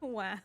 Wow.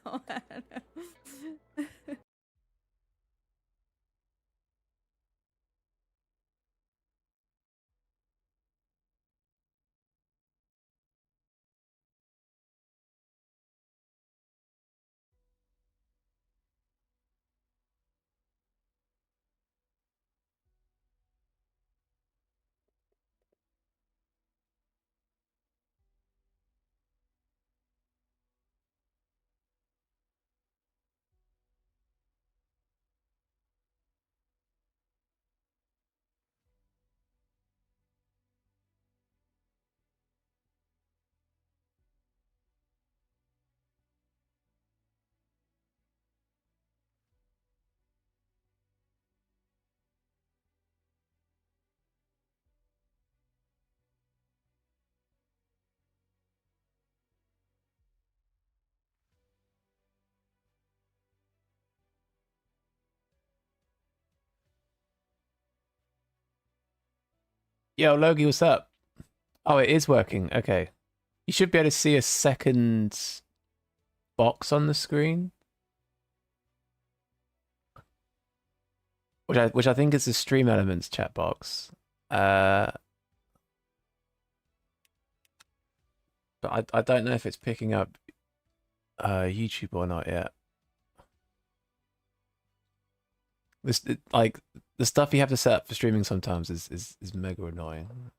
Yo, Logie, what's up? Oh, it is working. Okay. You should be able to see a second box on the screen, which I think is the Stream Elements chat box. Uh, but I don't know if it's picking up YouTube or not yet. Like the stuff you have to set up for streaming sometimes is mega annoying.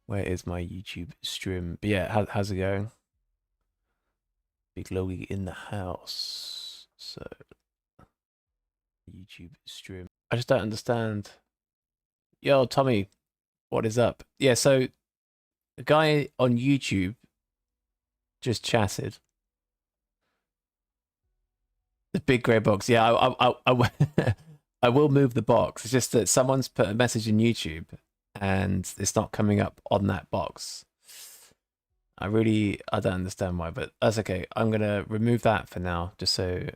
Where is my YouTube stream? But yeah, how's it going? Big Logie in the house. So YouTube stream. I just don't understand. Yo, Tommy, what is up? Yeah, so a guy on YouTube just chatted. The big grey box. Yeah, I will move the box. It's just that someone's put a message in YouTube and it's not coming up on that box. I don't understand why, but that's okay. I'm gonna remove that for now, just so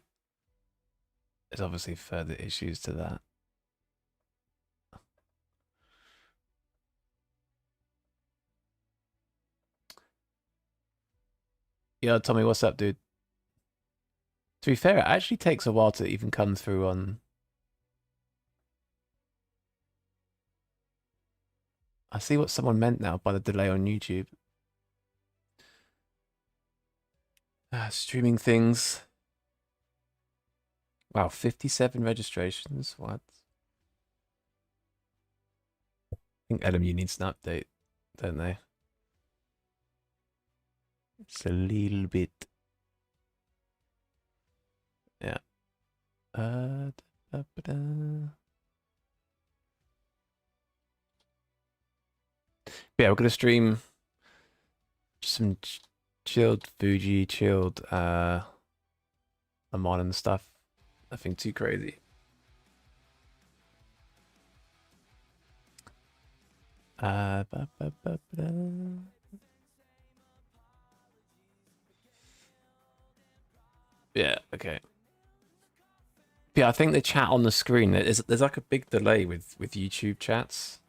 there's obviously further issues to that. Yeah, Tommy, what's up, dude? To be fair, it actually takes a while to even come through on. I see what someone meant now by the delay on YouTube. Streaming things. Wow, 57 registrations. What? I think LMU needs an update, don't they? It's a little bit. Yeah. Da, da, da. But yeah, we're gonna stream some chilled Fuji, chilled Amon and stuff. Nothing too crazy. Ba, ba, ba, ba. Yeah, okay. Yeah, I think the chat on the screen there's like a big delay with YouTube chats.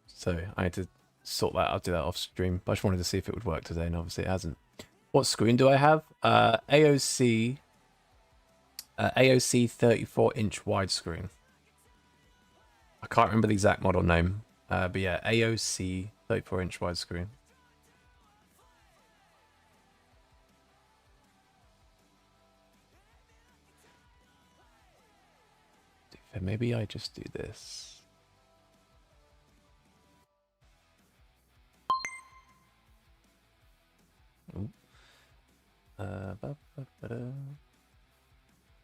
So I had to sort that. I'll do that off stream. But I just wanted to see if it would work today, and obviously it hasn't. What screen do I have? AOC 34-inch widescreen. I can't remember the exact model name. But yeah, AOC 34-inch widescreen. Maybe I just do this.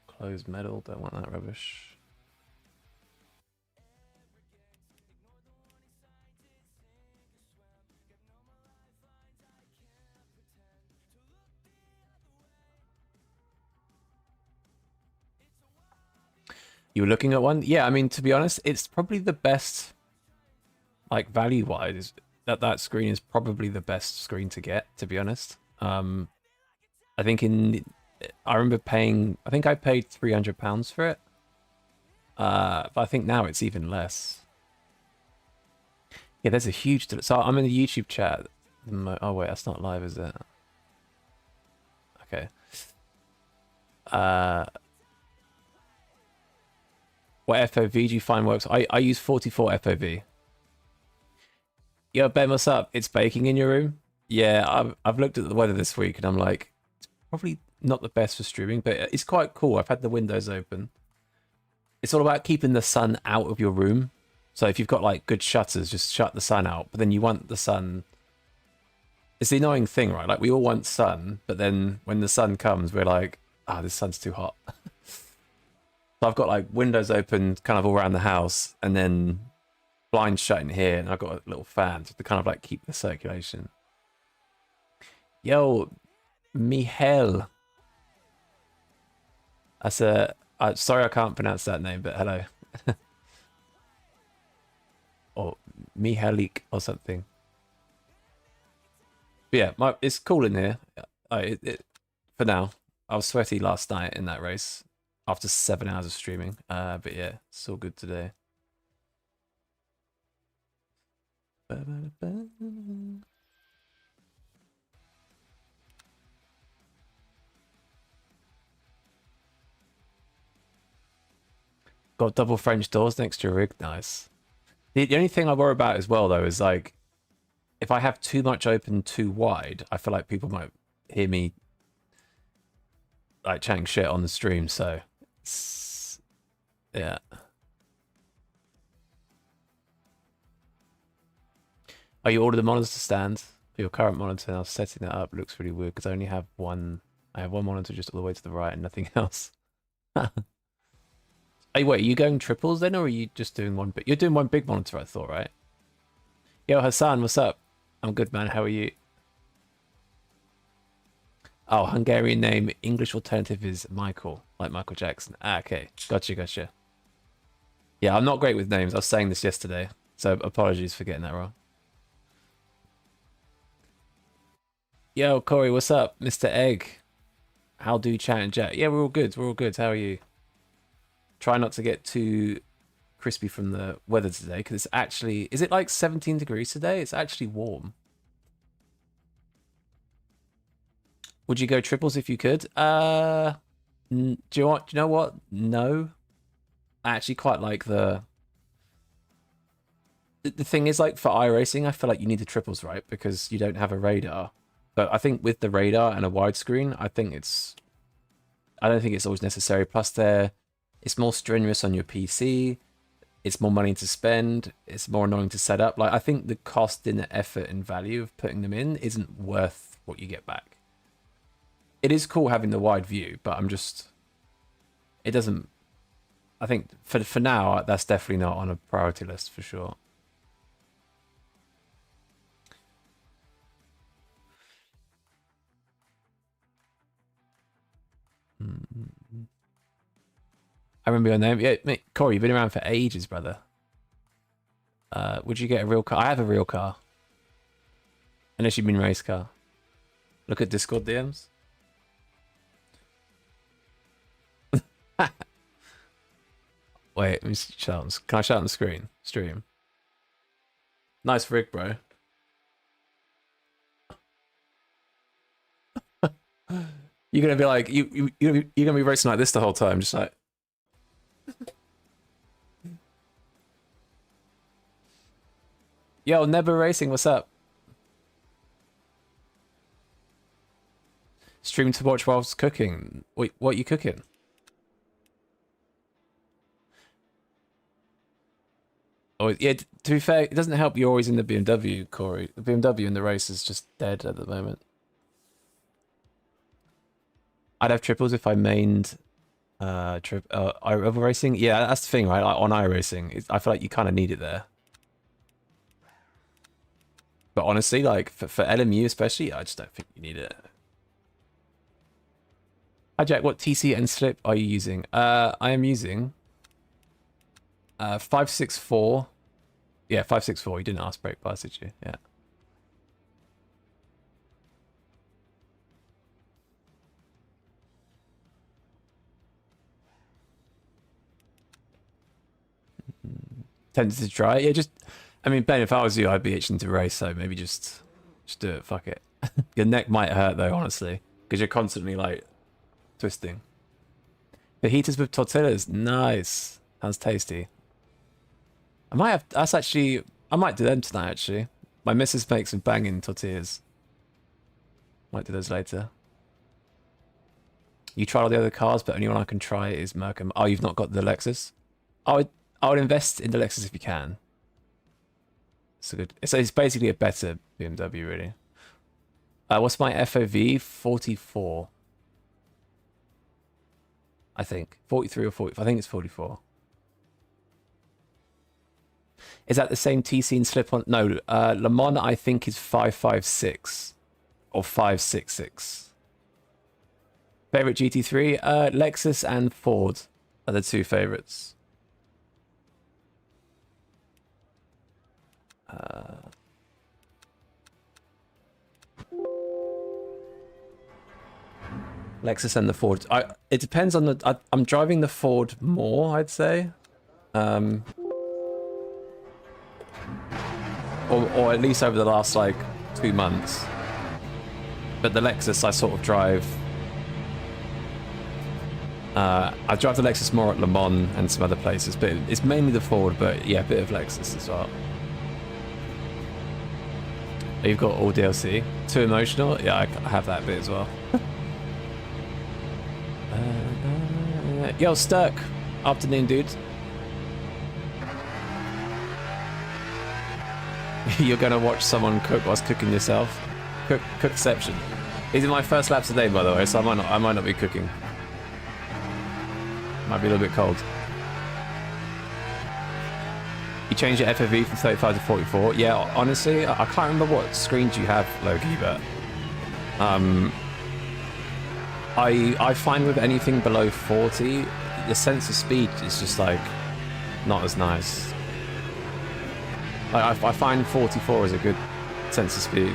Closed metal, don't want that rubbish. You were looking at one? Yeah, I mean, to be honest, it's probably the best, like, value-wise. That screen is probably the best screen to get, to be honest. I think I remember paying, I think I paid £300 for it. But I think now it's even less. Yeah, there's a huge... So I'm in the YouTube chat. Oh, wait, that's not live, is it? Okay. What FOV do you find works? I use 44 FOV. Yo, Ben, what's up? It's baking in your room? Yeah, I've looked at the weather this week and I'm like, it's probably not the best for streaming, but it's quite cool. I've had the windows open. It's all about keeping the sun out of your room. So if you've got like good shutters, just shut the sun out. But then you want the sun. It's the annoying thing, right? Like we all want sun, but then when the sun comes, we're like, ah, this sun's too hot. So I've got like windows open kind of all around the house and then blinds shut in here. And I've got a little fan to kind of like keep the circulation. Yo, Mihail. That's sorry I can't pronounce that name, but hello. Or Mihalik or something. But yeah, it's cool in here. For now. I was sweaty last night in that race after 7 hours of streaming. But yeah, it's all good today. Got double French doors next to your rig. Nice. The only thing I worry about as well, though, is like if I have too much open too wide, I feel like people might hear me like chatting shit on the stream. So, yeah. Oh, you ordered the monitor stand for your current monitor. I was setting that up. It looks really weird because I only have one. I have one monitor just all the way to the right and nothing else. Hey, wait, are you going triples then, or are you just doing one big? You're doing one big monitor, I thought, right? Yo, Hassan, what's up? I'm good, man. How are you? Oh, Hungarian name. English alternative is Michael, like Michael Jackson. Ah, okay. Gotcha. Yeah, I'm not great with names. I was saying this yesterday, so apologies for getting that wrong. Yo, Corey, what's up? Mr. Egg. How do chat and Jack? Yeah, we're all good. We're all good. How are you? Try not to get too crispy from the weather today because it's actually... Is it like 17 degrees today? It's actually warm. Would you go triples if you could? Do you know what? No. I actually quite like the thing is, like, for iRacing, I feel like you need the triples, right? Because you don't have a radar. But I think with the radar and a widescreen, I don't think it's always necessary. Plus, it's more strenuous on your PC. It's more money to spend. It's more annoying to set up. Like, I think the cost and the effort and value of putting them in isn't worth what you get back. It is cool having the wide view, but it doesn't... I think for now, that's definitely not on a priority list for sure. I remember your name. Yeah, mate, Corey, you've been around for ages, brother. Would you get a real car? I have a real car. Unless you've been race car. Look at Discord DMs. Wait, let me shout. Can I shout on the screen? Stream. Nice rig, bro. You're gonna be like you're gonna be racing like this the whole time, just like. Yo, Never Racing, what's up? Stream to watch whilst cooking. Wait, what are you cooking? Oh, yeah, to be fair, it doesn't help you're always in the BMW, Corey. The BMW in the race is just dead at the moment. I'd have triples if I mained iRacing racing. Yeah, that's the thing, right? Like on iRacing, I feel like you kind of need it there. But honestly, like for LMU especially, I just don't think you need it. Hi Jack, what TC and slip are you using? I am using 564. Yeah, 564. You didn't ask brake pass, did you? Yeah. Tempted to try. Yeah, just I mean, Ben, if I was you, I'd be itching to race, so maybe just do it. Fuck it. Your neck might hurt though, honestly, because you're constantly like twisting. Fajitas with tortillas, nice. Sounds tasty. I might have. That's actually. I might do them tonight. Actually, my missus makes some banging tortillas. Might do those later. You tried all the other cars, but only one I can try is Mercam. Oh, you've not got the Lexus? I would invest in the Lexus if you can. It's a good. It's basically a better BMW, really. What's my FOV? 44. I think 43 or 40. I think it's 44. Is that the same TC and slip-on? No, Le Mans I think is 556 or 566. Favorite GT3? Lexus and Ford are the two favorites. Lexus and the Ford. It depends on the. I'm driving the Ford more, I'd say. Or at least over the last like 2 months. But the Lexus I sort of drive. I drive the Lexus more at Le Mans and some other places, but it's mainly the Ford, but yeah, a bit of Lexus as well. Oh, you've got all DLC. Too emotional? Yeah, I have that bit as well. Yo, Sturk. Afternoon, dude. You're gonna watch someone cook whilst cooking yourself. Cookception. These are my first laps today, by the way, so I might not be cooking. Might be a little bit cold. You changed your FOV from 35 to 44. Yeah, honestly, I can't remember what screens you have, Loki, but I find with anything below 40, the sense of speed is just like not as nice. Like, I find 44 is a good sense of speed.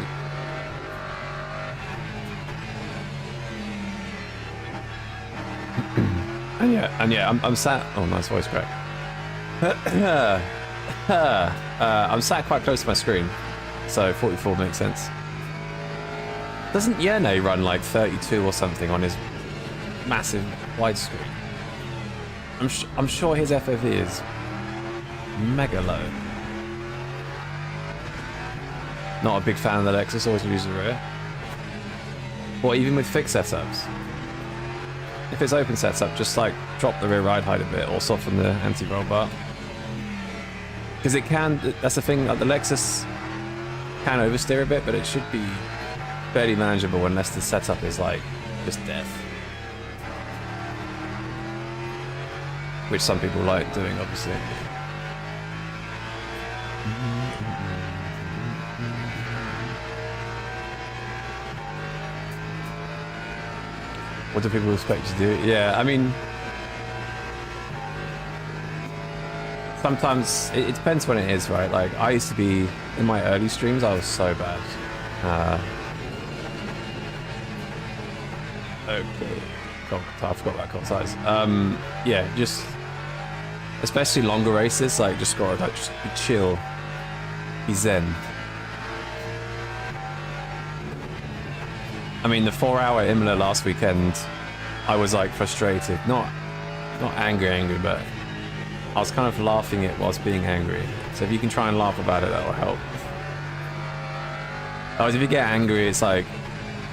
and yeah, I'm sat. Oh, nice voice crack. I'm sat quite close to my screen, so 44 makes sense. Doesn't Yerne run like 32 or something on his massive widescreen? I'm sure his FOV is mega low. Not a big fan of the Lexus, always lose the rear. Or even with fixed setups. If it's open setup, just like drop the rear ride height a bit or soften the anti-roll bar. Because it can, that's the thing, like the Lexus can oversteer a bit, but it should be fairly manageable unless the setup is like just death. Which some people like doing, obviously. What do people expect you to do? Yeah, I mean, sometimes it depends when it is, right? Like I used to be in my early streams, I was so bad. Okay. God, I forgot that call size. Yeah, just especially longer races, like just gotta like just be chill, be zen. I mean, the 4-hour Imola last weekend, I was like frustrated, not angry, but I was kind of laughing it whilst being angry. So if you can try and laugh about it, that will help. Otherwise, if you get angry, it's like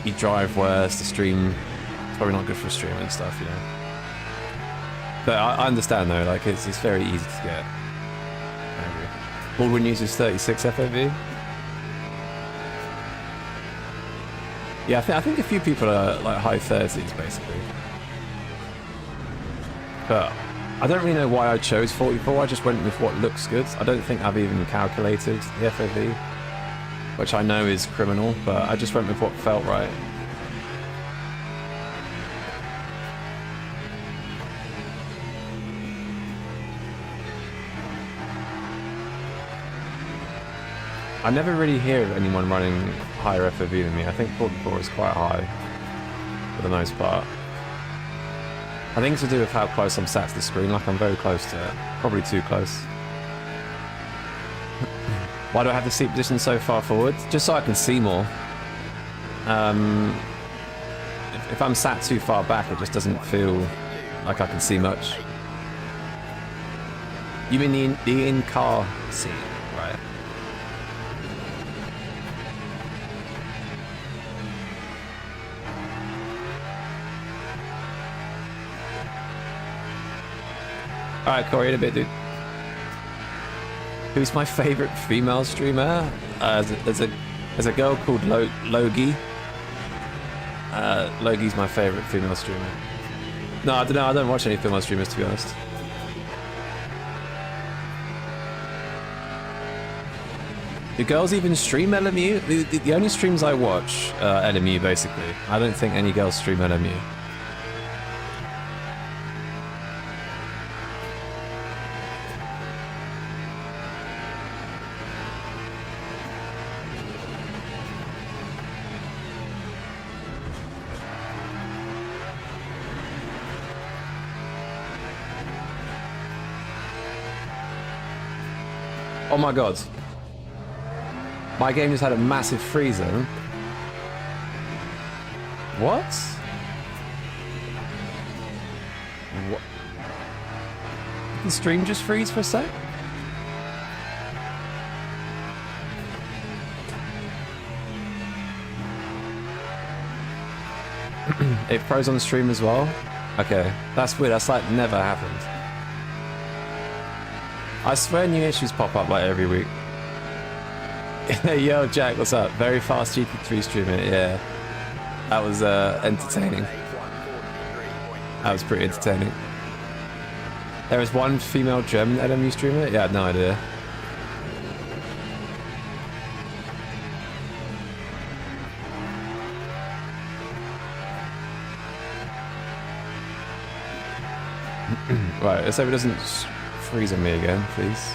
you drive worse. The stream, it's probably not good for stream and stuff, you know. But I understand though, like it's very easy to get angry. Baldwin uses 36 FOV. Yeah, I think a few people are like high 30s basically. But I don't really know why I chose 44. I just went with what looks good. I don't think I've even calculated the FOV, which I know is criminal, but I just went with what felt right. I never really hear of anyone running higher FOV than me. I think 44 is quite high for the most part. I think it's to do with how close I'm sat to the screen, like I'm very close to it. Probably too close. Why do I have the seat position so far forward? Just so I can see more. If I'm sat too far back, it just doesn't feel like I can see much. You mean the in-car seat, right? Alright, Corey, in a bit, dude. Who's my favourite female streamer? There's a girl called Logie. Logie's my favourite female streamer. No, I don't know. I don't watch any female streamers, to be honest. Do girls even stream LMU? The only streams I watch are LMU, basically. I don't think any girls stream LMU. Oh my god. My game just had a massive freezer. What? What? Did the stream just freeze for a sec? It froze on stream as well? Okay, that's weird. That's like never happened. I swear new issues pop up like every week. Yo, Jack, what's up? Very fast GT3 streamer, yeah. That was entertaining. That was pretty entertaining. There is one female German LMU streamer? Yeah, I had no idea. Right, let's hope it doesn't freeze on me again, please.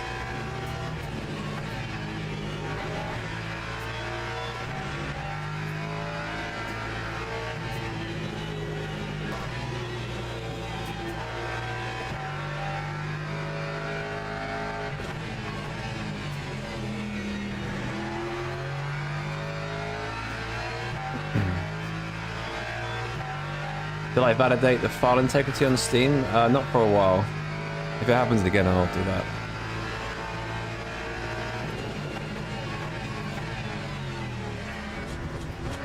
Did I validate the file integrity on Steam? Not for a while. If it happens again, I'll do that.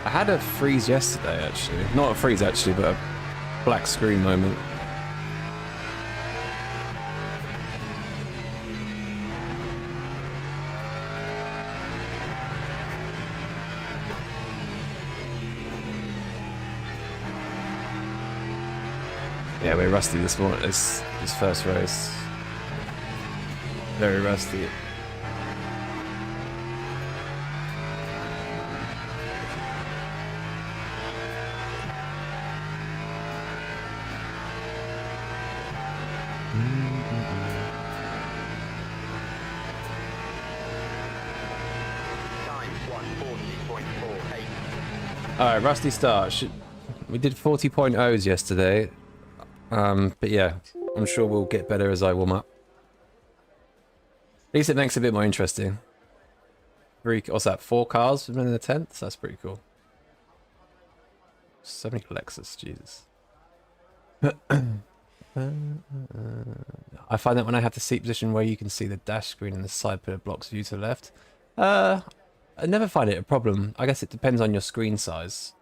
I had a freeze yesterday, actually. Not a freeze, actually, but a black screen moment. Yeah, we're rusty this morning. This first race. Very rusty. Alright, rusty start. We did 40.0s yesterday. But yeah, I'm sure we'll get better as I warm up. At least it makes it a bit more interesting. What's that? 4 cars within the 10th? That's pretty cool. So many Lexus, Jesus. I find that when I have the seat position where you can see the dash screen and the side pillar blocks view to the left. I never find it a problem. I guess it depends on your screen size.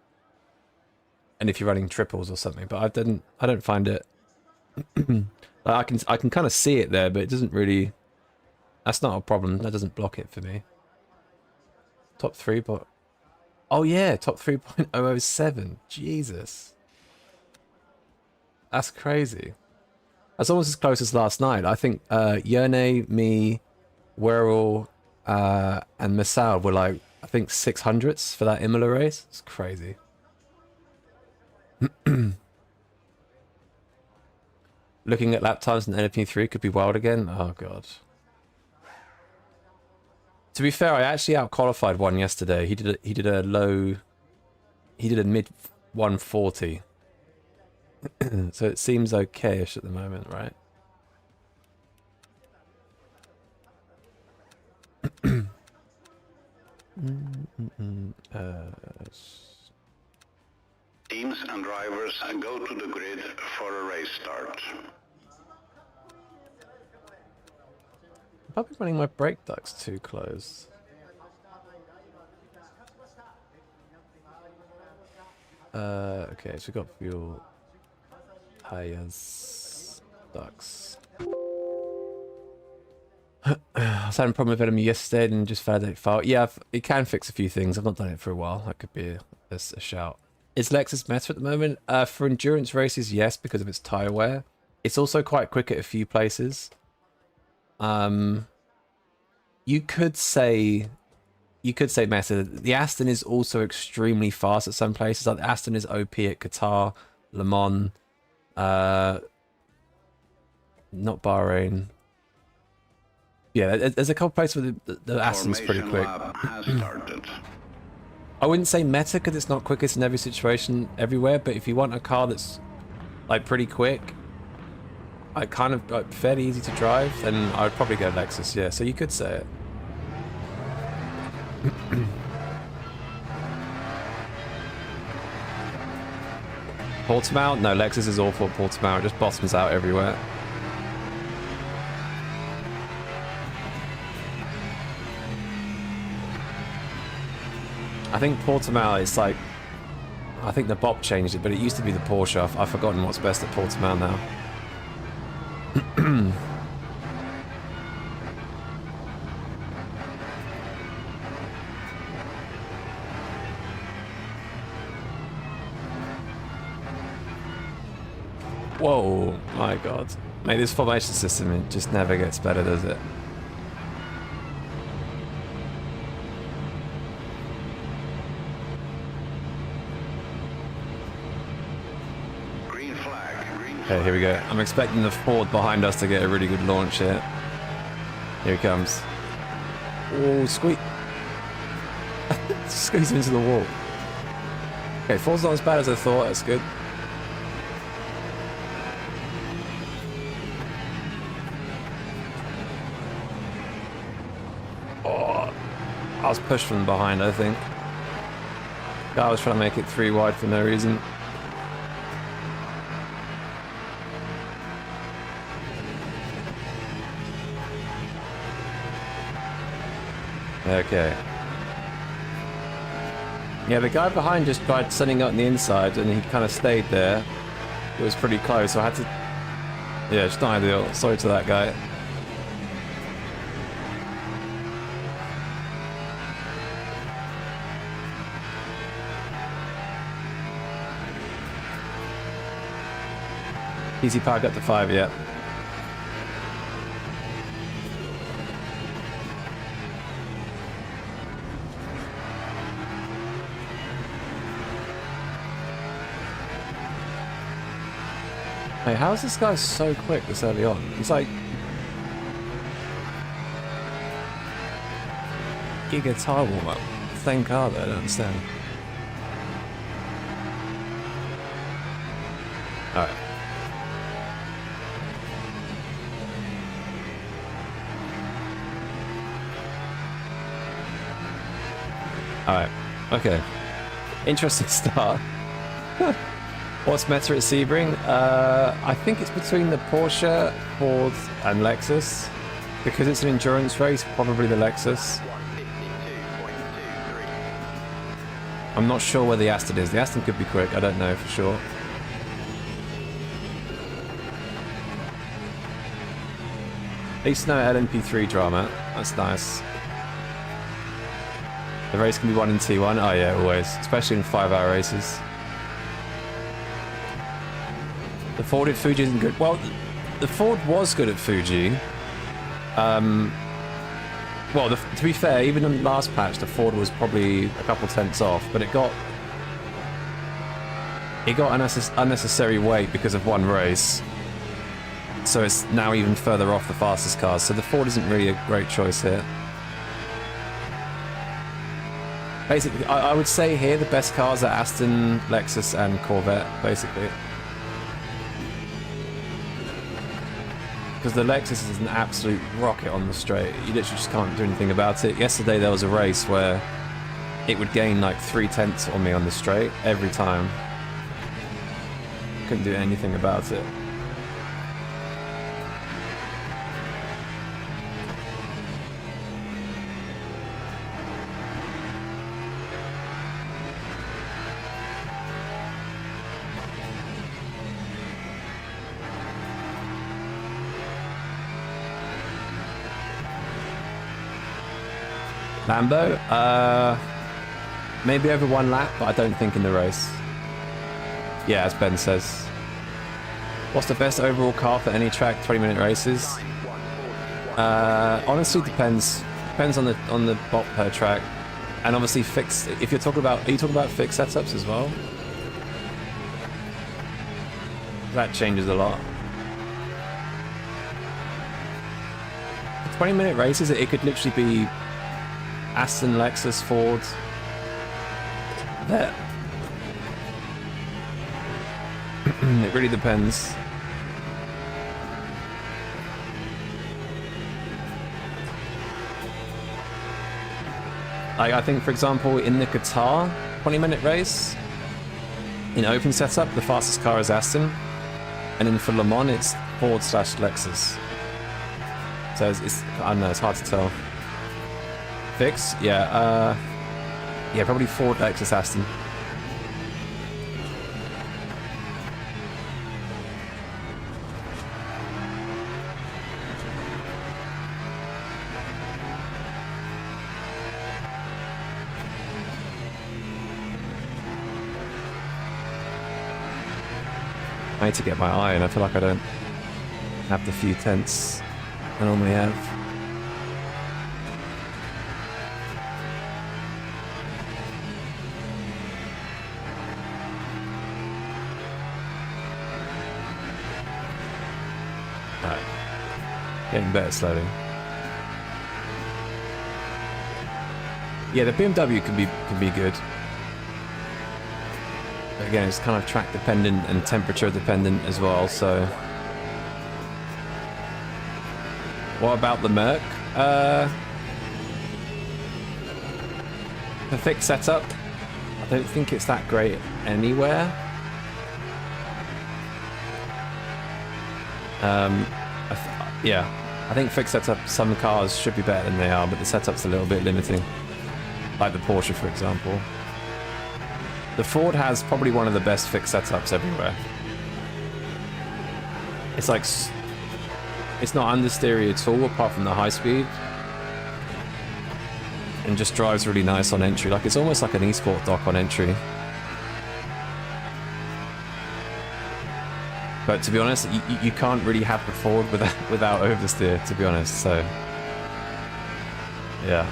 And if you're running triples or something, but I don't find it. I can kind of see it there, but it doesn't really. That's not a problem. That doesn't block it for me. Top 3, but oh yeah, top 3.007. Jesus, that's crazy. That's almost as close as last night. I think Yerne, me, Wirral, and Masal were like I think 600ths for that Imola race. It's crazy. Looking at lap times in LP3 could be wild again. Oh god. To be fair, I actually out-qualified one yesterday. He did a mid 140. So it seems okay-ish at the moment, right? Teams and drivers go to the grid for a race start. I'm probably running my brake ducts too close. Okay, so we've got fuel, tires, ducts. I was having a problem with them yesterday and just validate file. Yeah, it can fix a few things. I've not done it for a while. That could be a shout. Is Lexus meta at the moment? For endurance races, yes, because of its tire wear. It's also quite quick at a few places. You could say meta. The Aston is also extremely fast at some places. Like the Aston is OP at Qatar, Le Mans, not Bahrain. Yeah, there's a couple places where the Aston's pretty quick. I wouldn't say meta because it's not quickest in every situation everywhere, but if you want a car that's like pretty quick, like kind of like fairly easy to drive, then I would probably go Lexus. Yeah, so you could say it. Portimao? No, Lexus is awful at Portimao. It just bottoms out everywhere. I think Portimao is like... I think the Bop changed it, but it used to be the Porsche. I've forgotten what's best at Portimao now. Whoa, my god. Mate, this formation system, it just never gets better, does it? Green flag, green flag. Okay, here we go. I'm expecting the Ford behind us to get a really good launch here. Here he comes. Oh, squeak. Squeeze into the wall. Okay, Ford's not as bad as I thought. That's good. I was pushed from behind, I think. Guy was trying to make it 3 wide for no reason. Okay. Yeah, the guy behind just tried sending out on the inside and he kind of stayed there. It was pretty close, so I had to... Yeah, it's not ideal. Sorry to that guy. Easy park up to 5, yeah. Hey, how is this guy so quick this early on? He's like... Giga tire warm-up. Same car though, I don't understand. Alright. Alright, okay. Interesting start. What's meta at Sebring? I think it's between the Porsche, Ford, and Lexus. Because it's an endurance race, probably the Lexus. I'm not sure where the Aston is. The Aston could be quick, I don't know for sure. At least no LMP3 drama. That's nice. The race can be won in T1. Oh yeah, always. Especially in 5-hour races. The Ford at Fuji isn't good. Well, the Ford was good at Fuji. Well, to be fair, even in the last patch, the Ford was probably a couple tenths off, but it got unnecessary weight because of one race. So it's now even further off the fastest cars. So the Ford isn't really a great choice here. Basically, I would say here the best cars are Aston, Lexus, and Corvette, basically. Because the Lexus is an absolute rocket on the straight. You literally just can't do anything about it. Yesterday there was a race where it would gain like 3/10 on me on the straight every time. Couldn't do anything about it. Lambo? Maybe over 1 lap, but I don't think in the race. Yeah, as Ben says. What's the best overall car for any track 20-minute races? Honestly, depends. Depends on the bot per track, and obviously fixed. If you're talking about, are you talking about fixed setups as well? That changes a lot. 20-minute races, it could literally be Aston, Lexus, Ford. There. It really depends. Like, I think, for example, in the Qatar 20-minute race, in open setup, the fastest car is Aston, and in for Le Mans, it's Ford/Lexus. So it's I don't know, it's hard to tell. Fix? Yeah, yeah, probably Ford, Lexus, Aston. I need to get my eye, and I feel like I don't have the few tenths I normally have. Right. Getting better slowly. Yeah, the BMW can be good. But again, it's kind of track dependent and temperature dependent as well, so. What about the Merc? The fixed setup, I don't think it's that great anywhere. Yeah, I think fixed setup, some cars should be better than they are, but the setup's a little bit limiting. Like the Porsche, for example. The Ford has probably one of the best fixed setups everywhere. It's like, it's not understeery at all, apart from the high speed. And just drives really nice on entry. Like, it's almost like an esport dock on entry. But to be honest, you can't really have the Ford without oversteer, to be honest, so. Yeah.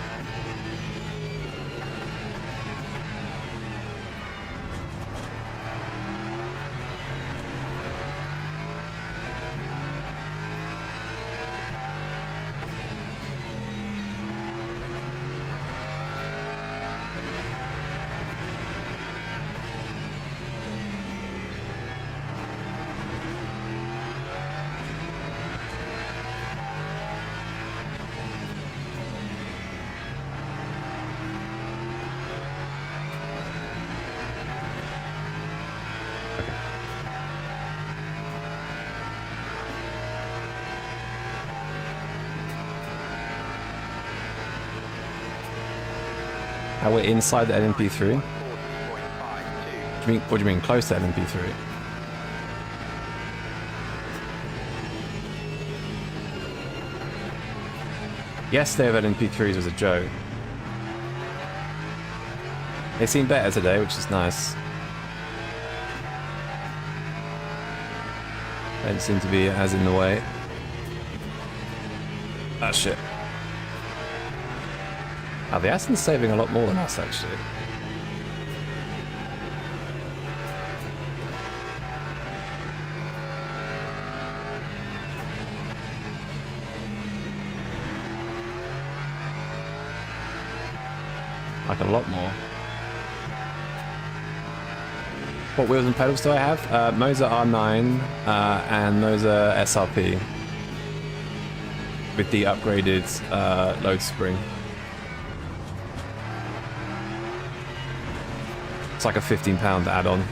How we're inside the LMP3? What do you mean close to LMP3? Yesterday of LMP3s was a joke. They seem better today, which is nice. Don't seem to be as in the way. Ah, shit. Oh, the Aston's saving a lot more than us, actually. Like a lot more. What wheels and pedals do I have? Moza R9 and Moza SRP. With the upgraded load spring. It's like a £15 add-on.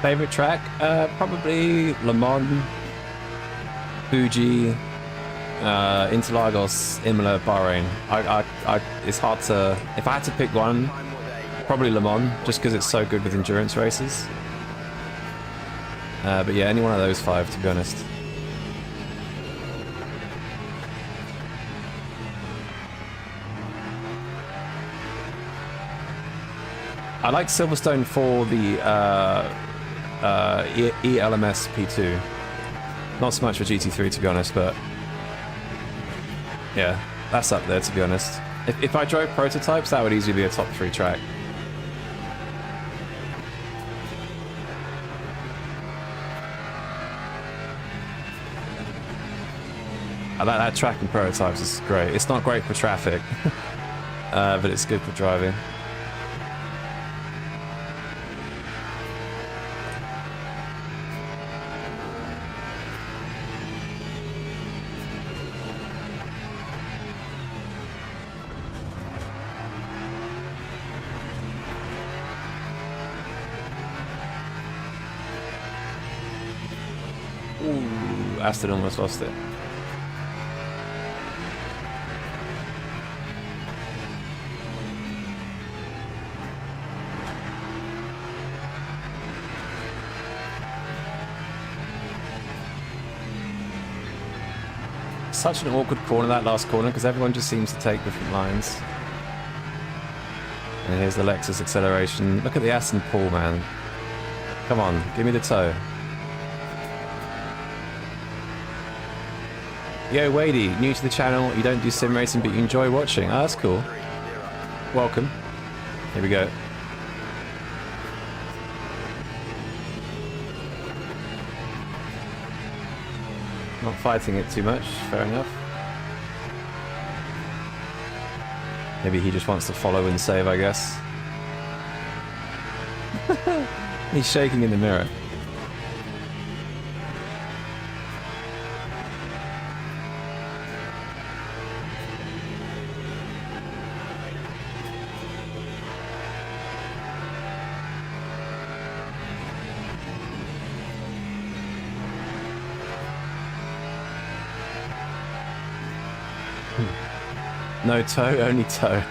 Favorite track? Probably Le Mans, Fuji, Interlagos, Imola, Bahrain. It's hard to... If I had to pick one, probably Le Mans, just because it's so good with endurance races. But yeah, any one of those 5, to be honest. I like Silverstone for the ELMS P2. Not so much for GT3, to be honest, but yeah, that's up there, to be honest. If I drove prototypes, that would easily be a top 3 track. That track in prototypes is great. It's not great for traffic, but it's good for driving. Aston almost lost it. Such an awkward corner, that last corner, because everyone just seems to take different lines. And here's the Lexus acceleration. Look at the Aston pull, man. Come on, give me the toe. Yo, Wadey, new to the channel, you don't do sim racing, but you enjoy watching. Oh, that's cool. Welcome. Here we go. Not fighting it too much, fair enough. Maybe he just wants to follow and save, I guess. He's shaking in the mirror. No toe, only toe.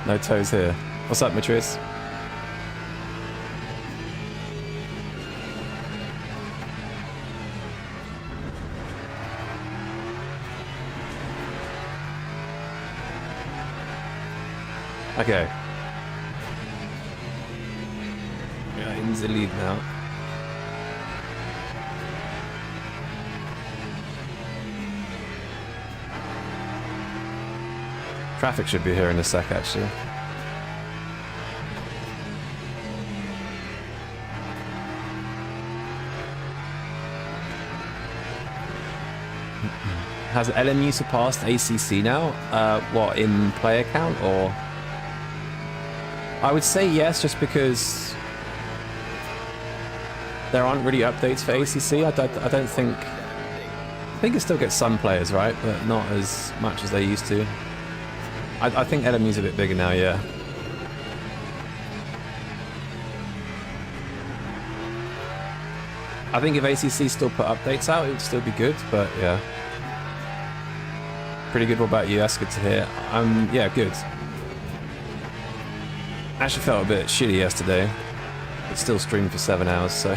No toes here. What's up, Matris? Okay. Yeah, in the lead now. Traffic should be here in a sec, actually. Has LMU surpassed ACC now? What, in player count, or? I would say yes, just because there aren't really updates for ACC. I don't think... I think it still gets some players, right? But not as much as they used to. I think LMU's a bit bigger now, yeah. I think if ACC still put updates out, it would still be good, but yeah. Pretty good. What about you? That's good to hear. Yeah, good. Actually felt a bit shitty yesterday. But still streamed for 7 hours, so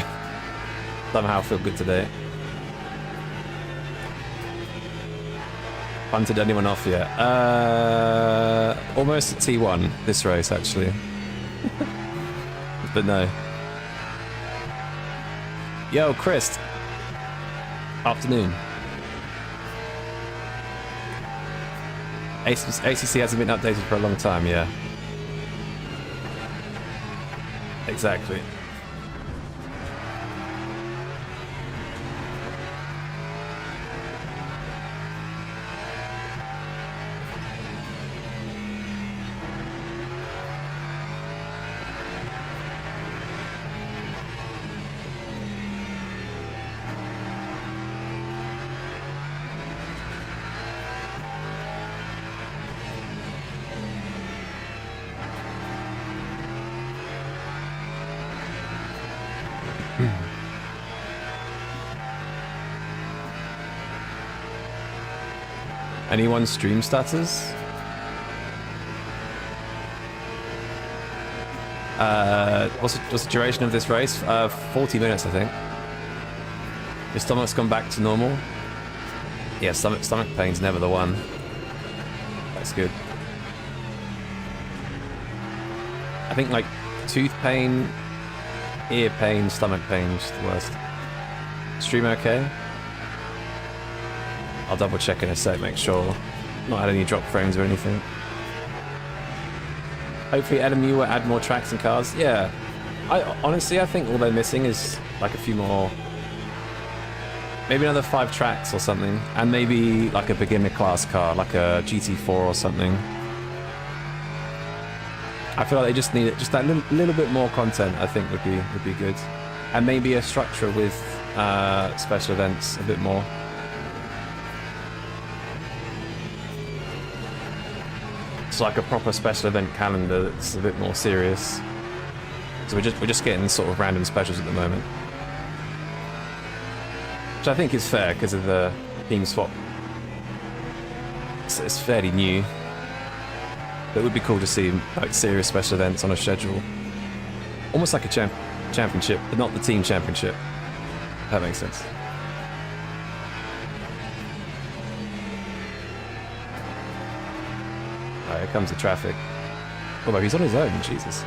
somehow I feel good today. Punted anyone off yet? Almost at T1 this race, actually. But no. Yo, Chris. Afternoon. ACC hasn't been updated for a long time, yeah. Exactly. Anyone stream status? What's the duration of this race? 40 minutes, I think. Your stomach's gone back to normal? Yeah, stomach pain's never the one. That's good. I think like tooth pain, ear pain, stomach pain is the worst. Stream okay? I'll double check in a sec, make sure. Not had any drop frames or anything. Hopefully LMU will add more tracks and cars. Yeah. Honestly, I think all they're missing is like a few more... Maybe another 5 tracks or something. And maybe like a beginner class car, like a GT4 or something. I feel like they just need just that little bit more content, I think would be good. And maybe a structure with special events a bit more. It's like a proper special event calendar that's a bit more serious. So we're just getting sort of random specials at the moment, which I think is fair because of the team swap. It's fairly new, but it would be cool to see like serious special events on a schedule, almost like a championship, but not the team championship. If that makes sense. Here comes the traffic. Although he's on his own, Jesus.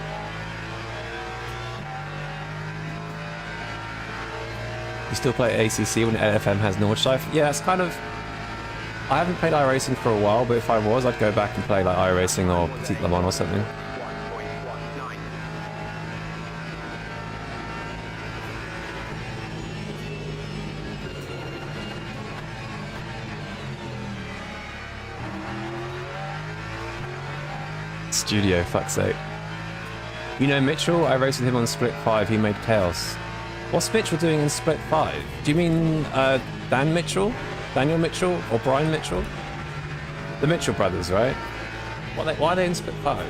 You still play ACC when LFM has Nordschleife? Yeah, it's kind of... I haven't played iRacing for a while, but if I was, I'd go back and play like iRacing or Petit Le Mans or something. Studio, fuck's sake. You know Mitchell? I raced with him on Split 5, he made chaos. What's Mitchell doing in Split 5? Do you mean Dan Mitchell? Daniel Mitchell? Or Brian Mitchell? The Mitchell brothers, right? Why are they in Split 5?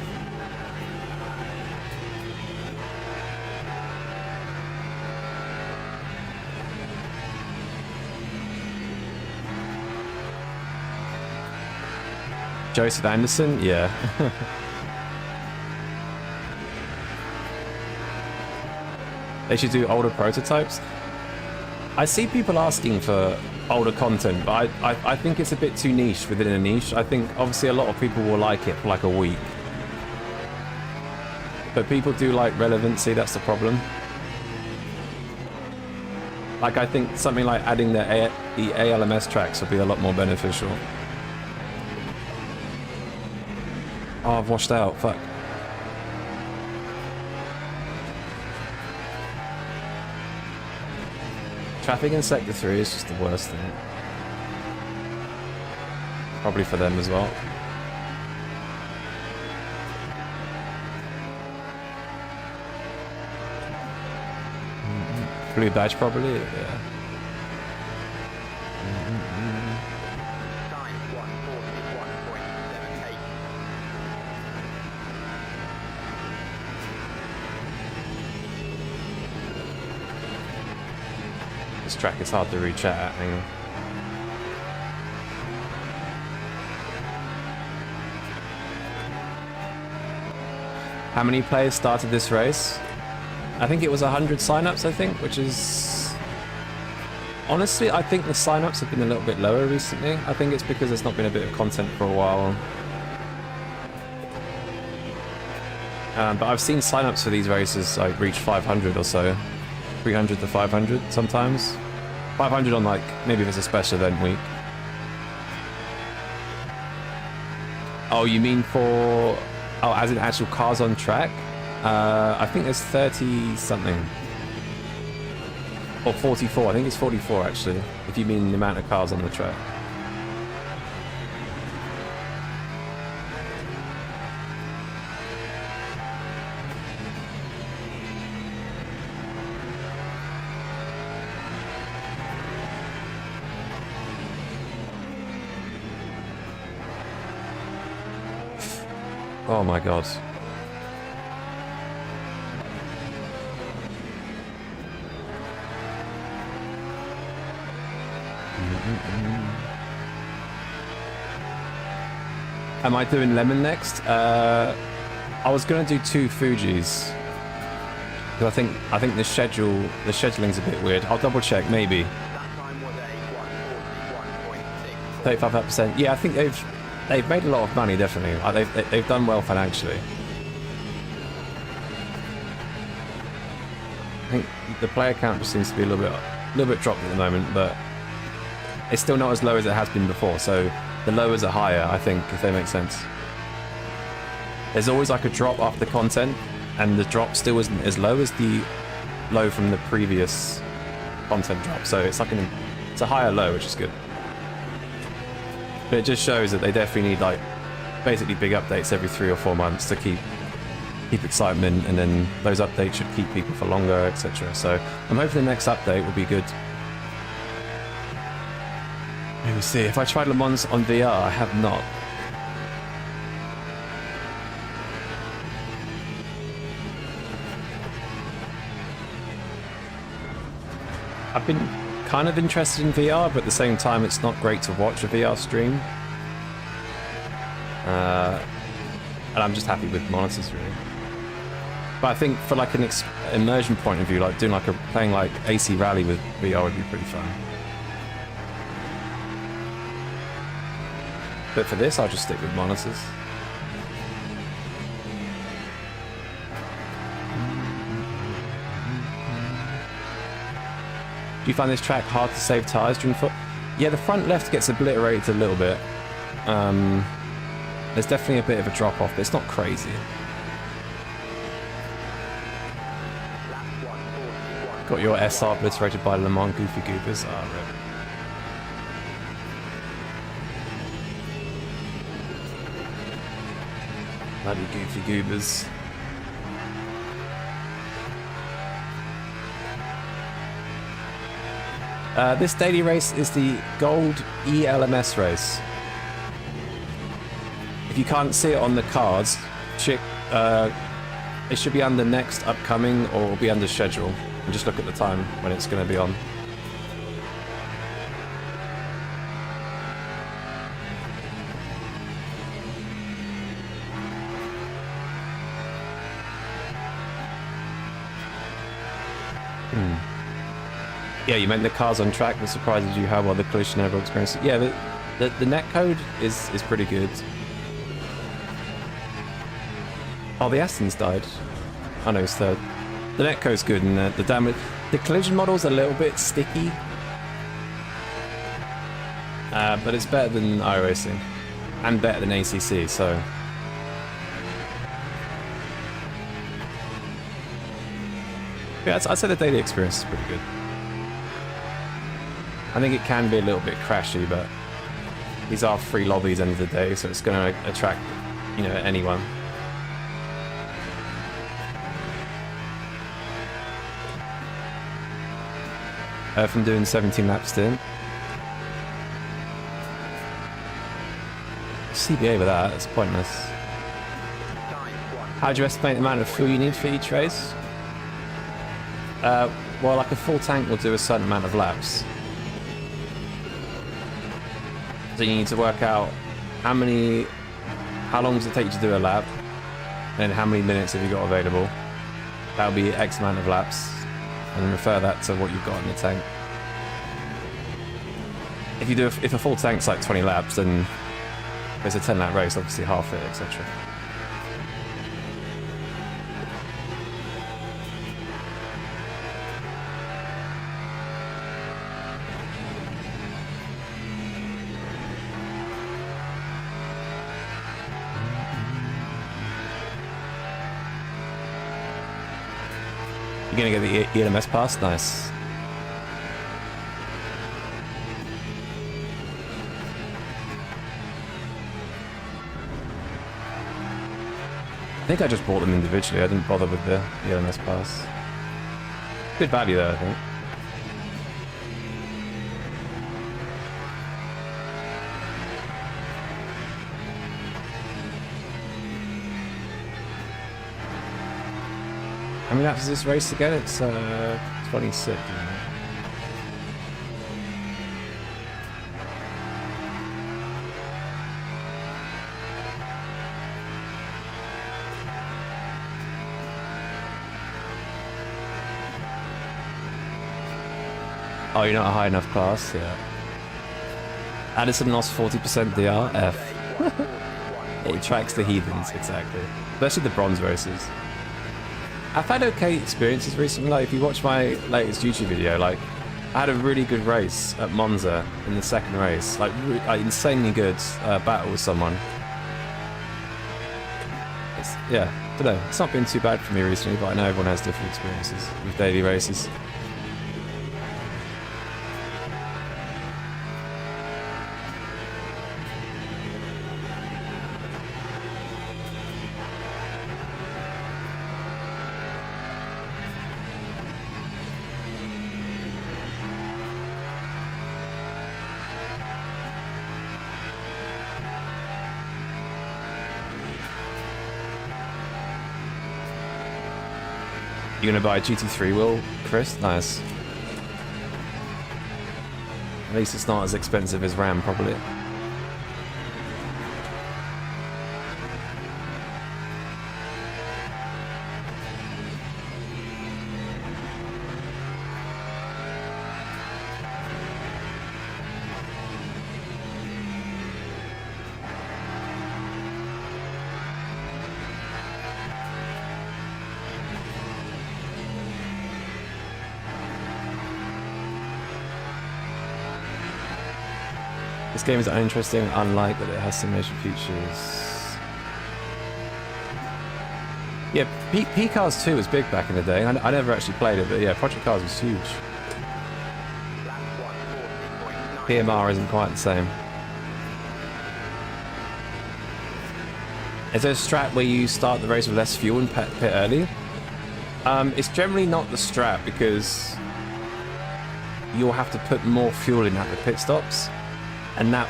Joseph Anderson? Yeah. They should do older prototypes. I see people asking for older content, but I think it's a bit too niche within a niche. I think obviously a lot of people will like it for like a week. But people do like relevancy, that's the problem. Like I think something like adding the ALMS tracks would be a lot more beneficial. Oh, I've washed out, fuck. Traffic in Sector 3 is just the worst thing. Probably for them as well. Blue badge probably, yeah. This track is hard to reach at, hang on. How many players started this race? I think it was 100 signups, I think, which is... Honestly, I think the signups have been a little bit lower recently. I think it's because there's not been a bit of content for a while. But I've seen signups for these races like reach 500 or so. 300 to 500 sometimes. 500 on like, maybe if it's a special event week. Oh, you mean for... Oh, as in actual cars on track? I think there's 30 something. Or 44, I think it's 44 actually, if you mean the amount of cars on the track. Oh my god. Am I doing Lemon next? I was gonna do 2 Fujis. Because I think the scheduling's a bit weird. I'll double check, maybe. 35%. Yeah, I think they've made a lot of money, definitely. They've done well financially. I think the player count just seems to be a little bit dropped at the moment, but it's still not as low as it has been before. So the lowers are higher, I think, if they make sense. There's always like a drop after content, and the drop still isn't as low as the low from the previous content drop. So it's like it's a higher low, which is good. But it just shows that they definitely need like basically big updates every 3 or 4 months to keep excitement, and then those updates should keep people for longer, etc. So I'm hoping the next update will be good. Let me see. If I tried Le Mans on VR, I have not. I've been kind of interested in VR, but at the same time, it's not great to watch a VR stream. And I'm just happy with monitors, really. But I think for like an immersion point of view, like doing like playing like AC Rally with VR would be pretty fun. But for this, I'll just stick with monitors. Do you find this track hard to save tires during foot? Yeah, the front left gets obliterated a little bit. There's definitely a bit of a drop off, but it's not crazy. Got your SR obliterated by Le Mans Goofy Goobers. Ah, rip. Bloody Goofy Goobers. This daily race is the Gold ELMS race. If you can't see it on the cards, it should be under next upcoming or will be under schedule. And just look at the time when it's going to be on. Yeah, you meant the cars on track that surprises you how well the collision overall experience. Yeah, the netcode is pretty good. Oh, the Aston's died. I know it's third. The netcode's good, and the damage. The collision model's a little bit sticky, but it's better than iRacing and better than ACC. So yeah, I'd say the daily experience is pretty good. I think it can be a little bit crashy, but these are free lobbies end of the day, so it's going to attract, you know, anyone. From doing 17 laps stint. CBA with that, it's pointless. How do you estimate the amount of fuel you need for each race? Well, like a full tank will do a certain amount of laps. So you need to work out how long does it take you to do a lap, and how many minutes have you got available. That'll be X amount of laps, and refer that to what you've got in the tank. If a full tank's like 20 laps, then it's a 10 lap race, obviously half it, etc. You're gonna get the ELMS pass? Nice. I think I just bought them individually. I didn't bother with the ELMS pass. Good value though, I think. How many laps is this race again? It's 26. Isn't it? Oh, you're not a high enough class? Yeah. Addison lost 40% DRF. It attracts the heathens, exactly. Especially the bronze races. I've had okay experiences recently. Like, if you watch my latest YouTube video, like, I had a really good race at Monza in the second race. Like insanely good battle with someone. Yeah, I don't know. It's not been too bad for me recently, but I know everyone has different experiences with daily races. You gonna buy a GT3 wheel, Chris? Nice. At least it's not as expensive as RAM, probably. This game is uninteresting, unlike that it has simulation features. Yeah, P-Cars 2 was big back in the day. I never actually played it, but yeah, Project Cars was huge. PMR isn't quite the same. Is there a strat where you start the race with less fuel and pit early? It's generally not the strat because you'll have to put more fuel in at the pit stops. And that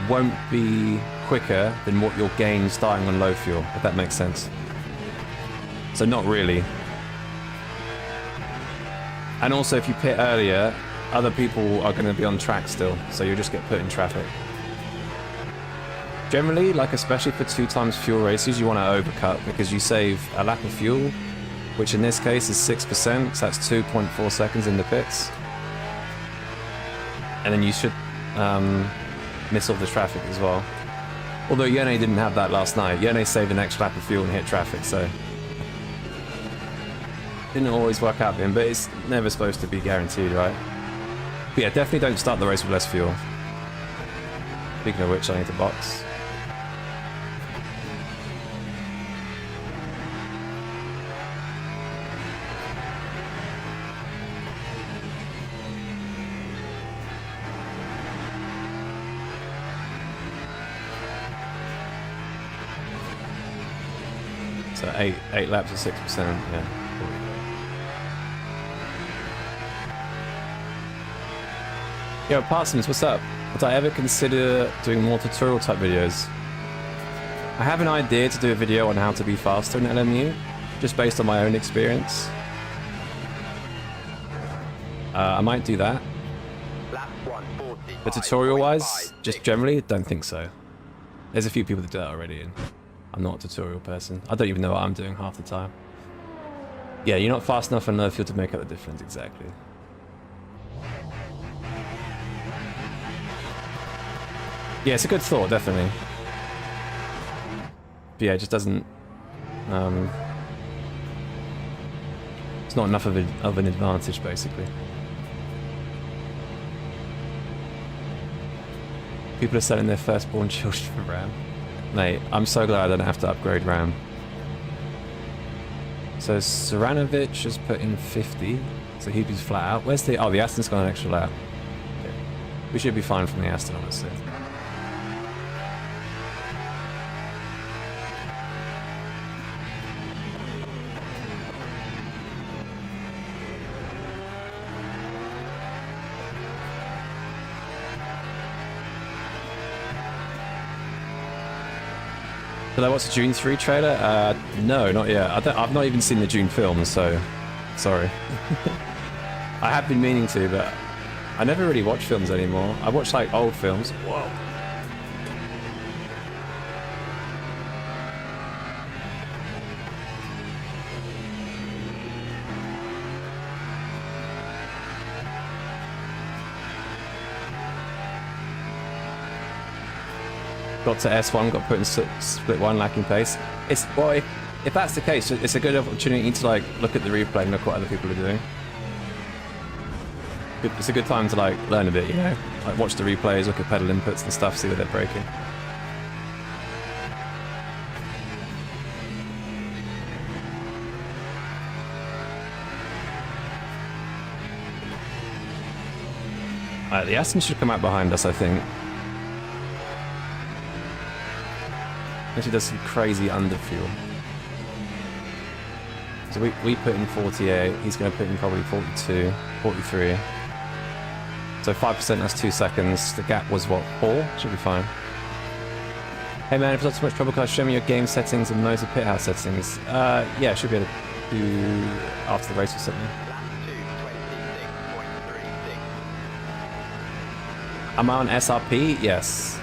won't be quicker than what you'll gain starting on low fuel, if that makes sense. So not really. And also if you pit earlier, other people are going to be on track still, so you'll just get put in traffic. Generally, like especially for 2 times fuel races, you want to overcut because you save a lap of fuel, which in this case is 6%, so that's 2.4 seconds in the pits. And then you should miss all the traffic as well. Although Yone didn't have that last night. Yone saved an extra lap of fuel and hit traffic, so didn't always work out for him, but it's never supposed to be guaranteed, right? But yeah, definitely don't start the race with less fuel. Speaking of which, I need to box. So eight laps of 6%, yeah. Yo, Parsons, what's up? Would I ever consider doing more tutorial type videos? I have an idea to do a video on how to be faster in LMU, just based on my own experience. I might do that. But tutorial-wise, just generally, don't think so. There's a few people that do that already, and I'm not a tutorial person. I don't even know what I'm doing half the time. Yeah, you're not fast enough on low fuel to make up the difference, exactly. Yeah, it's a good thought, definitely. But yeah, it just doesn't... it's not enough of an advantage, basically. People are selling their firstborn children for RAM. Mate, I'm so glad I don't have to upgrade RAM. So Saranovic has put in 50, so he'd be flat out. Where's the... oh, the Aston's got an extra lap. Okay. We should be fine from the Aston, honestly. Did I watch the June 3 trailer? No, not yet. I've not even seen the June film, so sorry. I have been meaning to, but I never really watch films anymore. I watch like old films. Whoa. got to S1, got put in split 1, lacking pace. It's, well, if that's the case, it's a good opportunity to like look at the replay and look what other people are doing. It's a good time to like learn a bit, you know? Like watch the replays, look at pedal inputs and stuff, see where they're breaking. The Aston should come out behind us, I think. Actually does some crazy underfuel. So we put in 48, he's going to put in probably 42, 43. So 5%, that's 2 seconds. The gap was what, 4? Should be fine. Hey man, if it's not too much trouble, can I show me your game settings and motor pit house settings? Yeah, should be able to do after the race or something. Am I on SRP? Yes.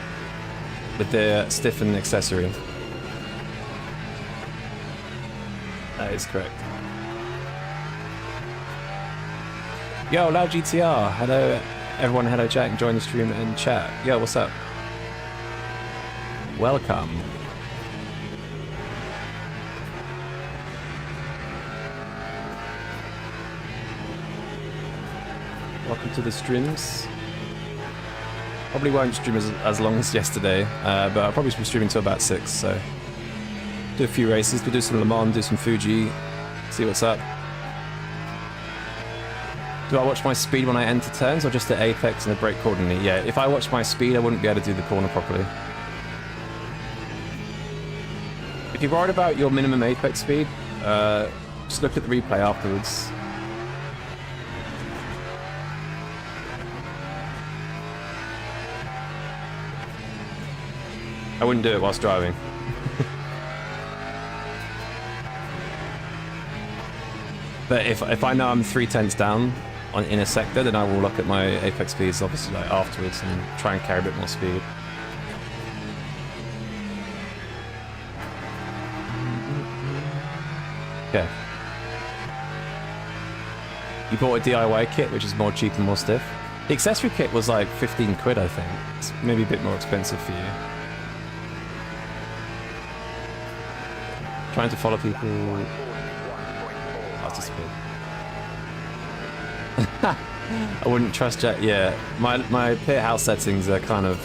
With the stiffen accessory. That is correct. Yo, Loud GTR. Hello, everyone. Hello, Jack. Join the stream and chat. Yo, what's up? Welcome. Welcome to the streams. Probably won't stream as long as yesterday, but I'll probably be streaming till about 6, so... Do a few races, we'll do some Le Mans, do some Fuji, see what's up. Do I watch my speed when I enter turns, or just the apex and the brake accordingly? Yeah, if I watch my speed, I wouldn't be able to do the corner properly. If you're worried about your minimum apex speed, just look at the replay afterwards. I wouldn't do it whilst driving. But if I know I'm 3/10 down in a sector, then I will look at my apex speeds obviously like afterwards and try and carry a bit more speed. Okay. You bought a DIY kit, which is more cheap and more stiff. The accessory kit was like 15 quid, I think. It's maybe a bit more expensive for you. Trying to follow people. That's just a bit. I wouldn't trust Jack. Yeah, my pit house settings are kind of.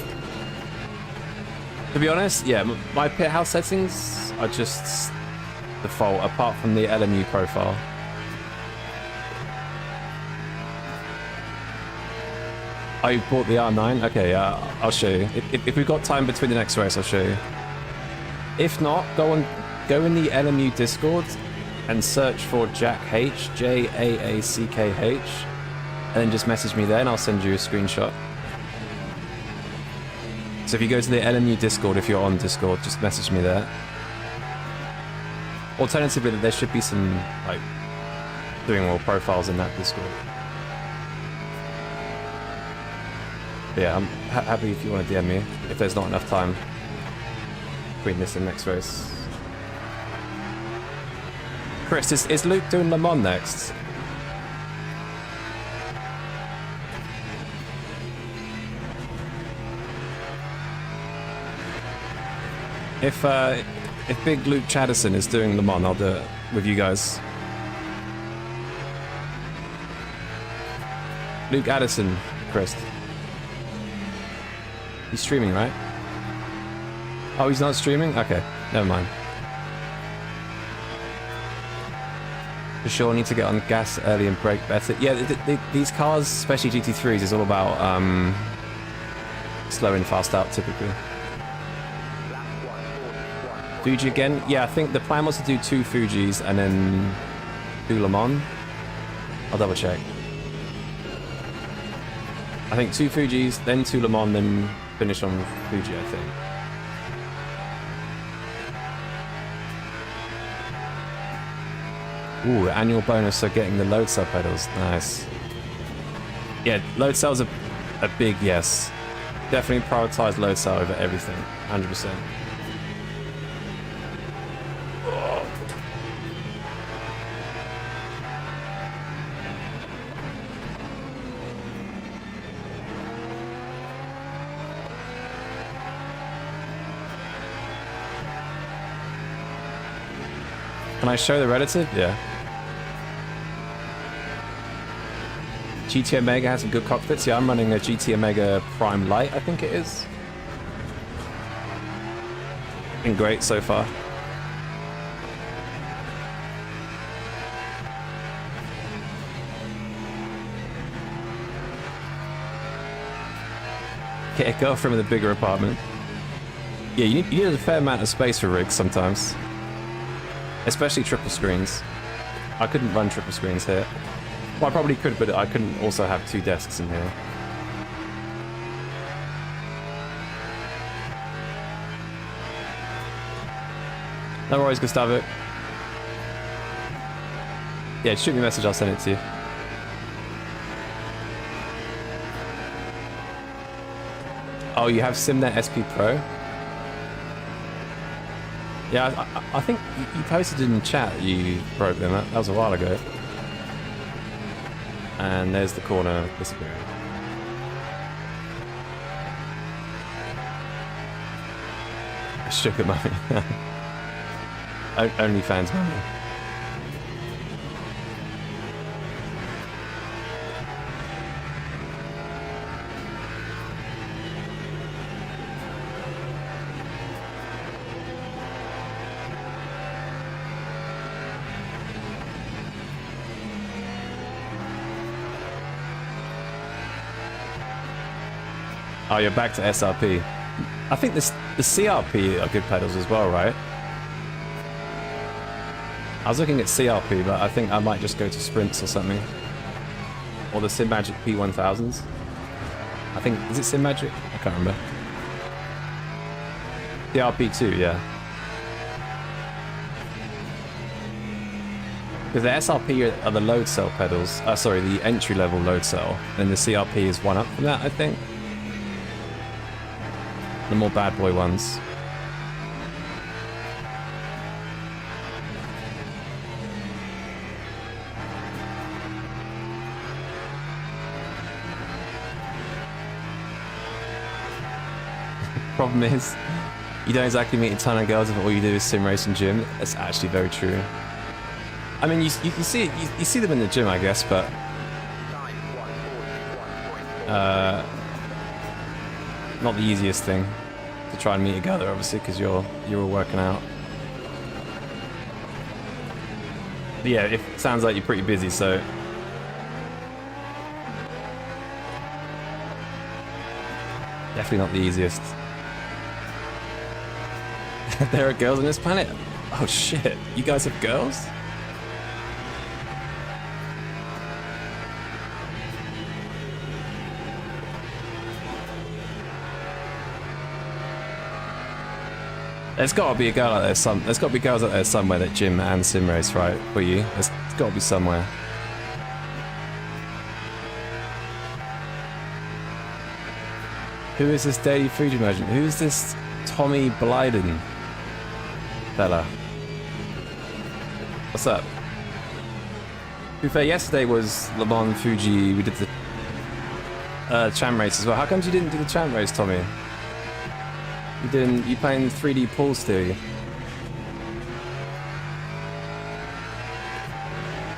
To be honest, yeah, my pit house settings are just default, apart from the LMU profile. Oh, you bought the R9? Okay, I'll show you. If we've got time between the next race, I'll show you. If not, go in the LMU Discord and search for Jack H, J-A-A-C-K-H, and then just message me there and I'll send you a screenshot. So if you go to the LMU Discord, if you're on Discord, just message me there. Alternatively, there should be some, like, doing more profiles in that Discord. But yeah, I'm happy if you want to DM me, if there's not enough time between this and next race. Chris, is Luke doing Le Mans next? If Big Luke Chaddison is doing Le Mans, I'll do it with you guys. Luke Addison, Chris. He's streaming, right? Oh, he's not streaming? Okay, never mind. For sure, need to get on gas early and brake better. Yeah, these cars, especially GT3s, is all about slowing fast out typically. Fuji again? Yeah, I think the plan was to do 2 Fujis and then do Le Mans. I'll double check. I think 2 Fujis, then 2 Le Mans, then finish on Fuji, I think. Ooh, annual bonus for getting the load cell pedals. Nice. Yeah, load cells are a big yes. Definitely prioritize load cell over everything. 100%. Can I show the relative? Yeah. GT Omega has some good cockpits. Yeah, I'm running a GT Omega Prime Lite, I think it is. Been great so far. Get a girlfriend with a bigger apartment. Yeah, you need a fair amount of space for rigs sometimes. Especially triple screens. I couldn't run triple screens here. Well, I probably could, but I couldn't also have 2 desks in here. No worries, Gustavo. Yeah, shoot me a message, I'll send it to you. Oh, you have SimNet SP Pro? Yeah, I think you posted in the chat that you broke them. That was a while ago. And there's the corner disappearing. Sugar mummy. OnlyFans mummy. Oh, you're back to SRP. I think the CRP are good pedals as well, right? I was looking at CRP, but I think I might just go to Sprints or something. Or the SimMagic P1000s. I think, is it SimMagic? I can't remember. CRP2, yeah. Because the SRP are the load cell pedals. Sorry, the entry-level load cell. And the CRP is one up from that, I think. The more bad boy ones. Problem is, you don't exactly meet a ton of girls if all you do is sim race and gym. That's actually very true. I mean, you see you see them in the gym, I guess, but not the easiest thing to try and meet a girl there, obviously, because you're all working out. But yeah, it sounds like you're pretty busy, so definitely not the easiest. There are girls on this planet? Oh shit, you guys have girls? There's got to be a girl out there. There's got to be girls out there somewhere that gym and sim race, right? For you, there's got to be somewhere. Who is this Daily Fuji merchant? Who is this Tommy Blyden fella? What's up? To be fair, yesterday was Le Mans Fuji. We did the Champ race as well. How come you didn't do the Champ race, Tommy? You didn't. You playing 3D pool still?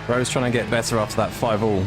Bro's trying to get better after that 5-all.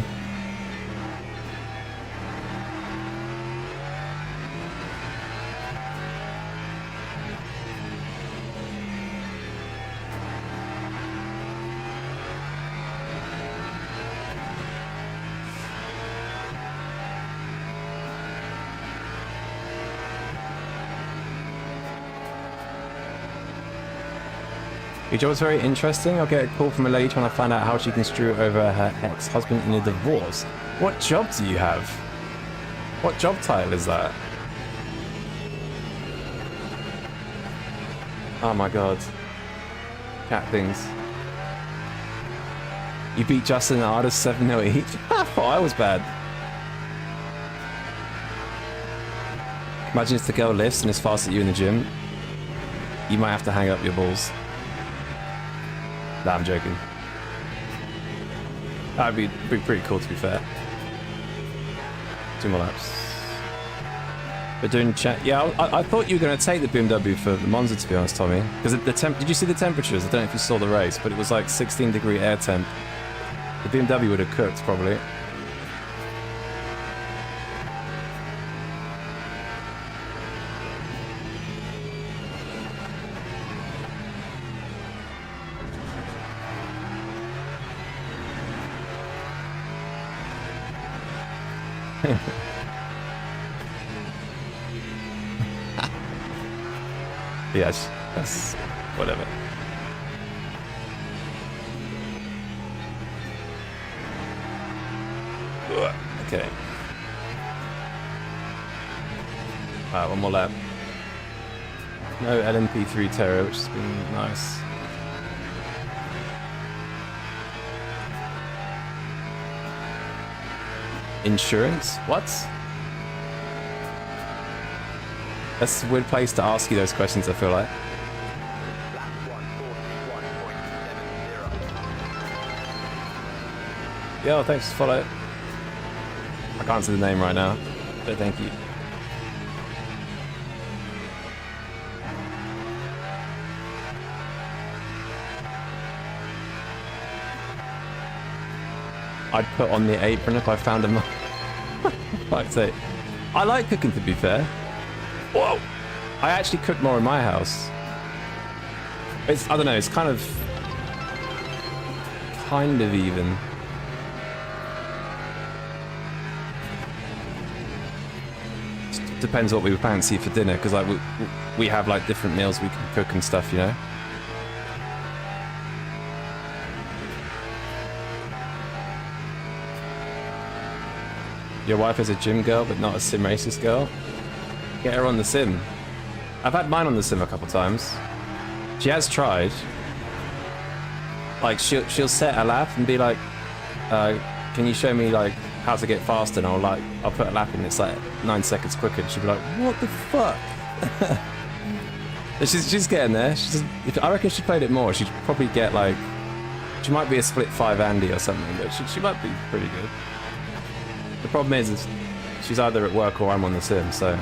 Your job was very interesting. I'll get a call from a lady trying to find out how she can screw over her ex-husband in a divorce. What job do you have? What job title is that? Oh my god. Cat things. You beat Justin and Artist 7-0 each? I thought I was bad. Imagine if the girl lifts and is fast at you in the gym. You might have to hang up your balls. Nah, I'm joking. That'd be pretty cool, to be fair. 2 more laps. We're doing chat. Yeah, I thought you were going to take the BMW for the Monza, to be honest, Tommy. Because the temp. Did you see the temperatures? I don't know if you saw the race, but it was like 16-degree air temp. The BMW would have cooked probably. Yes, that's whatever. Okay. Alright, one more lap. No LMP3 Terror, which has been nice. Insurance? What? That's a weird place to ask you those questions, I feel like. Yo, thanks for follow. I can't see the name right now, but thank you. I'd put on the apron if I found a I'd say, I like cooking, to be fair. Whoa! I actually cook more in my house. It's, I don't know, it's kind of even. Just depends what we fancy for dinner, because like we have like different meals we can cook and stuff, you know. Your wife is a gym girl, but not a sim racist girl. Get her on the sim. I've had mine on the sim a couple times. She has tried. Like she'll set a lap and be like, "Can you show me like how to get faster?" And I'll put a lap in. It's like 9 seconds quicker. And she'll be like, "What the fuck?" she's getting there. I reckon if she played it more, she'd probably get like. She might be a split 5 Andy or something, but she might be pretty good. The problem is she's either at work or I'm on the sim, so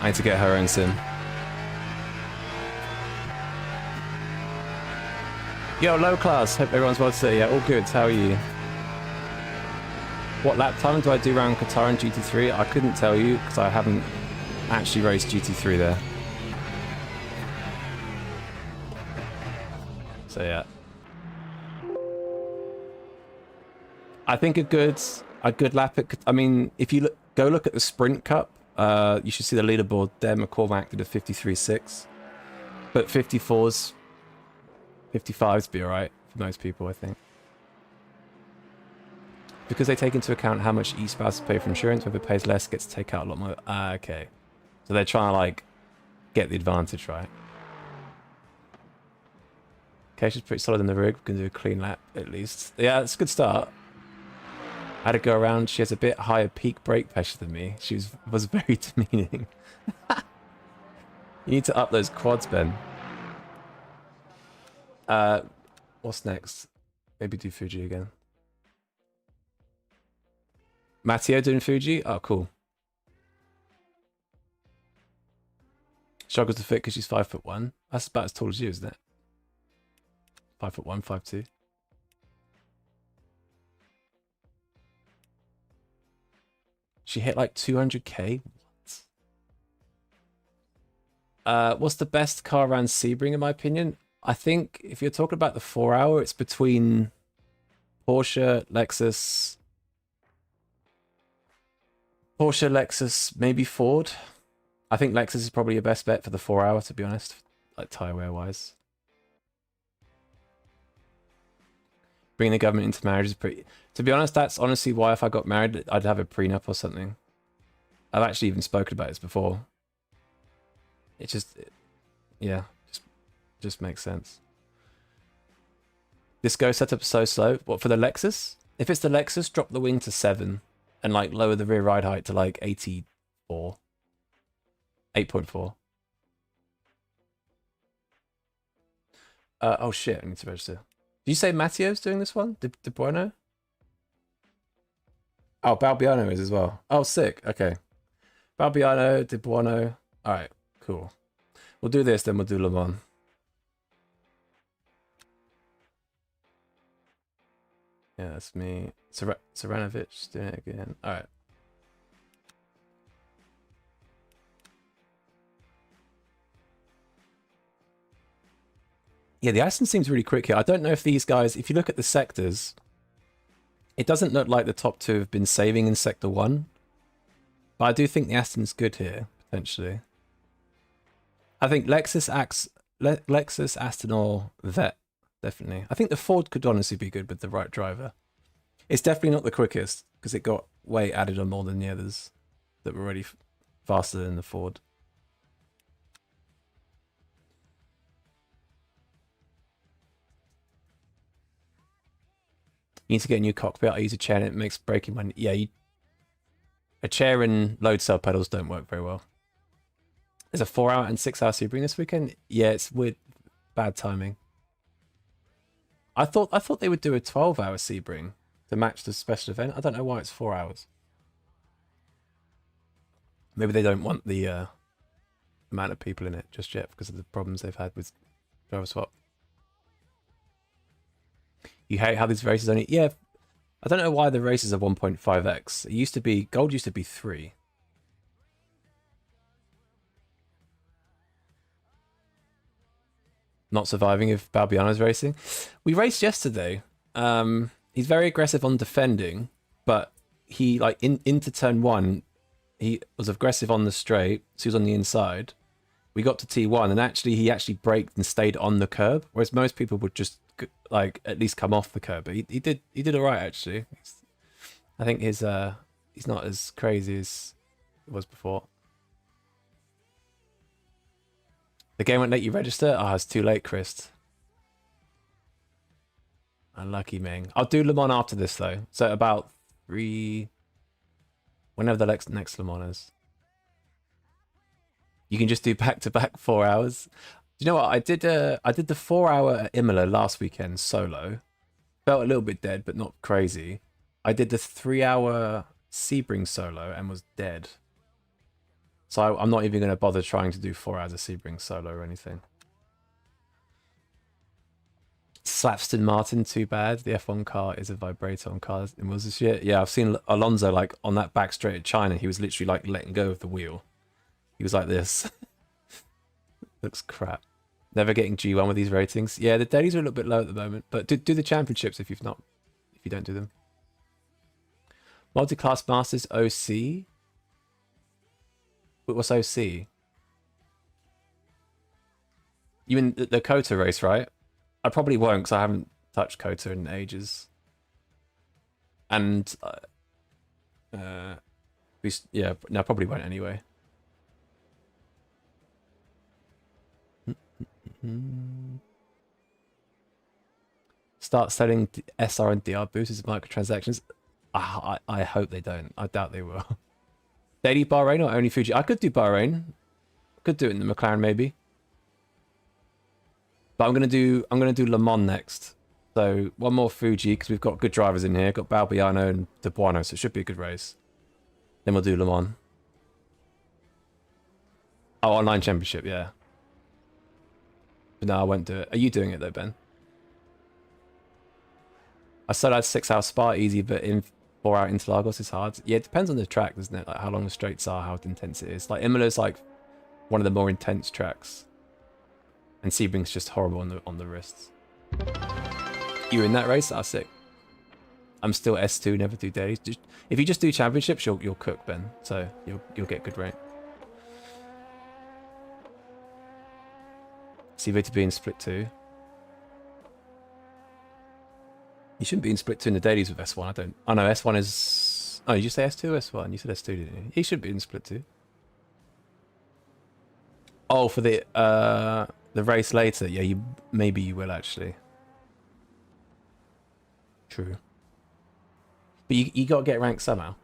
I need to get her own sim. Yo, low class. Hope everyone's well today. Yeah, all good. How are you? What lap time do I do around Qatar and GT3? I couldn't tell you because I haven't actually raced GT3 there. So yeah. I think a good lap at, I mean, if you go look at the Sprint Cup, you should see the leaderboard there. McCormack did a 53.6, but 54s, 55s be alright for most people, I think. Because they take into account how much each spouse pay for insurance, whoever pays less gets to take out a lot more. Okay. So they're trying to like get the advantage, right? Okay, she's pretty solid in the rig. We can do a clean lap at least. Yeah, it's a good start. I had to go around. She has a bit higher peak brake pressure than me. She was very demeaning. You need to up those quads, Ben. What's next? Maybe do Fuji again. Matteo doing Fuji? Oh, cool. Struggles to fit because she's 5'1". That's about as tall as you, isn't it? 5'1", 5'2". She hit like 200k. What? What's the best car around Sebring in my opinion? I think if you're talking about the 4-hour, it's between Porsche, Lexus, maybe Ford. I think Lexus is probably your best bet for the 4-hour, to be honest, like tire wear wise. Bringing the government into marriage is pretty... To be honest, that's honestly why if I got married, I'd have a prenup or something. I've actually even spoken about this before. It just... Yeah, just makes sense. This Go setup is so slow. What, for the Lexus? If it's the Lexus, drop the wing to 7 and like lower the rear ride height to like 84. 8.4. Oh shit, I need to register. Did you say Matteo's doing this one? De Bueno? Oh, Balbiano is as well. Oh, sick. Okay. Fabiano, De Buono. All right, cool. We'll do this, then we'll do Le Mans. Yeah, that's me. Saranovic doing it again. All right. Yeah, the Aston seems really quick here. I don't know if these guys, if you look at the sectors, it doesn't look like the top two have been saving in Sector 1. But I do think the Aston's good here, potentially. I think Lexus, Aston, or Vet, definitely. I think the Ford could honestly be good with the right driver. It's definitely not the quickest, because it got weight added on more than the others that were already faster than the Ford. You need to get a new cockpit. I use a chair and it makes braking my... Yeah, a chair and load cell pedals don't work very well. There's a 4-hour and 6-hour Sebring this weekend. Yeah, it's weird. Bad timing. I thought they would do a 12-hour Sebring to match the special event. I don't know why it's 4 hours. Maybe they don't want the amount of people in it just yet because of the problems they've had with driver swap. You hate how these races only... Yeah, I don't know why the races are 1.5x. It used to be... Gold used to be 3. Not surviving if Balbiano's racing. We raced yesterday. He's very aggressive on defending, but he, like, into turn 1, he was aggressive on the straight, so he was on the inside. We got to T1, and he actually braked and stayed on the curb, whereas most people would just, like, at least come off the curb. But he did all right, actually. I think he's not as crazy as it was before. The game won't let you register? Oh, it's too late, Chris. Unlucky, Ming. I'll do Le Mans after this, though. So about 3... Whenever the next Le Mans is. You can just do back-to-back 4 hours. Do you know what? I did the 4-hour at Imola last weekend solo. Felt a little bit dead, but not crazy. I did the 3-hour Sebring solo and was dead. So I'm not even going to bother trying to do 4 hours of Sebring solo or anything. Slapston Martin, too bad. The F1 car is a vibrator on cars in wheels this year. Yeah, I've seen Alonso, like, on that back straight at China. He was literally, like, letting go of the wheel. He was like this. Looks crap. Never getting G1 with these ratings. Yeah, the dailies are a little bit low at the moment. But do the championships if you don't do them. Multi-class Masters OC. What's OC? You mean the Kota race, right? I probably won't because I haven't touched Kota in ages. And yeah, no, I probably won't anyway. Start selling SR and DR boosters as microtransactions. I hope they don't. I doubt they will. Daily Bahrain or only Fuji? I could do Bahrain. Could do it in the McLaren maybe. But I'm gonna do Le Mans next. So one more Fuji because we've got good drivers in here. Got Balbiano and De Buono, so it should be a good race. Then we'll do Le Mans. Oh, online championship, yeah. But no, I won't do it. Are you doing it though, Ben? I said I'd 6-hour Spa easy, but in 4-hour Interlagos is hard. Yeah, it depends on the track, doesn't it? Like how long the straights are, how intense it is. Like Imola's like one of the more intense tracks. And Sebring's just horrible on the wrists. You in that race? Ah, sick. I'm still S2, never do dailies. If you just do championships, you'll cook, Ben. So you'll get good rank. CV to be in split 2. You shouldn't be in split 2 in the dailies with S1. I don't. Oh no, S1 is. Oh, did you say S2 or S1? You said S2, didn't you? He should be in split 2. Oh, for the race later. Yeah, maybe you will actually. True. But you got to get ranked somehow.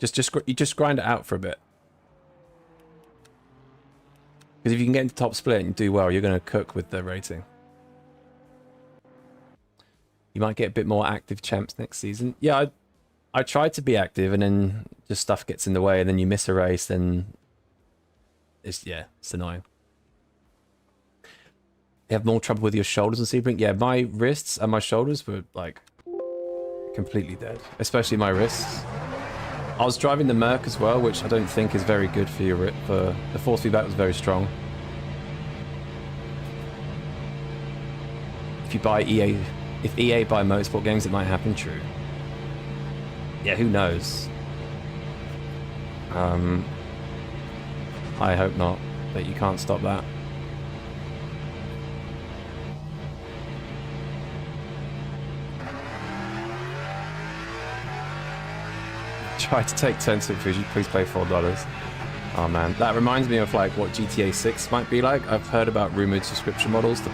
You just grind it out for a bit. Because if you can get into top split and do well, you're going to cook with the rating. You might get a bit more active champs next season. Yeah, I try to be active, and then just stuff gets in the way, and then you miss a race, then it's annoying. You have more trouble with your shoulders on Sebring? Yeah, my wrists and my shoulders were like completely dead, especially my wrists. I was driving the Merc as well, which I don't think is very good for your for the force feedback was very strong. If you buy if EA buy motorsport games, it might happen. True. Yeah, who knows? I hope not, but you can't stop that. Try to take 10 to Fuji, please pay $4. Oh man, that reminds me of like what GTA 6 might be like. I've heard about rumored subscription models to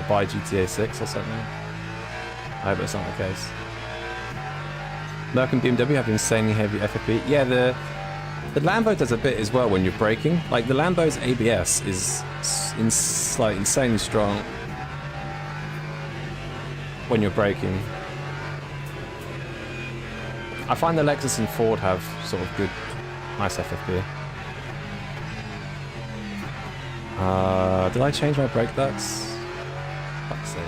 buy GTA 6 or something. I hope that's not the case. Merc and BMW have insanely heavy FFP. Yeah, the Lambo does a bit as well when you're braking. Like the Lambo's ABS is like insanely strong when you're braking. I find the Lexus and Ford have sort of good, nice FFP. Did I change my brake ducts? Fuck's sake.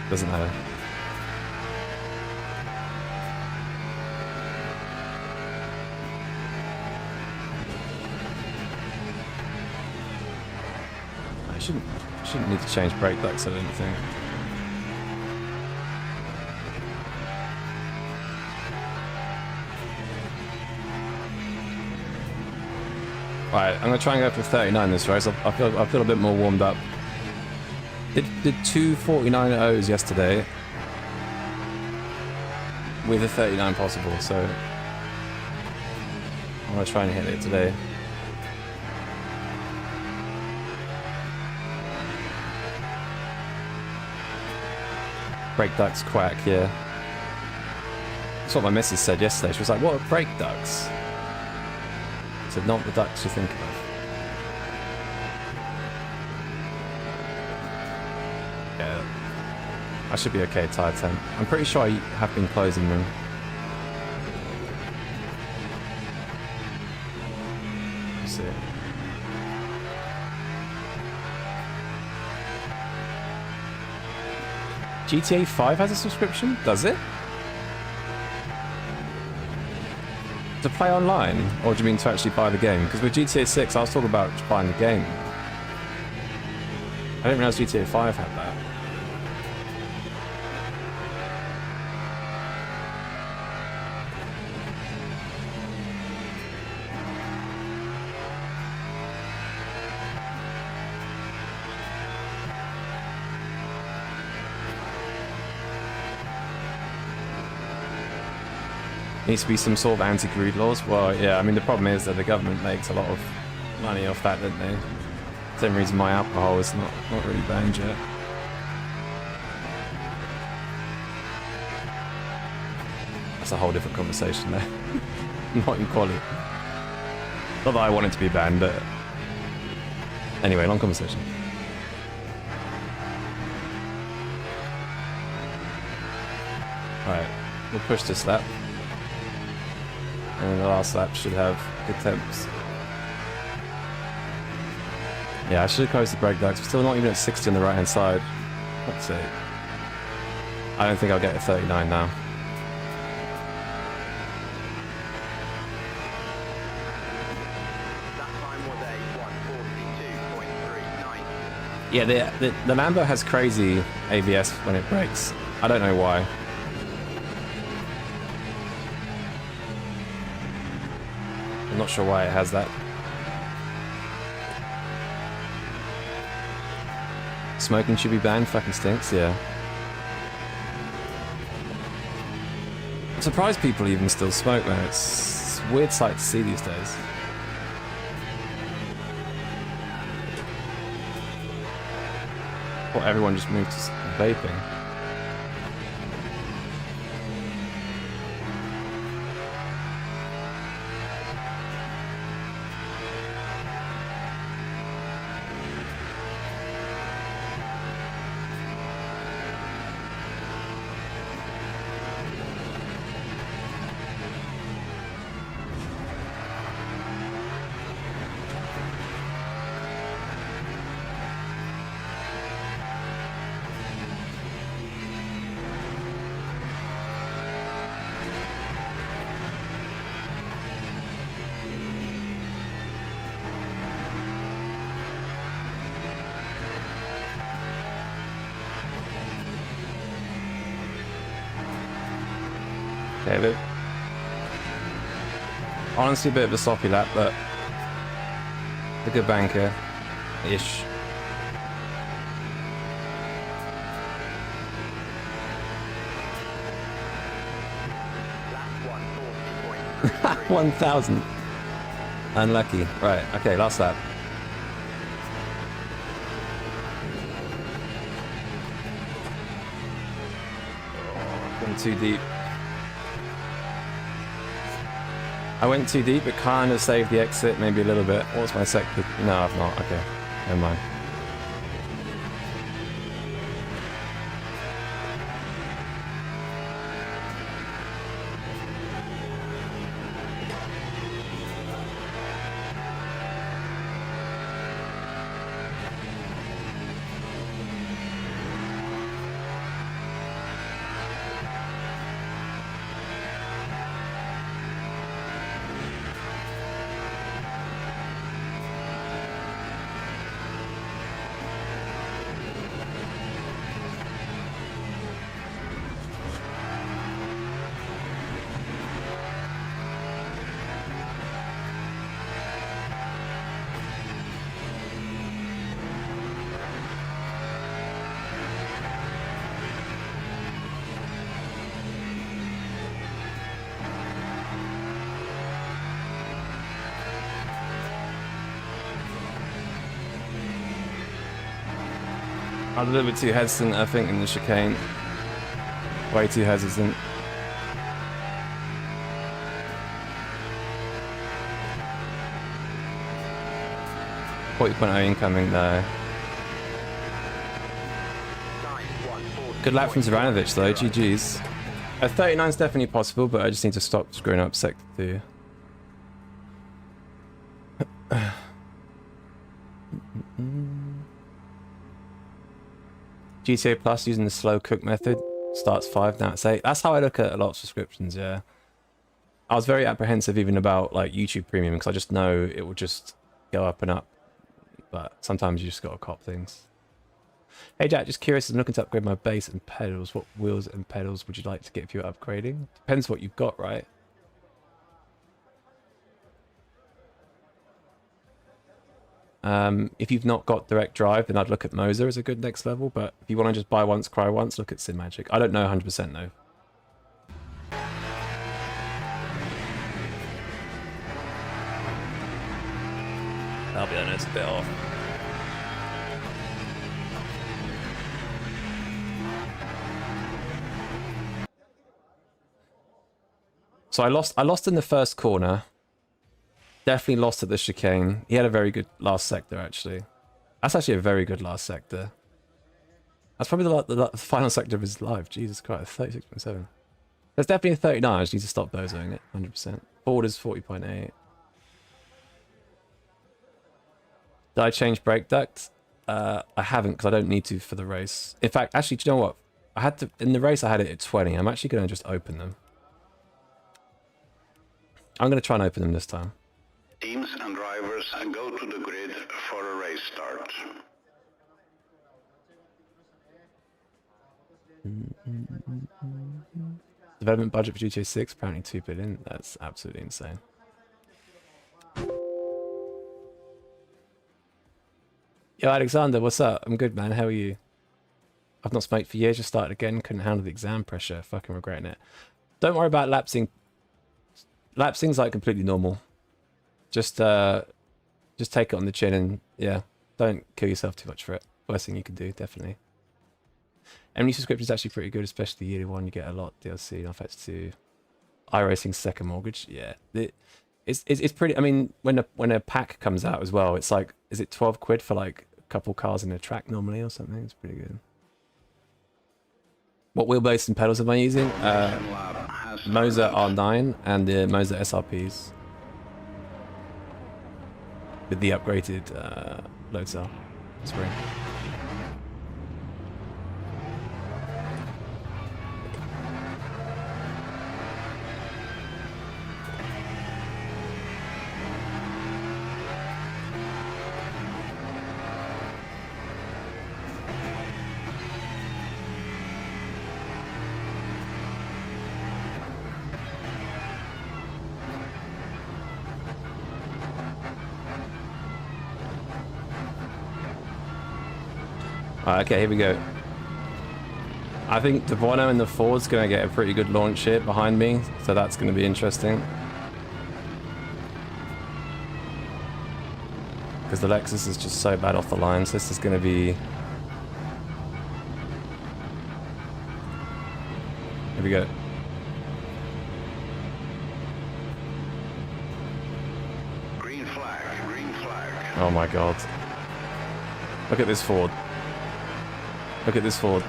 Doesn't matter. I shouldn't need to change brake ducts, I don't think. Right, I'm gonna try and go for 39 this race. I feel a bit more warmed up. Did two 49.0s yesterday with a 39 possible, so I'm gonna try and hit it today. Brake ducts quack, yeah. That's what my missus said yesterday. She was like, "What are brake ducts?" I said, "Not the ducts you think of." Yeah, I should be okay, tire temp. I'm pretty sure I have been closing them. Let's see. GTA 5 has a subscription? Does it? To play online? Or do you mean to actually buy the game? Because with GTA 6, I was talking about just buying the game. I didn't realize GTA 5 had that. Needs to be some sort of anti-greed laws. Well, yeah, I mean, the problem is that the government makes a lot of money off that, don't they? Same reason why alcohol is not really banned yet. That's a whole different conversation there. Not in quality. Not that I want it to be banned, but anyway, long conversation. Alright, we'll push this lap. And the last lap should have good temps. Yeah, I should have closed the brake ducts. We're still not even at 60 on the right hand side. Let's see. I don't think I'll get a 39 now. That time was a 1:42.39. Yeah, the Lambo has crazy ABS when it brakes. I don't know why. I'm not sure why it has that. Smoking should be banned, fucking stinks, yeah. I'm surprised people even still smoke, man. It's a weird sight to see these days. Well, everyone just moved to vaping. Okay, honestly a bit of a sloppy lap, but a good banker-ish. Lap 1,000. Unlucky. Right, okay, last lap. Went too deep. I went too deep, but kind of saved the exit, maybe a little bit. What was my sector? No, I've not. Okay, never mind. I was a little bit too hesitant, I think, in the chicane. Way too hesitant. .0 incoming though. Good lap from Zvranovic though, GG's. 39 is definitely possible, but I just need to stop screwing up sector 2. GTA Plus using the slow cook method starts 5, now it's 8. That's how I look at a lot of subscriptions, yeah. I was very apprehensive even about like YouTube Premium because I just know it will just go up and up. But sometimes you just gotta cop things. Hey Jack, just curious, I'm looking to upgrade my bass and pedals. What wheels and pedals would you like to get if you're upgrading? Depends what you've got, right? If you've not got direct drive, then I'd look at Moser as a good next level, but if you want to just buy once, cry once, look at Cinemagic. I don't know 100% though. I'll be honest, a bit off. So I lost in the first corner. Definitely lost at the chicane. He had a very good last sector, actually. That's actually a very good last sector. That's probably the final sector of his life. Jesus Christ, 36.7. There's definitely a 39. I just need to stop bozoing it, 100%. Forward is 40.8. Did I change brake duct? I haven't, because I don't need to for the race. In fact, actually, do you know what? I had to in the race. I had it at 20. I'm actually going to just open them. I'm going to try and open them this time. Teams and drivers go to the grid for a race start. Development budget for GTA 6 apparently 2 billion. That's absolutely insane. Yo, Alexander, what's up? I'm good, man. How are you? I've not smoked for years. Just started again. Couldn't handle the exam pressure. Fucking regretting it. Don't worry about lapsing. Lapsing's like completely normal. Just take it on the chin and yeah, don't kill yourself too much for it. Worst thing you can do, definitely. MD subscription is actually pretty good, especially the yearly one. You get a lot DLC, effects to iRacing's second mortgage. Yeah, it's pretty. I mean, when a pack comes out as well, it's like, is it 12 quid for like a couple cars in a track normally or something? It's pretty good. What wheelbase and pedals am I using? Moser R9 and the Moser SRPs with the upgraded load cell spring. Okay, here we go. I think the Bono and the Ford's going to get a pretty good launch here behind me, so that's going to be interesting. Because the Lexus is just so bad off the line, so this is going to be... Here we go. Green flag, green flag. Oh my god. Look at this Ford. Look at this Ford.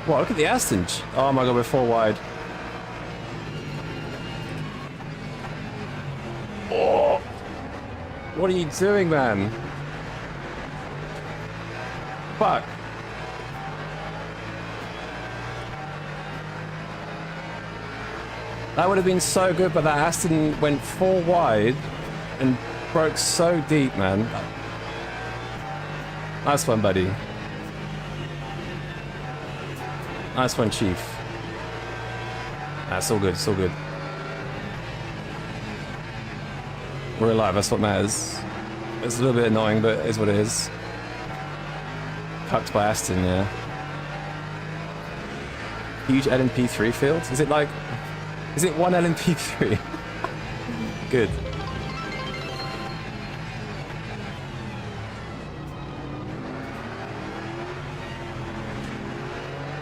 What? Look at the Aston. Oh my god, we're 4 wide. Oh! What are you doing, man? Fuck. That would have been so good, but that Aston went 4 wide and broke so deep, man. Nice one, buddy. Nice one, Chief. That's all good, it's all good. We're alive, that's what matters. It's a little bit annoying, but it is what it is. Cucked by Aston, yeah. Huge LMP3 field? Is it like... Is it one LMP3? Good.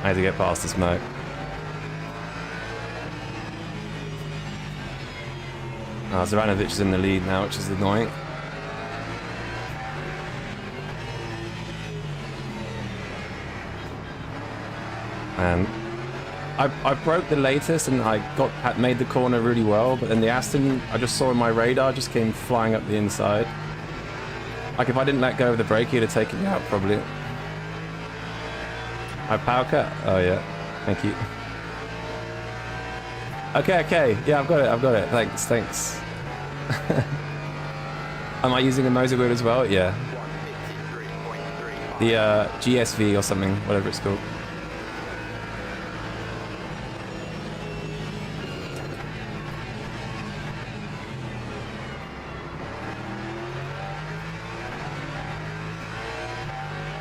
I had to get past the smoke. Zoranovic is in the lead now, which is annoying. And I broke the latest and I made the corner really well, but then the Aston I just saw on my radar just came flying up the inside. Like if I didn't let go of the brake, he'd have taken me out probably. I power cut? Oh yeah, thank you. Okay, yeah, I've got it. Thanks. Am I using a motor wheel as well? Yeah. The GSV or something, whatever it's called.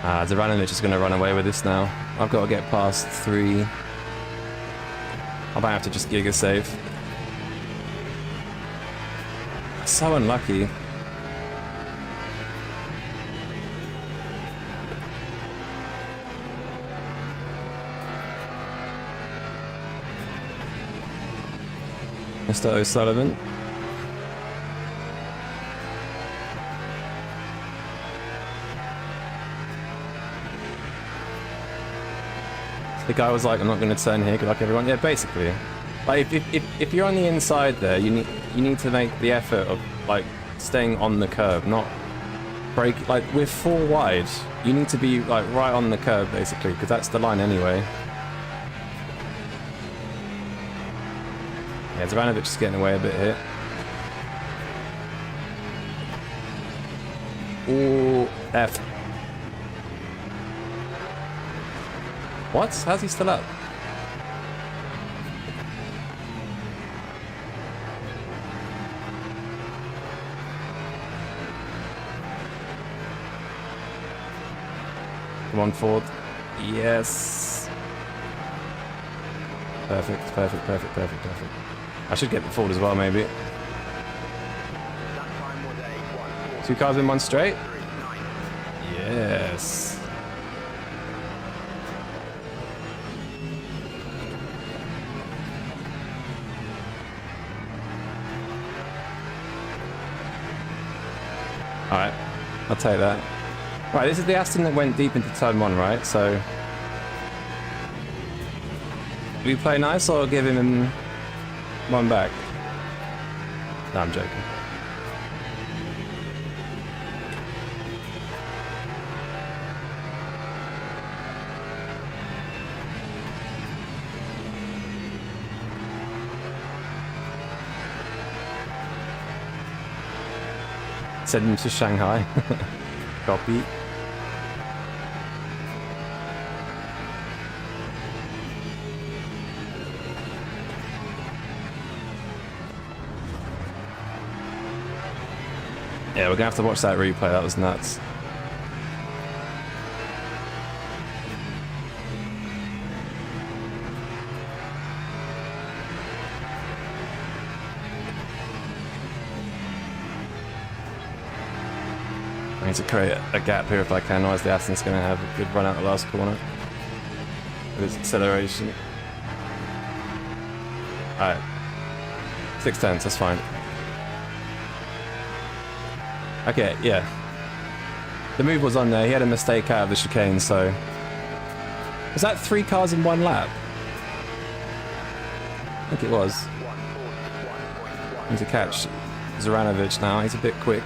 Zoranovic is going to run away with this now. I've got to get past 3. I might have to just gig a save. So unlucky. Mr. O'Sullivan. The guy was like, I'm not going to turn here, good luck everyone. Yeah, basically. Like, if you're on the inside there, you need to make the effort of, like, staying on the curb, not break. Like, we're 4 wide. You need to be, like, right on the curb, basically, because that's the line anyway. Yeah, Zoranovic is getting away a bit here. Ooh, F. What? How's he still up? Come on, Ford. Yes. Perfect. I should get the Ford as well, maybe. 2 cars in 1 straight? Yes. Alright, I'll take that. Right, this is the Aston that went deep into turn 1, right? So... do we play nice or give him 1 back? No, I'm joking. Send him to Shanghai. Copy. Yeah, we're gonna have to watch that replay. That was nuts. I need to create a gap here if I can, otherwise the Aston's going to have a good run out the last corner with its acceleration. Alright. 6/10, that's fine. Okay, yeah. The move was on there, he had a mistake out of the chicane, so... Was that 3 cars in 1 lap? I think it was. Need to catch Zoranovic now, he's a bit quick.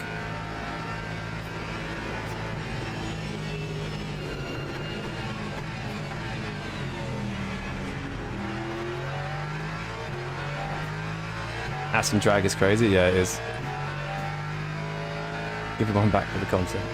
Aston drag is crazy, yeah, it is. Give him one back for the content.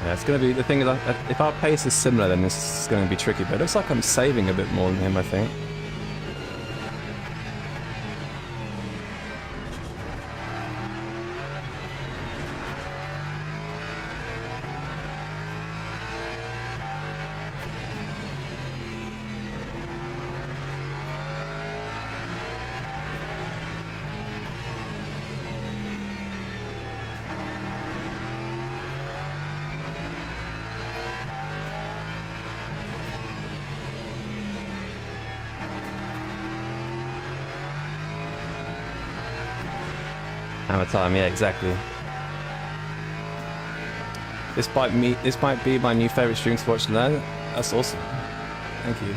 Yeah, it's going to be, the thing is, if our pace is similar, then this is going to be tricky, but it looks like I'm saving a bit more than him, I think. Hammer time, yeah, exactly. This might be my new favorite stream to watch and learn. That's awesome. Thank you.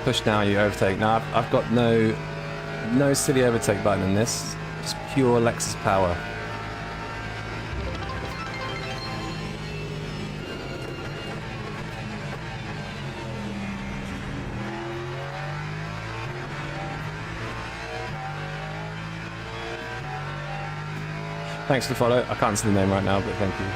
Push now, you overtake. Now I've got no silly overtake button in this. Just pure Lexus power. Thanks for the follow. I can't see the name right now, but thank you.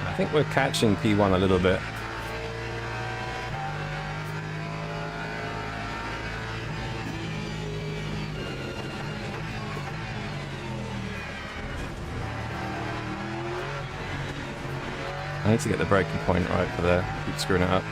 I think we're catching P1 a little bit. I need to get the braking point right for there. Keep screwing it up.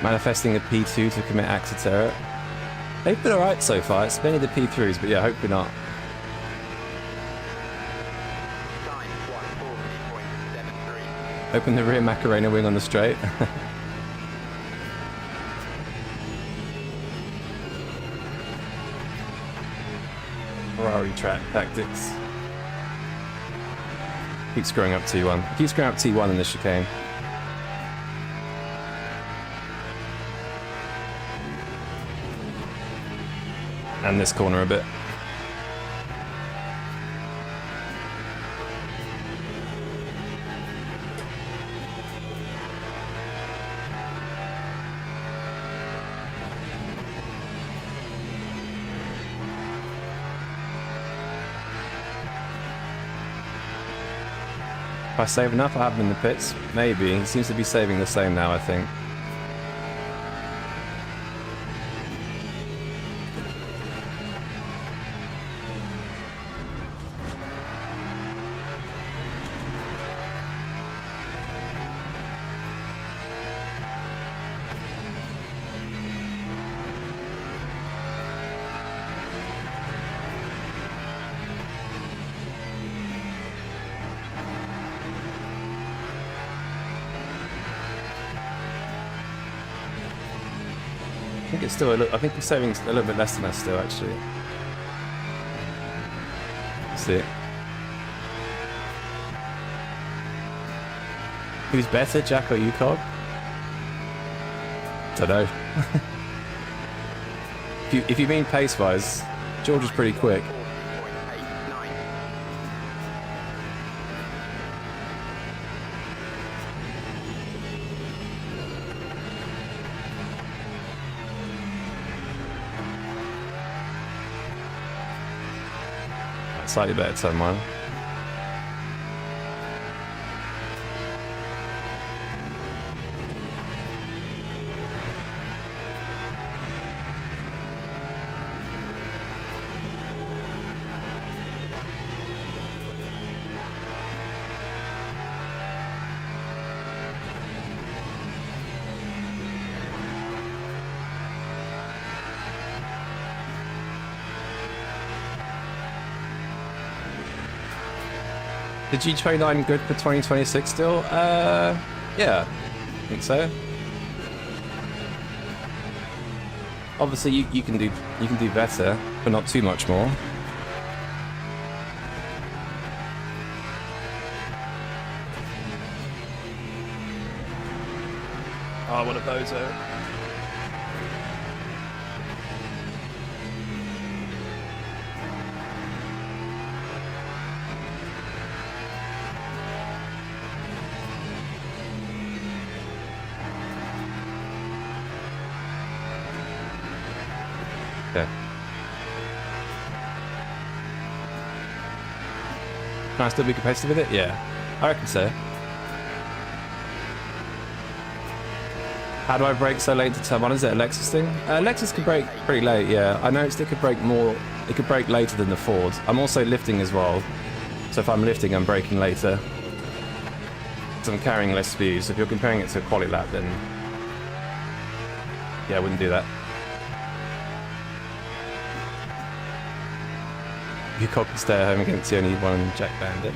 Manifesting a P2 to commit acts of terror. They've been alright so far, it's mainly the P3s, but yeah, hopefully not. Open the rear Macarena wing on the straight. Ferrari track tactics. Keep screwing up T1. Keep screwing up T1 in this chicane. And this corner a bit. If I save enough, I have him in the pits. Maybe. He seems to be saving the same now, I think. I think it's still I think we're saving a little bit less than that still, actually. Let's see. Who's better, Jack or UCog? Don't know. if you mean pace-wise, George is pretty quick. Slightly better turn mile. The G29 good for 2026 still? Yeah, I think so. Obviously, you can do better, but not too much more. Oh, what a bozo. Can I still be competitive with it? Yeah, I reckon so. How do I brake so late to turn on? Is it a Lexus thing? Lexus can brake pretty late, yeah. I noticed it could brake more, it could brake later than the Ford. I'm also lifting as well. So if I'm lifting, I'm braking later. So I'm carrying less speed. So if you're comparing it to a quali lap, then yeah, I wouldn't do that. You can stay at home against the only one Jack Bandit.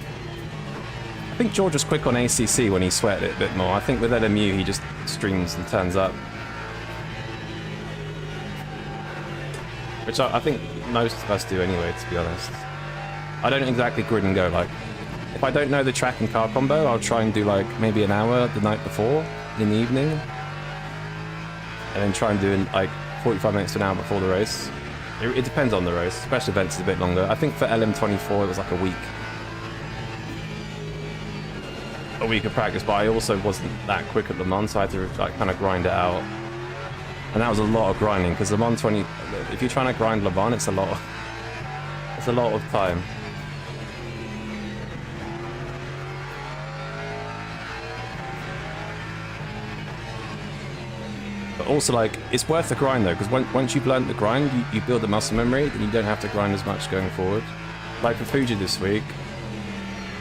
I think George was quick on ACC when he sweated it a bit more. I think with LMU he just streams and turns up. Which I think most of us do anyway, to be honest. I don't exactly grid and go, like, if I don't know the track and car combo, I'll try and do like maybe an hour the night before, in the evening. And then try and do like 45 minutes to an hour before the race. It depends on the race. Special events is a bit longer. I think for LM24 it was like a week. A week of practice, but I also wasn't that quick at Le Mans, so I had to like kind of grind it out. And that was a lot of grinding, because Le Mans 20, if you're trying to grind Le Mans, it's a lot of time. But also, like, it's worth the grind though, because once you've learned the grind, you build the muscle memory, then you don't have to grind as much going forward. Like for Fuji this week,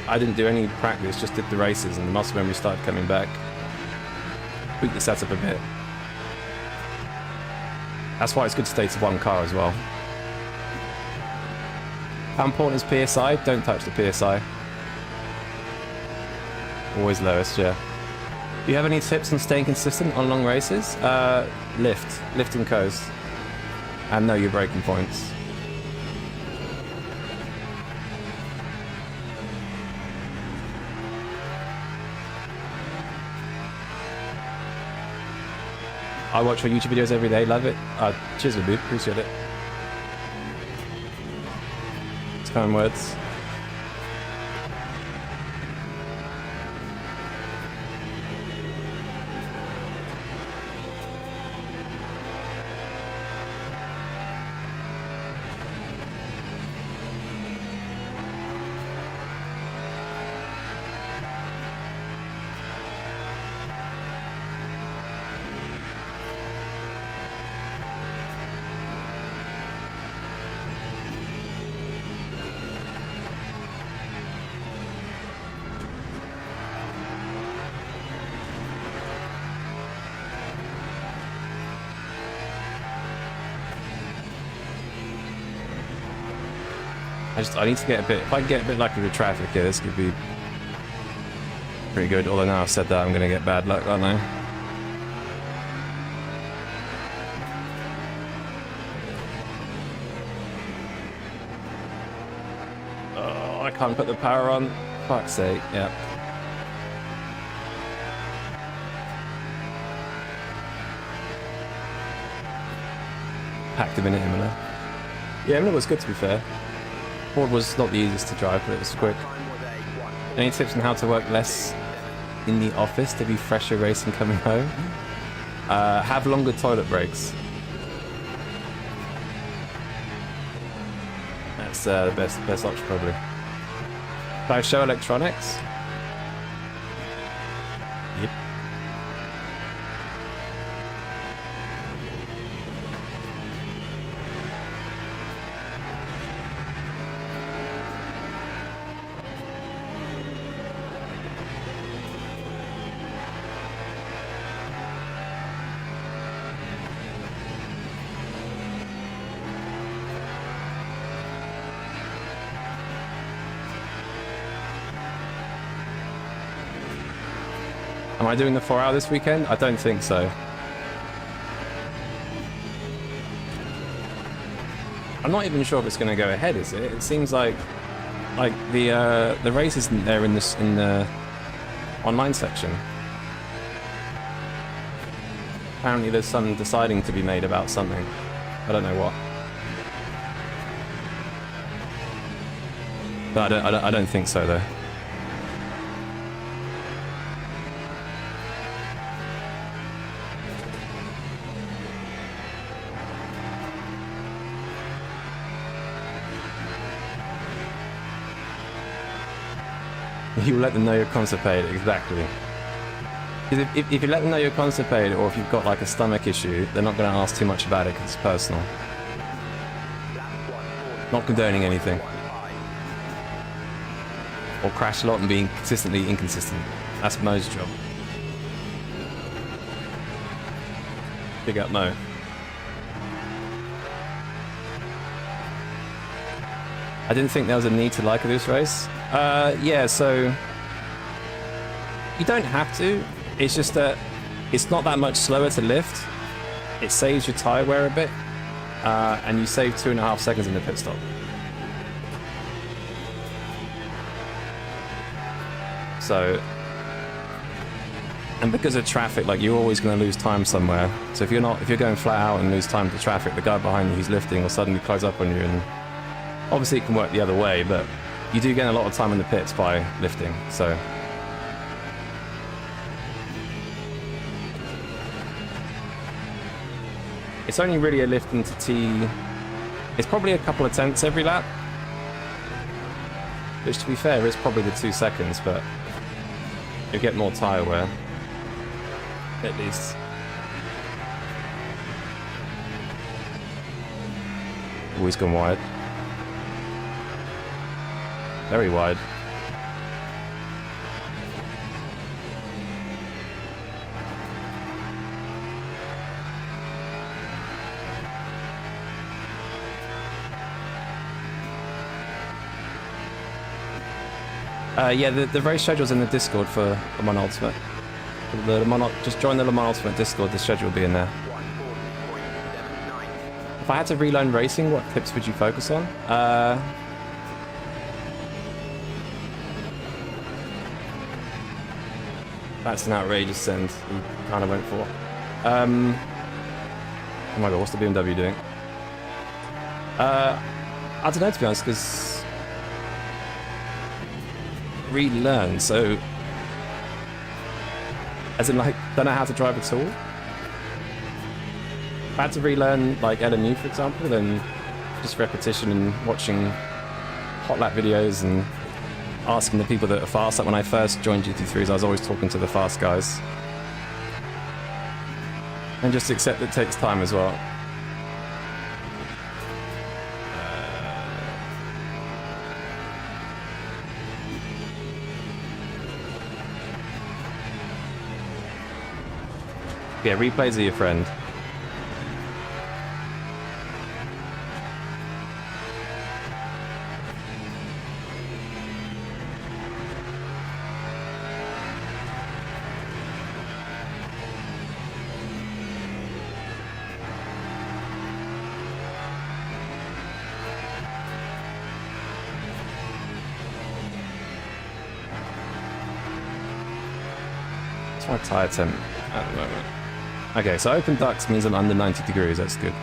I didn't do any practice, just did the races, and the muscle memory started coming back. Tweak the setup a bit. That's why it's good to stay to one car as well. How important is PSI? Don't touch the PSI. Always lowest, yeah. Do you have any tips on staying consistent on long races? Lift and coast. And know your braking points. I watch your YouTube videos every day, love it. Cheers, Babu, appreciate it. It's kind words. I need to get a bit, if I can get a bit lucky with traffic here, this could be pretty good. Although now I've said that, I'm going to get bad luck, aren't I? Can't put the power on. Fuck's sake, yeah. Packed a minute, Imola. Yeah, Imola was good to be fair. Ford was not the easiest to drive, but it was quick. Any tips on how to work less in the office to be fresher racing coming home? Have longer toilet breaks. That's the best option probably. Can I show electronics? Yep. Am I doing the 4 hour this weekend? I don't think so. I'm not even sure if it's going to go ahead, is it? It seems like the race isn't there in the online section. Apparently there's some deciding to be made about something. I don't know what. But I don't think so though. You let them know you're constipated, exactly. Because if you let them know you're constipated, or if you've got like a stomach issue, they're not going to ask too much about it because it's personal. Not condoning anything. Or crash a lot and being consistently inconsistent. That's Mo's job. Big up Mo. I didn't think there was a need to like this race. Yeah, so you don't have to. It's just that it's not that much slower to lift. It saves your tyre wear a bit, and you save 2.5 seconds in the pit stop. So, and because of traffic, like you're always going to lose time somewhere. So if you're going flat out and lose time to traffic, the guy behind you who's lifting will suddenly close up on you, and obviously it can work the other way, but you do gain a lot of time in the pits by lifting, so. It's only really a lift into T. It's probably a couple of tenths every lap. Which to be fair is probably the 2 seconds, but you get more tyre wear. At least. Always gone wide. Very wide. Yeah, the race schedule's in the Discord for Le Mans Ultimate. Just join the Le Mans Ultimate Discord, the schedule will be in there. If I had to relearn racing, what tips would you focus on? That's an outrageous send he kind of went for. Oh my god, what's the BMW doing? I don't know, to be honest, because relearn, so as in like don't know how to drive at all. If I had to relearn like LMU for example, then just repetition and watching hot lap videos and asking the people that are fast. Like when I first joined GT3s, I was always talking to the fast guys, and just accept it takes time as well. Yeah, replays are your friend. my tyre temp at the moment? Okay, so open ducts means I'm under 90 degrees. That's good.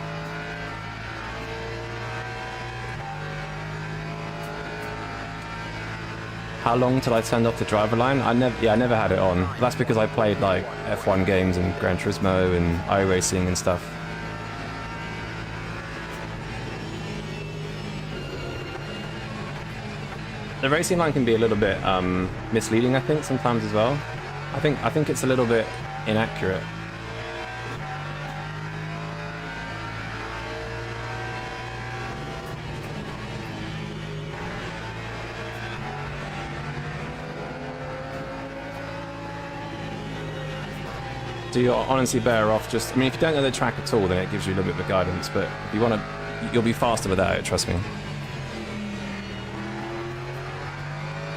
How long till I turned off the driver line? I never had it on. That's because I played like F1 games and Gran Turismo and iRacing and stuff. The racing line can be a little bit misleading, I think, sometimes as well. I think it's a little bit inaccurate. So you're honestly better off just... I mean, if you don't know the track at all, then it gives you a little bit of guidance. But if you want to... You'll be faster without it, trust me.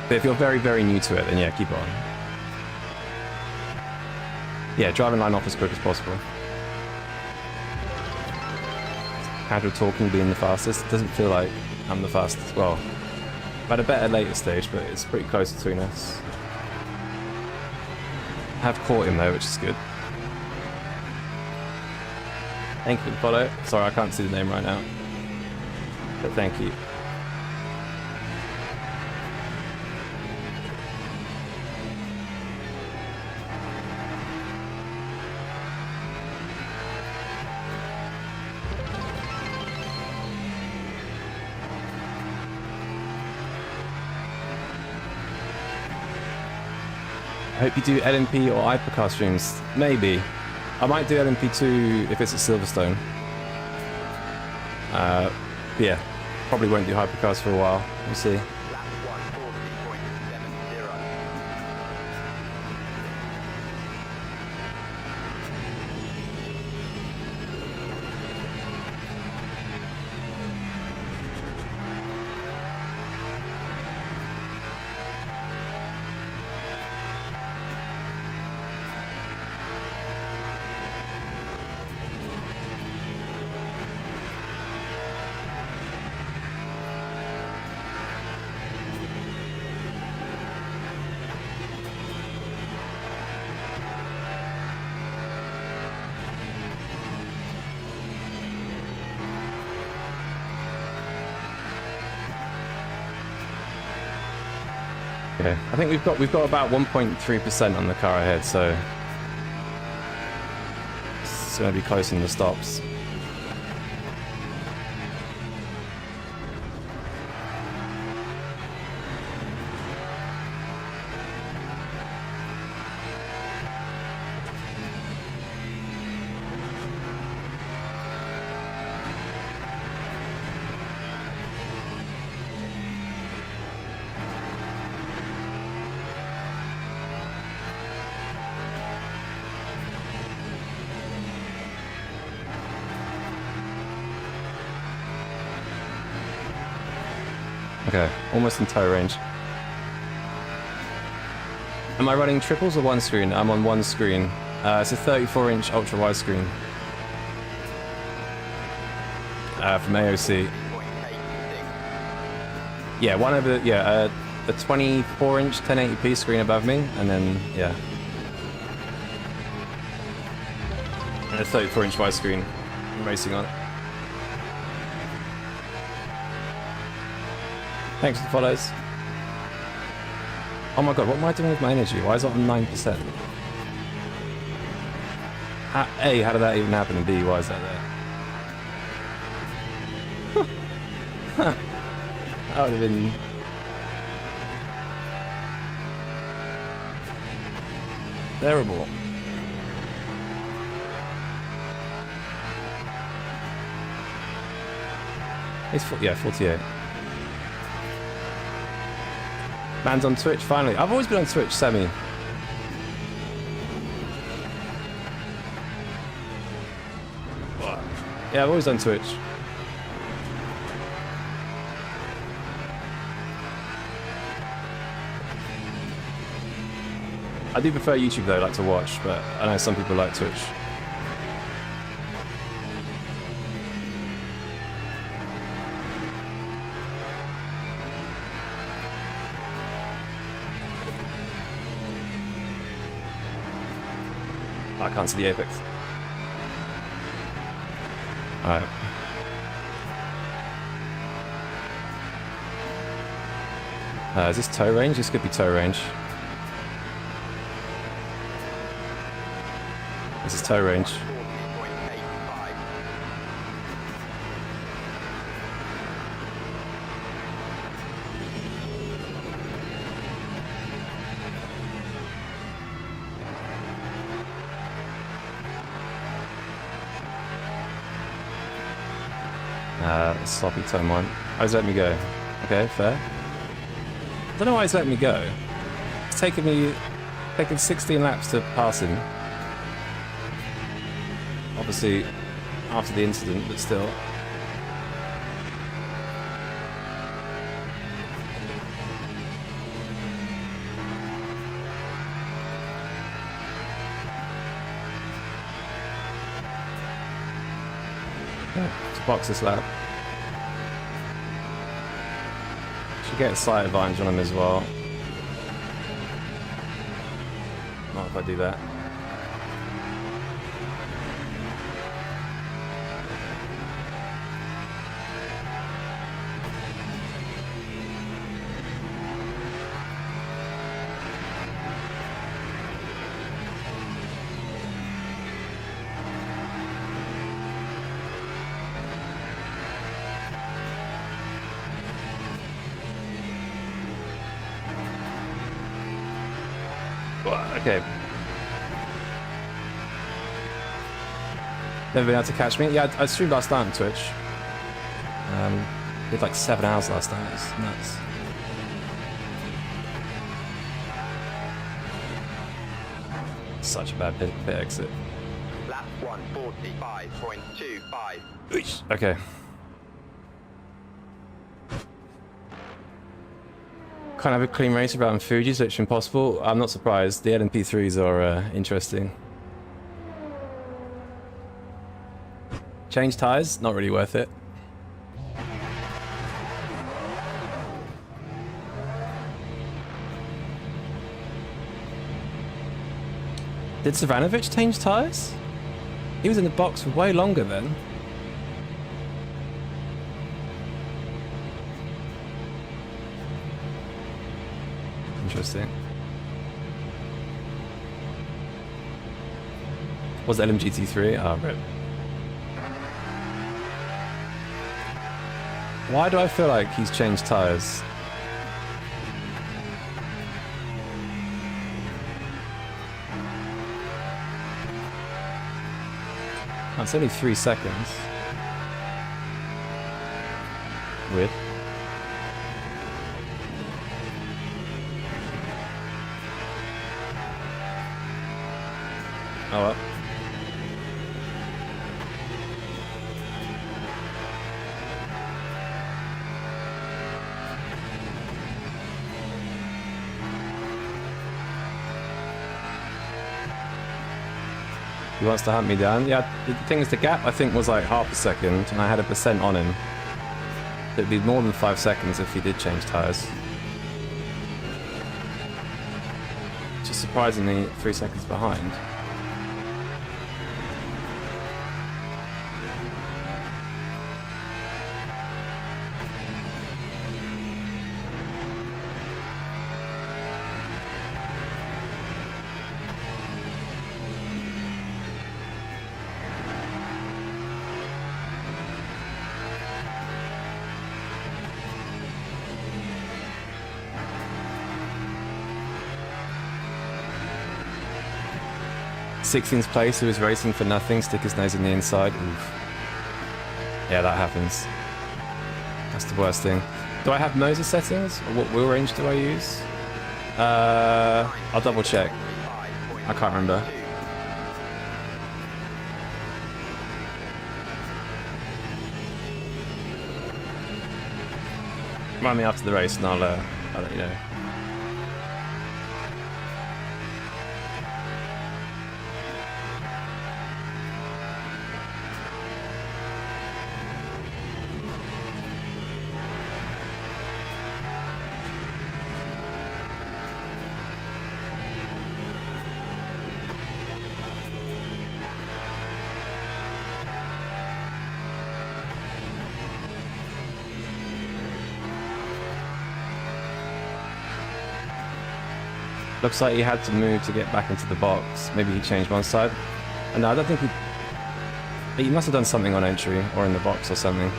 But if you're very, very new to it, then yeah, keep it on. Yeah, driving line off as quick as possible. Casual talking being the fastest. It doesn't feel like I'm the fastest. Well, I've had a better later stage, but it's pretty close between us. I have caught him though, which is good. Thank you for the follow. Sorry, I can't see the name right now. But thank you. I hope you do LMP or hypercar streams. Maybe. I might do LMP2 if it's at Silverstone. Yeah, probably won't do hypercars for a while. We'll see. Okay, I think we've got about 1.3% on the car ahead, so it's going to be close in the stops. Okay, almost in tow range. Am I running triples or one screen? I'm on one screen. It's a 34-inch ultra wide screen. From AOC. Yeah, one over the, yeah, the 24-inch 1080p screen above me, and then, yeah. And a 34-inch wide screen I'm racing on. Thanks for the follows. Oh my god, what am I doing with my energy? Why is it on 9%? A, how did that even happen? And B, why is that there? That would have been... terrible. It's, yeah, 48. Man's on Twitch, finally. I've always been on Twitch, semi. Yeah, I've always done Twitch. I do prefer YouTube though, I like to watch, but I know some people like Twitch. I can't see the apex. Alright. Is this tow range? This could be tow range. This is tow range. Sloppy tone one. Oh, he's letting me go. Okay, fair. I don't know why he's letting me go. It's taken 16 laps to pass him. Obviously, after the incident, but still. To box this lap. Should get a slight advantage on him as well. Not if I do that. Okay. Never been able to catch me. Yeah, I streamed last night on Twitch. Did like 7 hours last night. It's nuts. Such a bad pit exit. Lap 145.25. Okay. Can't have a clean race around Fuji, so it's impossible. I'm not surprised. The LMP3s are interesting. Change tyres, not really worth it. Did Savanovic change tyres? He was in the box for way longer then. Interesting. Was it LMGT3? Oh, rip. Why do I feel like he's changed tyres? That's only 3 seconds. Weird. Oh well. He wants to hunt me down. Yeah, the thing is, the gap I think was like half a second, and I had a percent on him. It'd be more than 5 seconds if he did change tyres. Just surprisingly 3 seconds behind. Sixteenth place, who was racing for nothing, stick his nose in the inside. Oof. Yeah, that happens. That's the worst thing. Do I have Moses settings? Or what wheel range do I use? I'll double check. I can't remember. Remind me after the race and I'll let you know. Looks like he had to move to get back into the box. Maybe he changed one side. And no, I don't think he must have done something on entry or in the box or something.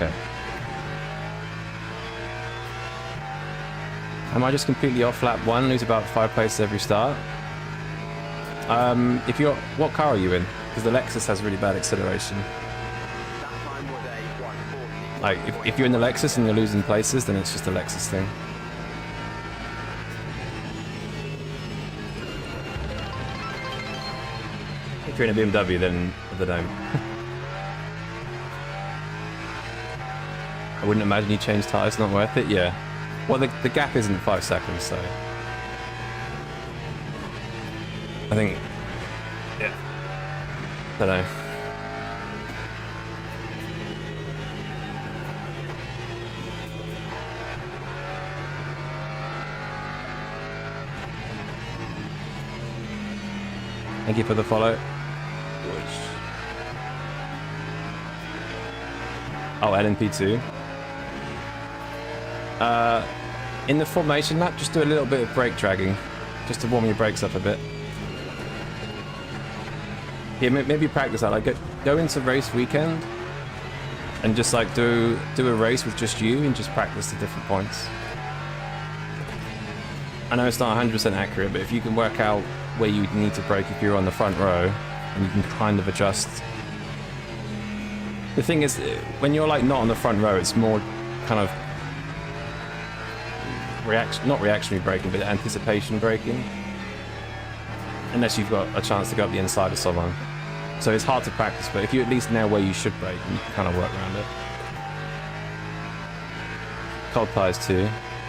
Okay. Am I just completely off lap 1, lose about 5 places every start? What car are you in? Because the Lexus has really bad acceleration. That time was a 140. Like, if you're in the Lexus and you're losing places, then it's just a Lexus thing. If you're in a BMW, then they don't. I wouldn't imagine you change tyres, not worth it, yeah. Well, the gap isn't 5 seconds, so... I think... Yeah. Don't know. Thank you for the follow. Oh, LNP2. In the formation lap, just do a little bit of brake dragging, just to warm your brakes up a bit. Yeah, maybe practice that. Like, go into race weekend and just like do a race with just you and just practice the different points. I know it's not 100% accurate, but if you can work out where you need to brake if you're on the front row, and you can kind of adjust. The thing is, when you're like not on the front row, it's more kind of not reactionary braking, but anticipation braking. Unless you've got a chance to go up the inside of someone. So it's hard to practice, but if you at least know where you should brake, you can kind of work around it. Cold tyres too,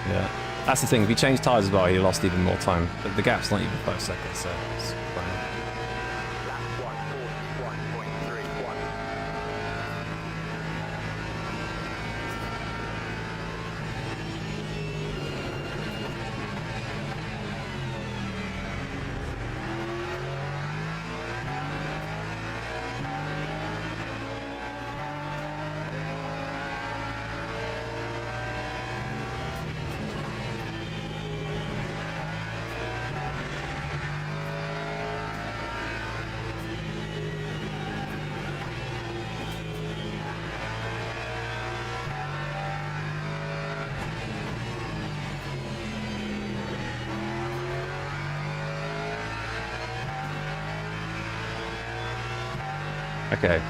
yeah. That's the thing, if you change tyres as well, he lost even more time. But the gap's not even 5 seconds, so it's fine. Lap 141.31. Okay.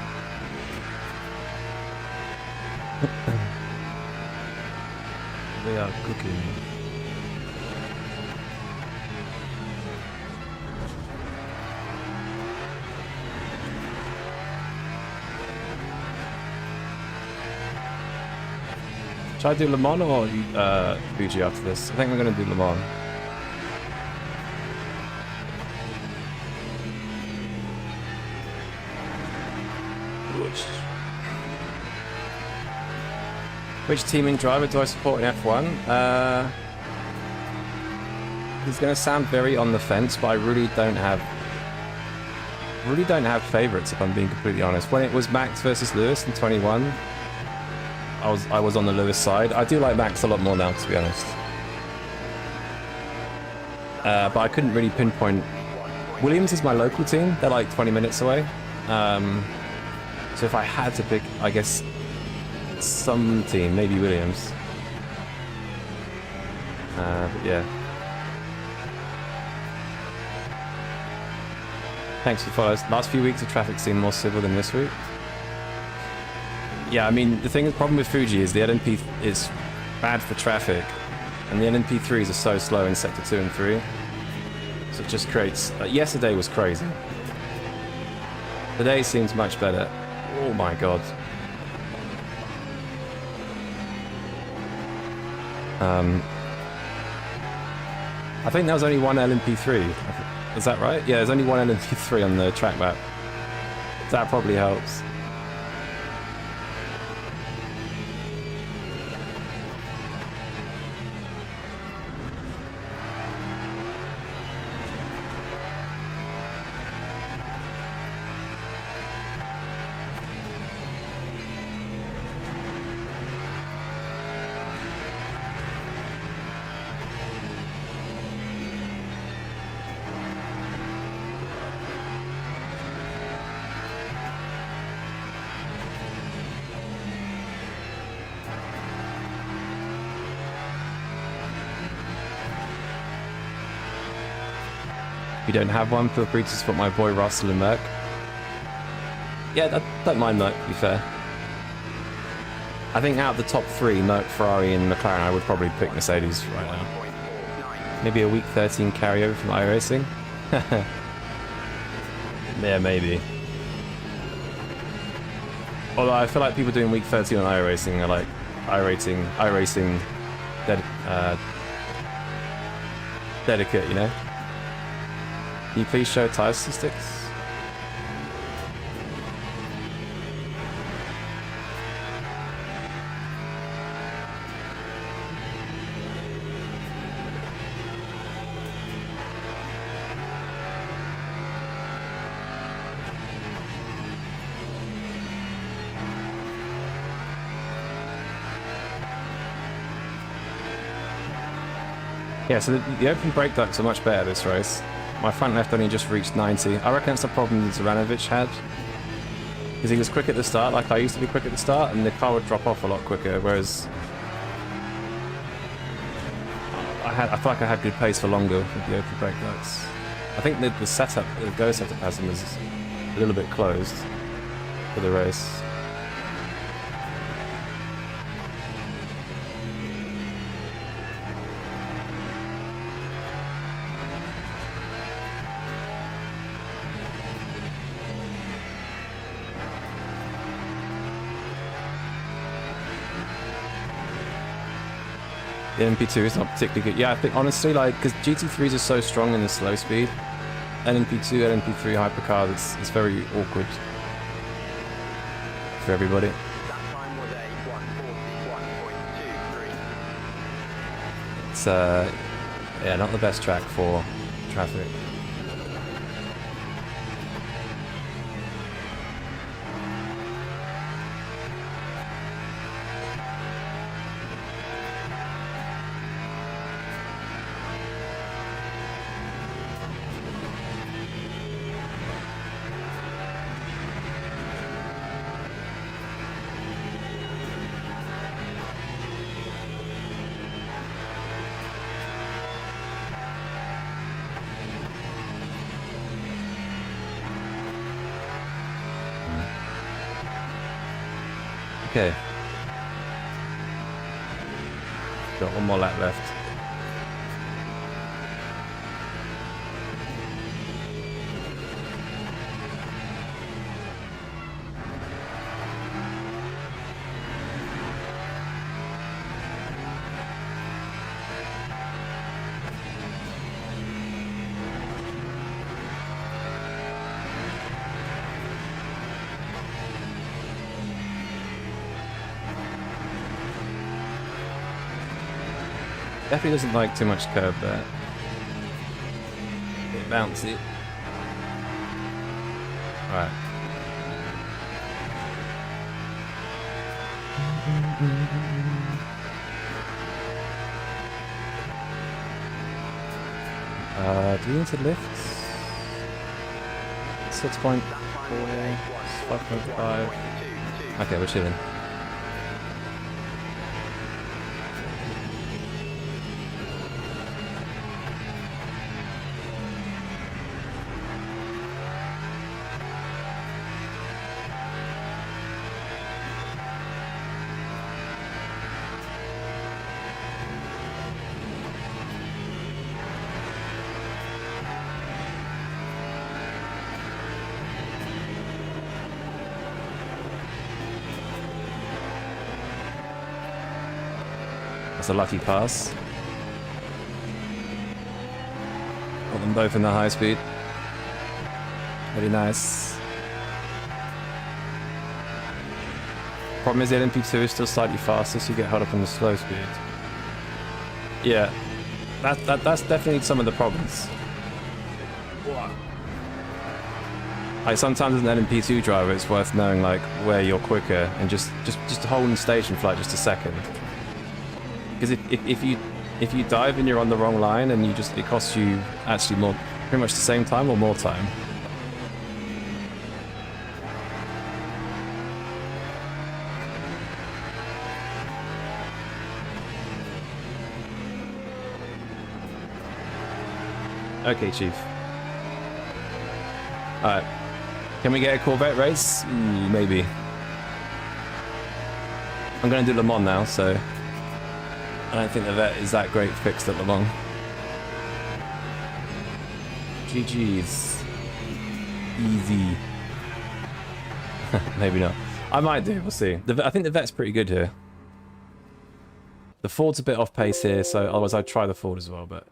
They are cooking. Should I do Le Mans or Fuji after this? I think we're going to do Le Mans. Which team and driver do I support in F1? It's going to sound very on the fence, but I really don't have favourites, if I'm being completely honest. When it was Max versus Lewis in 21, I was on the Lewis side. I do like Max a lot more now, to be honest. But I couldn't really pinpoint. Williams is my local team. They're like 20 minutes away. So if I had to pick, I guess, some team, maybe Williams. But yeah. Thanks for the follows. Last few weeks of traffic seemed more civil than this week. Yeah, I mean, the problem with Fuji is the LNP is bad for traffic, and the LNP3s are so slow in sector 2 and 3. So it just creates... yesterday was crazy. Today seems much better. Oh my god. I think there was only one LMP3. Is that right? Yeah, there's only one LMP3 on the track map. That probably helps. If you don't have one, feel free to support my boy Russell and Merc. Yeah, I don't mind Merc, to be fair. I think out of the top three, Merc, Ferrari and McLaren, I would probably pick Mercedes right now. Maybe a week 13 carryover from iRacing? Yeah, maybe. Although I feel like people doing week 13 on iRacing are like iRacing dedicate, you know? Can you please show tire statistics? Yeah, so the open brake ducts are much better this race. My front left only just reached 90. I reckon that's the problem that Zuranovic had. Because he was quick at the start, like I used to be quick at the start, and the car would drop off a lot quicker, whereas I feel like I had good pace for longer with the open brake ducts. I think the setup, the Go setup has them was a little bit closed for the race. The LMP2 is not particularly good. Yeah, I think honestly, like, because GT3s are so strong in the slow speed, LMP2, LMP3 hypercars, it's very awkward for everybody. That time was a 1:41.23. It's yeah, not the best track for traffic. Okay. Got one more lap left. Definitely doesn't like too much curb there. Bit bouncy. Alright. Do we need to lift? 6.4, 5.5. Okay, we're chilling. That's a lucky pass. Got them both in the high speed. Very nice. Problem is the LMP2 is still slightly faster, so you get held up on the slow speed. Yeah, that's definitely some of the problems. Like sometimes as an LMP2 driver, it's worth knowing like where you're quicker and just holding station for like just a second. Because if you dive and you're on the wrong line and it costs you actually pretty much the same time or more time. Okay, Chief. Alright. Can we get a Corvette race? Ooh, maybe. I'm going to do Le Mans now, so I don't think the Vet is that great fixed at Le Mans. GG's. Easy. Maybe not. I might do, we'll see. I think the Vet's pretty good here. The Ford's a bit off pace here, so otherwise I'd try the Ford as well, but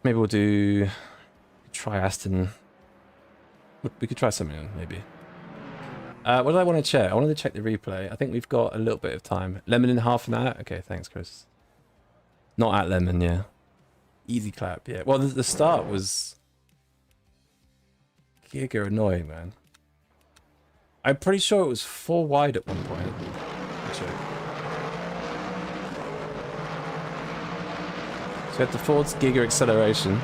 maybe we'll try Aston. We could try something, maybe. What did I want to check? I wanted to check the replay. I think we've got a little bit of time. Lemon in half an hour? Okay, thanks, Chris. Not at Lemon, yeah. Easy clap, yeah. Well, the start was giga annoying, man. I'm pretty sure it was 4 wide at one point. Check. So we had the Ford's giga acceleration.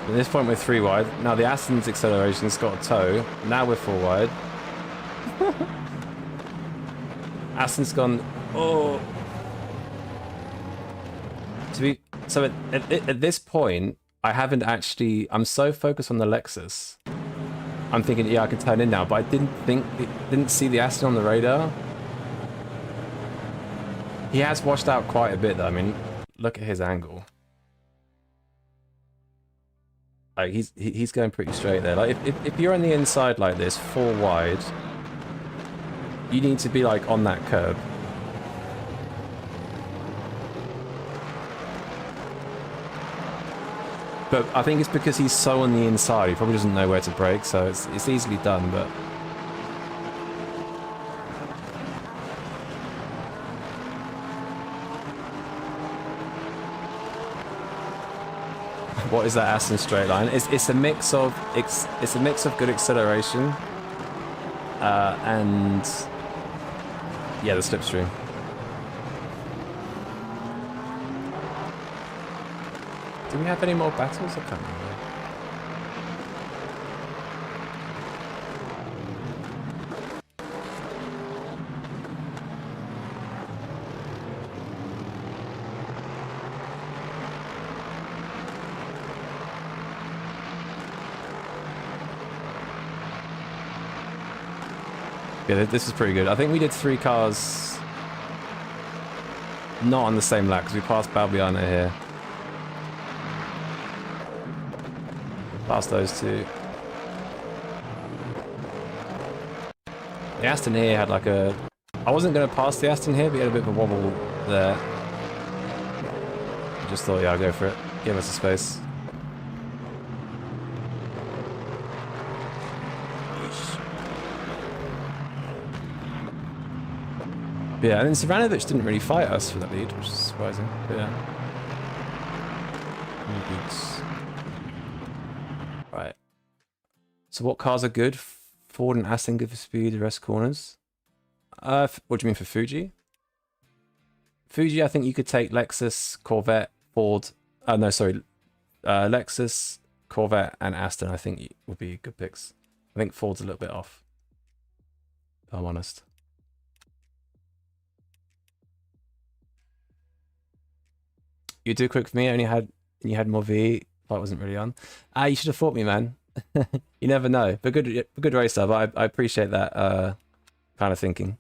At this point we're 3 wide. Now the Aston's acceleration's got a toe. Now we're 4 wide. Aston's gone. Oh. So at this point, I haven't actually. I'm so focused on the Lexus. I'm thinking, yeah, I can turn in now, but I didn't see the Aston on the radar. He has washed out quite a bit, though. I mean, look at his angle. Like he's going pretty straight there. Like if you're on the inside like this, 4 wide, you need to be like on that curb. But I think it's because he's so on the inside, he probably doesn't know where to brake, so it's easily done, but what is that Aston straight line? It's a mix of good acceleration and yeah, the slipstream. Do we have any more battles? I can't remember. Yeah, this is pretty good. I think we did 3 cars not on the same lap because we passed Balbiano here. Past those 2. The Aston here had like a... I wasn't going to pass the Aston here, but he had a bit of a wobble there. I just thought, yeah, I'll go for it. Give us a space. Yeah, and then Savanovic didn't really fight us for that lead, which is surprising. But yeah. Right. So what cars are good? Ford and Aston good for speed, the rest corners. What do you mean for Fuji? Fuji, I think you could take Lexus, Corvette, Ford. No, sorry. Lexus, Corvette, and Aston, I think would be good picks. I think Ford's a little bit off, if I'm honest. You do quick for me. You had more V. Fight wasn't really on. You should have fought me, man. You never know. But good racer. But I appreciate that kind of thinking.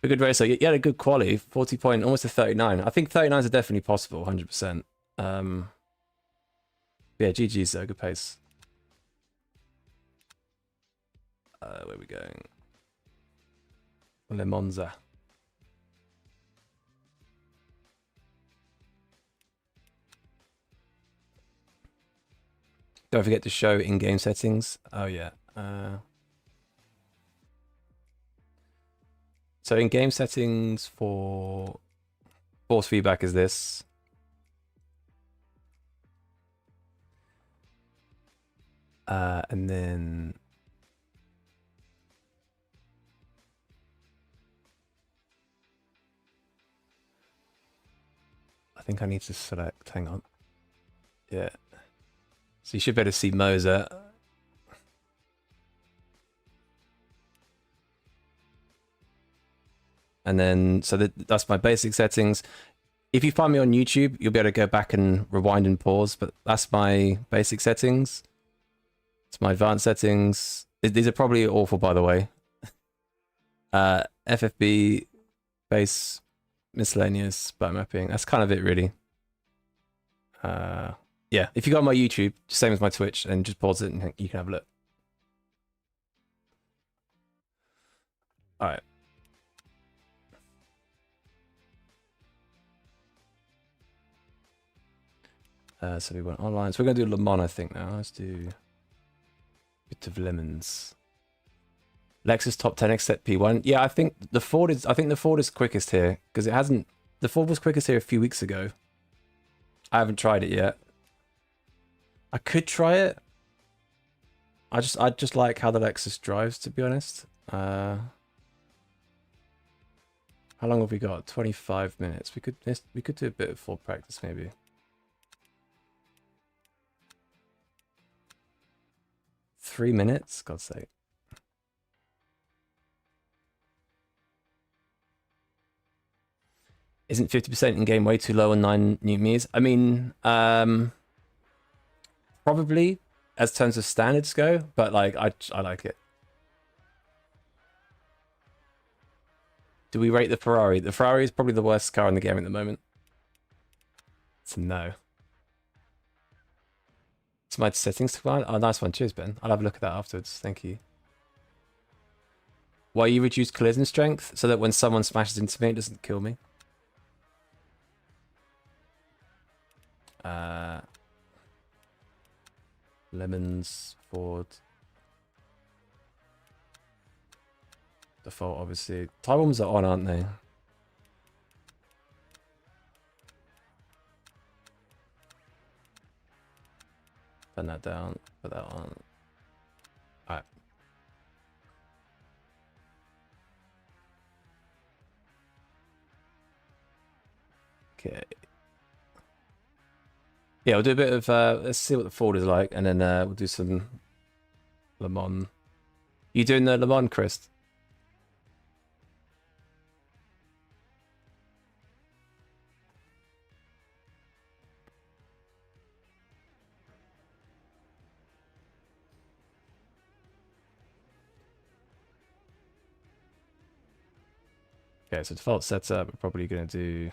But good racer. You had a good quali. 40 point, almost a 39. I think 39s are definitely possible. 100%. Yeah, GG's though. Good pace. Where are we going? Le Monza. Don't forget to show in-game settings. Oh yeah. So in-game settings for force feedback is this. And then I think I need to select, hang on. Yeah. So you should be able to see Moser. And then, so that's my basic settings. If you find me on YouTube, you'll be able to go back and rewind and pause, but that's my basic settings. It's my advanced settings. These are probably awful, by the way. FFB, base, miscellaneous, byte mapping. That's kind of it, really. Yeah, if you go on my YouTube, same as my Twitch, and just pause it and you can have a look. All right. So we went online. So we're going to do Le Mans, I think, now. Let's do a bit of lemons. Lexus top 10 except P1. Yeah, I think the Ford is quickest here because it hasn't. The Ford was quickest here a few weeks ago. I haven't tried it yet. I could try it. I just like how the Lexus drives, to be honest. How long have we got? 25 minutes. We could do a bit of full practice maybe. Three minutes? God's sake. Isn't 50% in game way too low on 9 new Mi's? I mean, probably as terms of standards go, but like I like it. Do we rate the Ferrari? The Ferrari is probably the worst car in the game at the moment. It's a no. It's my settings command. Oh, nice one. Cheers, Ben. I'll have a look at that afterwards. Thank you. Why you reduce collision strength so that when someone smashes into me, it doesn't kill me. Lemons, Ford. Default, obviously. Tie bombs are on, aren't they? Turn that down. Put that on. Alright. Okay. Yeah, we'll do a bit of, let's see what the Ford is like, and then we'll do some Le Mans. You doing the Le Mans, Chris? Okay, so default setup, we're probably going to do...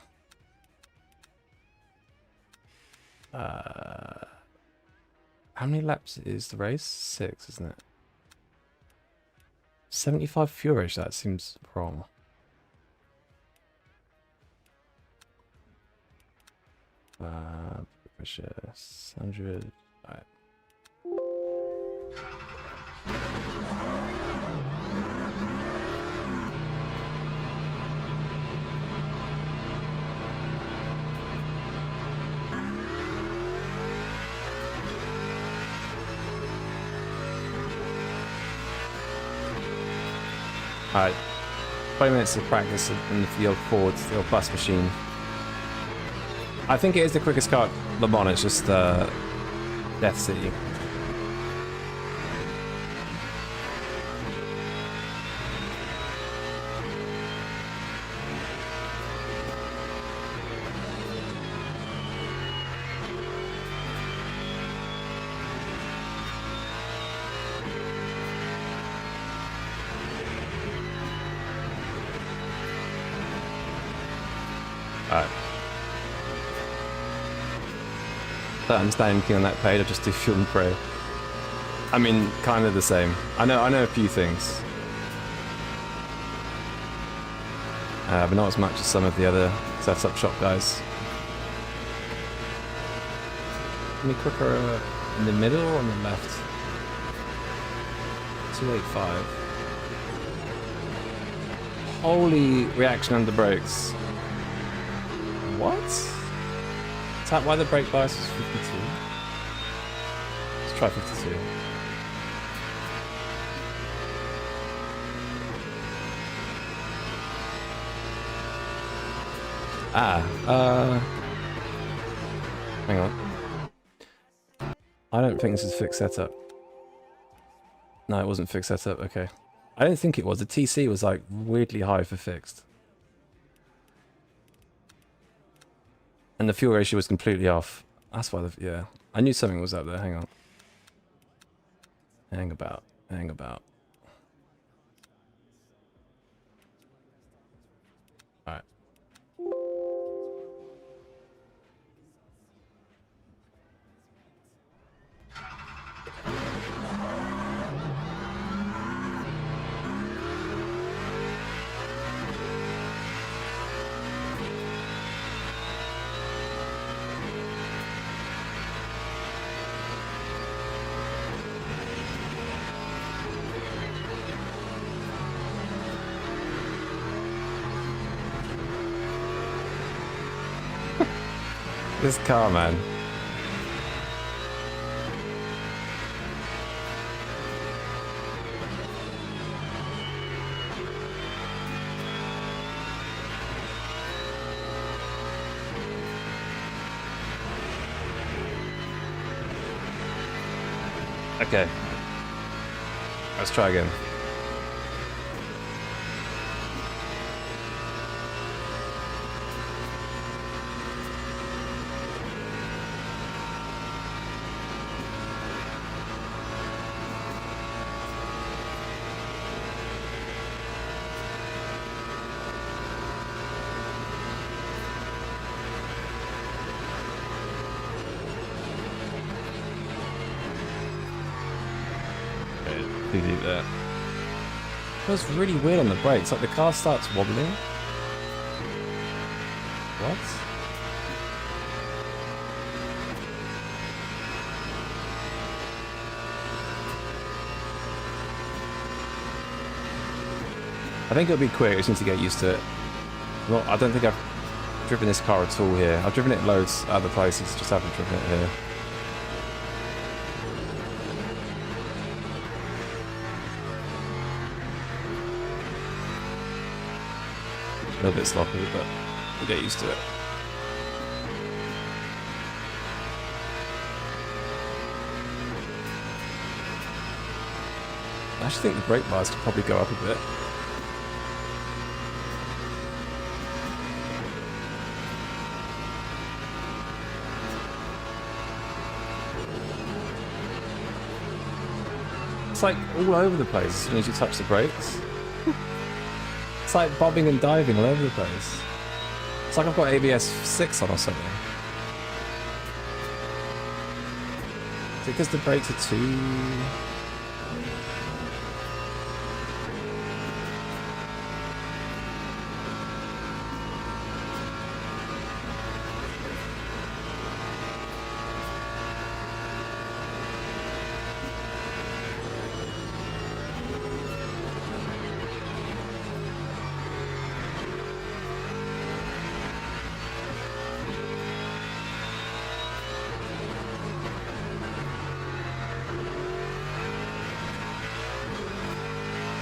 how many laps is the race? 6, isn't it? 75 fuel-ish, that seems wrong. Pressure 100. Alright. Alright, 20 minutes of practice in the old Ford, the old bus machine. I think it is the quickest car at Le Mans, it's just Death City. I don't understand anything on that page, I just do fuel and pray. I mean, kind of the same. I know a few things. but not as much as some of the other setup shop guys. Any quicker in the middle or on the left? 285. Holy reaction under brakes. What? Is that why the brake bias was 52? Let's try 52. Hang on. I don't think this is fixed setup. No, it wasn't fixed setup, okay. I don't think it was. The TC was like weirdly high for fixed. And the fuel ratio was completely off. That's why yeah. I knew something was up there, hang on. Hang about. Alright. This car, man. Okay. Let's try again. Too deep there. Feels really weird on the brakes. Like the car starts wobbling. What? I think it'll be quick. I just need to get used to it. Well, I don't think I've driven this car at all here. I've driven it loads other places, just haven't driven it here. A little bit sloppy, but we'll get used to it. I actually think the brake bars could probably go up a bit. It's like all over the place as soon as you touch the brakes. It's like bobbing and diving all over the place. It's like I've got ABS 6 on or something. Is it because the brakes are too...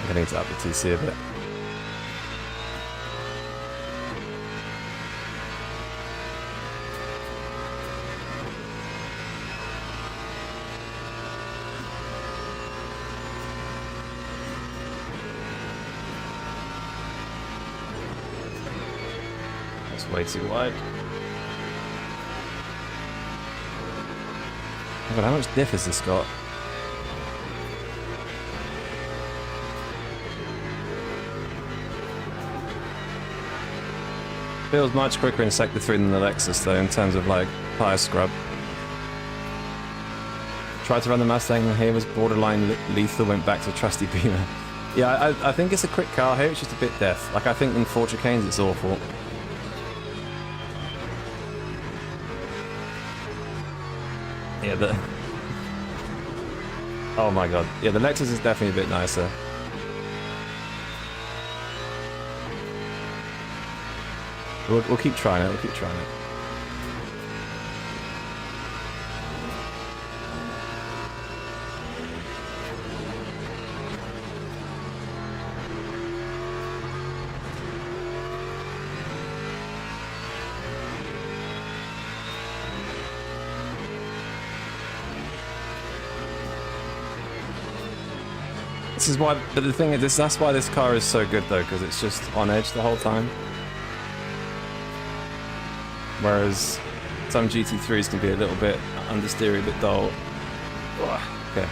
I need to up the TC a bit. That's way too wide. Oh, but how much diff has this got? Feels much quicker in Sector 3 than the Lexus though, in terms of like tire scrub. Tried to run the Mustang and here was borderline lethal, went back to trusty Beamer. Yeah, I think it's a quick car here. It's just a bit deaf. Like I think in Fortune Canes it's awful. Yeah, the... Oh my god. Yeah, the Lexus is definitely a bit nicer. We'll keep trying it, we'll keep trying it. This is why, but the thing is, that's why this car is so good though, because it's just on edge the whole time. Whereas some GT3s can be a little bit understeery, a bit dull. Okay.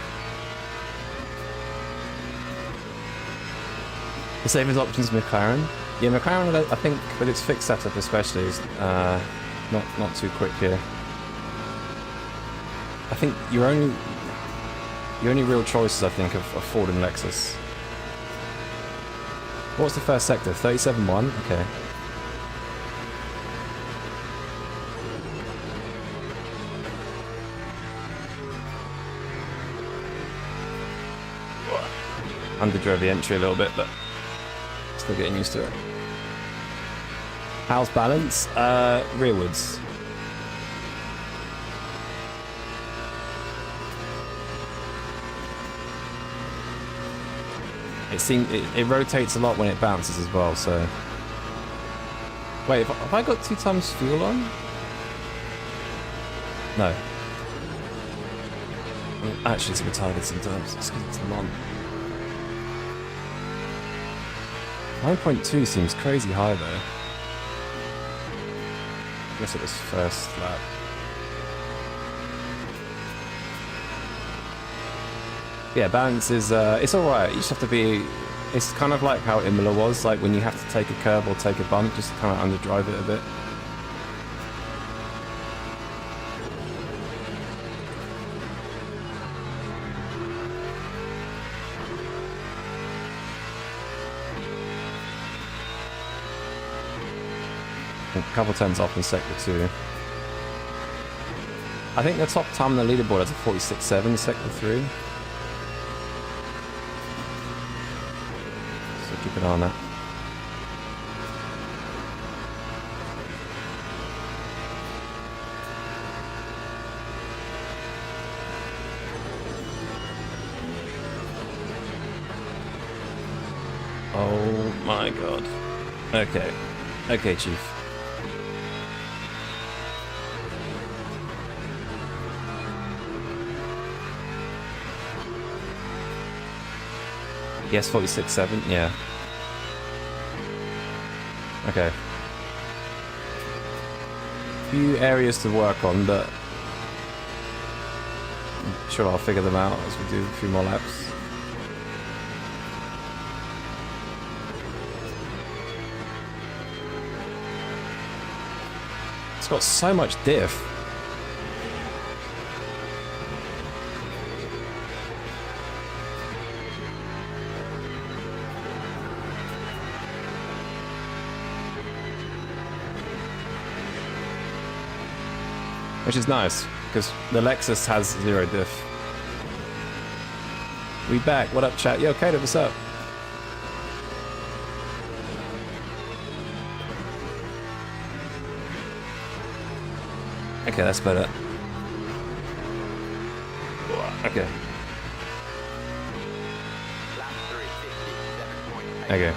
The safest options McLaren. Yeah, McLaren, I think, with its fixed setup especially, is not too quick here. I think your only real choices, I think, are Ford and Lexus. What's the first sector? 37.1? Okay. Underdrove the entry a little bit, but still getting used to it. How's balance? Rearwards. It rotates a lot when it bounces as well, so... Wait, have I got 2 times fuel on? No. Actually, it's retarded sometimes. Let's get them on. 9.2 seems crazy high though. I guess it was first lap. Yeah, balance is, it's alright. You just have to be, it's kind of like how Imola was, like when you have to take a curve or take a bump, just kind of underdrive it a bit. A couple turns off in sector 2. I think the top time on the leaderboard is a 46.7, sector 3. So keep an eye on that. Oh my god. Okay. Okay, Chief. Yes, 46.7, yeah. Okay. Few areas to work on, but I'm sure I'll figure them out as we do a few more laps. It's got so much diff. Which is nice, because the Lexus has 0 diff. We back. What up, chat? Yo, Kato, what's up? Okay, that's better. Okay. Okay.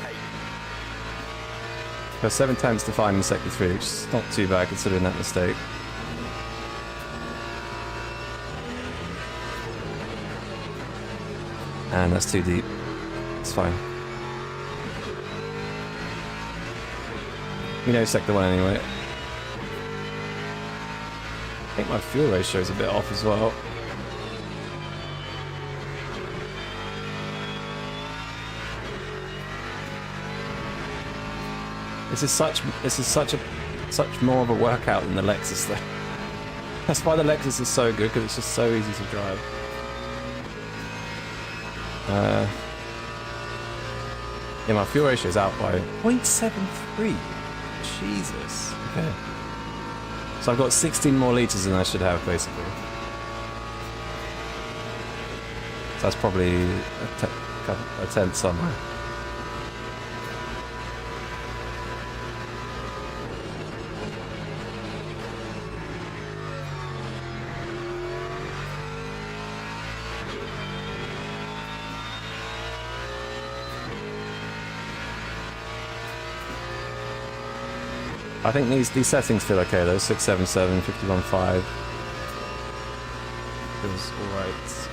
So 7 tenths to find in sector 3, which is not too bad considering that mistake. And that's too deep. It's fine. We know sector 1 anyway. I think my fuel ratio is a bit off as well. This is such more of a workout than the Lexus though. That's why the Lexus is so good, because it's just so easy to drive. Yeah, my fuel ratio is out by 0.73. Jesus. Okay. So I've got 16 more litres than I should have, basically. So that's probably a tenth somewhere. I think these settings feel okay though. 677, 51.5 feels alright.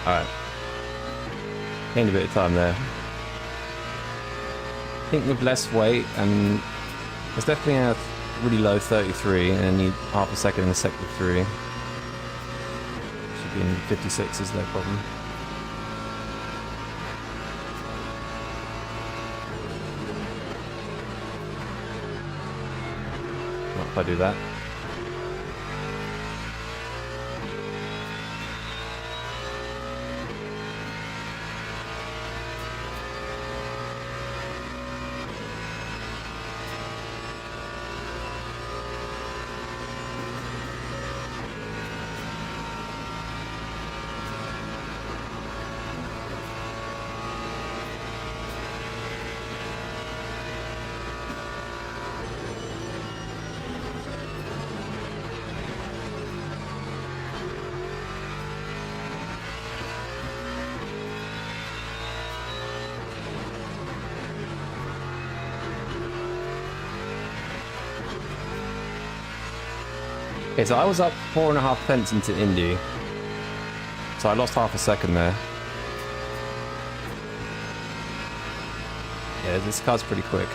Alright. Gained a bit of time there. I think with less weight, and it's definitely a really low 33, and need half a second in the sector 3. Should be in 56 is no problem. What if I do that? Okay, so I was up 4.5 pence into Indy. So I lost half a second there. Yeah, this car's pretty quick.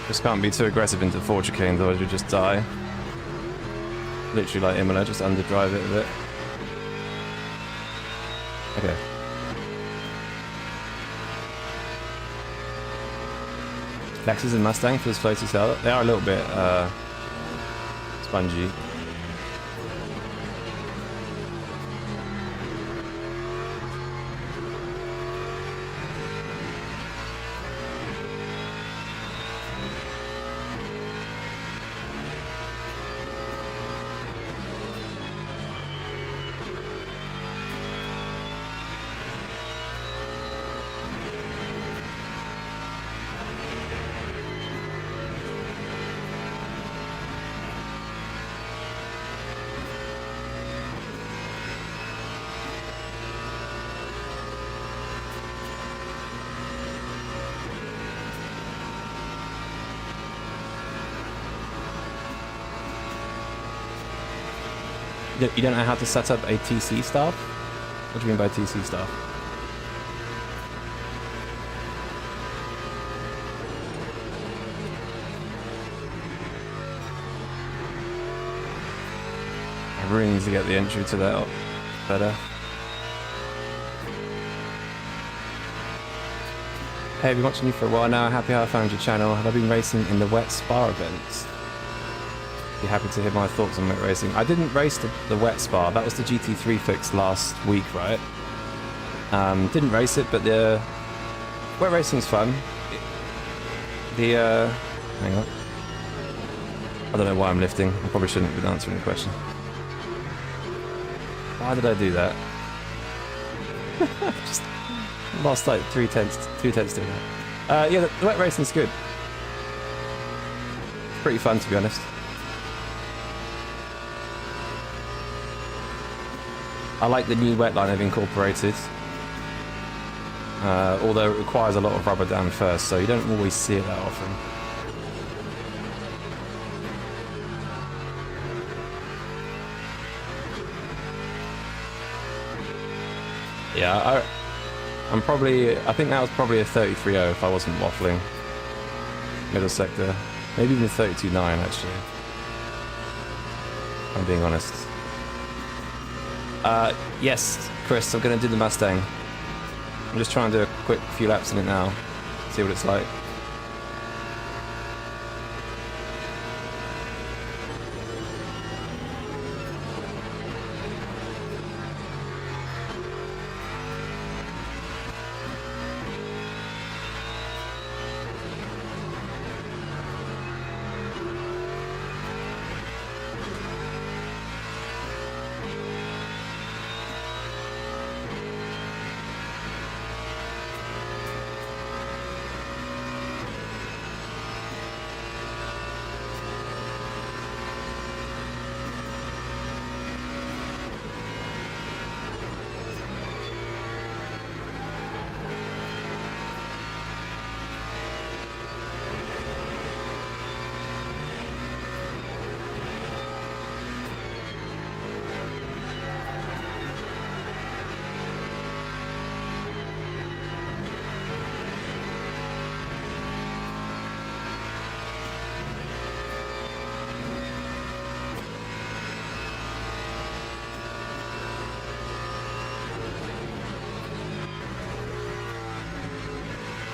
Just can't be too aggressive into 4 chicane, otherwise you'll just die. Literally like Imola, just underdrive it a bit. Okay. Lexus and Mustang feels floaty sell. They are a little bit spongy. You don't know how to set up a TC staff? What do you mean by TC staff? I really need to get the entry to that up better. Hey, I've been watching you for a while now. Happy how I found your channel. Have I been racing in the wet spa events? Be happy to hear my thoughts on wet racing. I didn't race the wet spa. That was the GT3 fix last week, right? Didn't race it, but the wet racing is fun. Hang on. I don't know why I'm lifting. I probably shouldn't have been answering the question. Why did I do that? Just lost like 2 tenths doing that. Yeah, the wet racing's good. It's pretty fun, to be honest. I like the new wet line they've incorporated. Although it requires a lot of rubber down first, so you don't always see it that often. Yeah, I think that was probably a 33.0 if I wasn't waffling. Middle sector. Maybe even a 32.9 actually. If I'm being honest. Yes, Chris, I'm going to do the Mustang. I'm just trying to do a quick few laps in it now. See what it's like.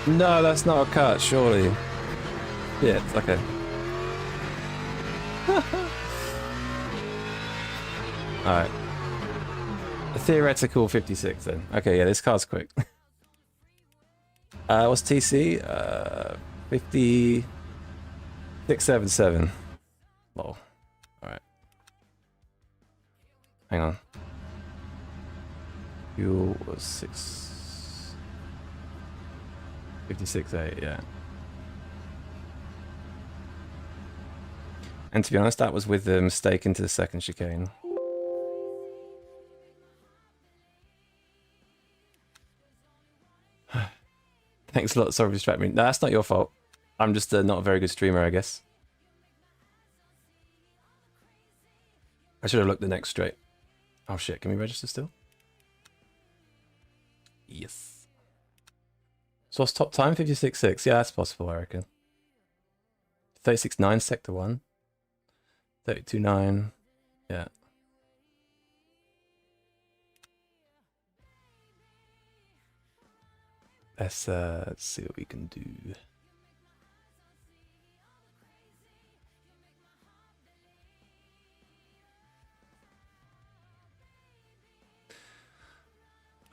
No, that's not a cut, surely. Yeah, it's okay. Alright. A theoretical 56 then. Okay, yeah, this car's quick. What's TC? 5677. Lol. Alright. Hang on. Fuel was 56.8, yeah. And to be honest, that was with the mistake into the second chicane. Thanks a lot, sorry for distracting me. No, that's not your fault. I'm just not a very good streamer, I guess. I should have looked the next straight. Oh shit, can we register still? Yes. So what's top time? 56.6. Yeah, that's possible, I reckon. 36.9, sector 1. 32.9. Yeah. Let's see what we can do.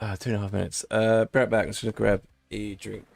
Ah, 2.5 minutes. Be right back. Let's just grab a drink.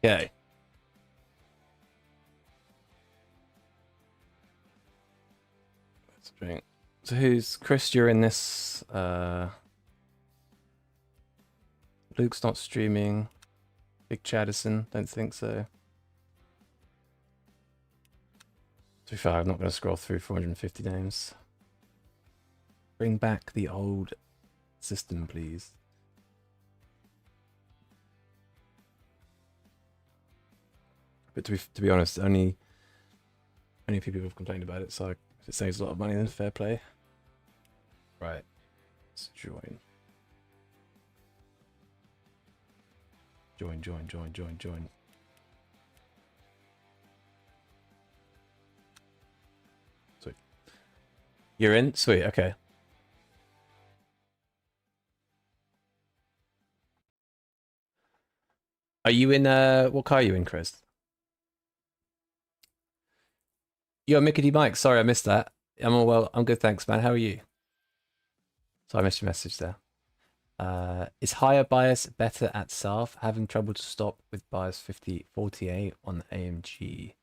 Okay. Let's drink. So who's Chris? You're in this. Luke's not streaming. Big Chaddison, don't think so. To be fair, I'm not going to scroll through 450 names. Bring back the old system, please. But to be honest, only a few people have complained about it, so if it saves a lot of money, then fair play. Right, let's join. Join. Sweet. You're in? Sweet, okay. Are you in, what car are you in, Chris? Yo, Mickey D. Mike, sorry I missed that. I'm all well, I'm good, thanks, man. How are you? So I missed your message there. Is higher bias better at South? Having trouble to stop with bias 48 on the AMG.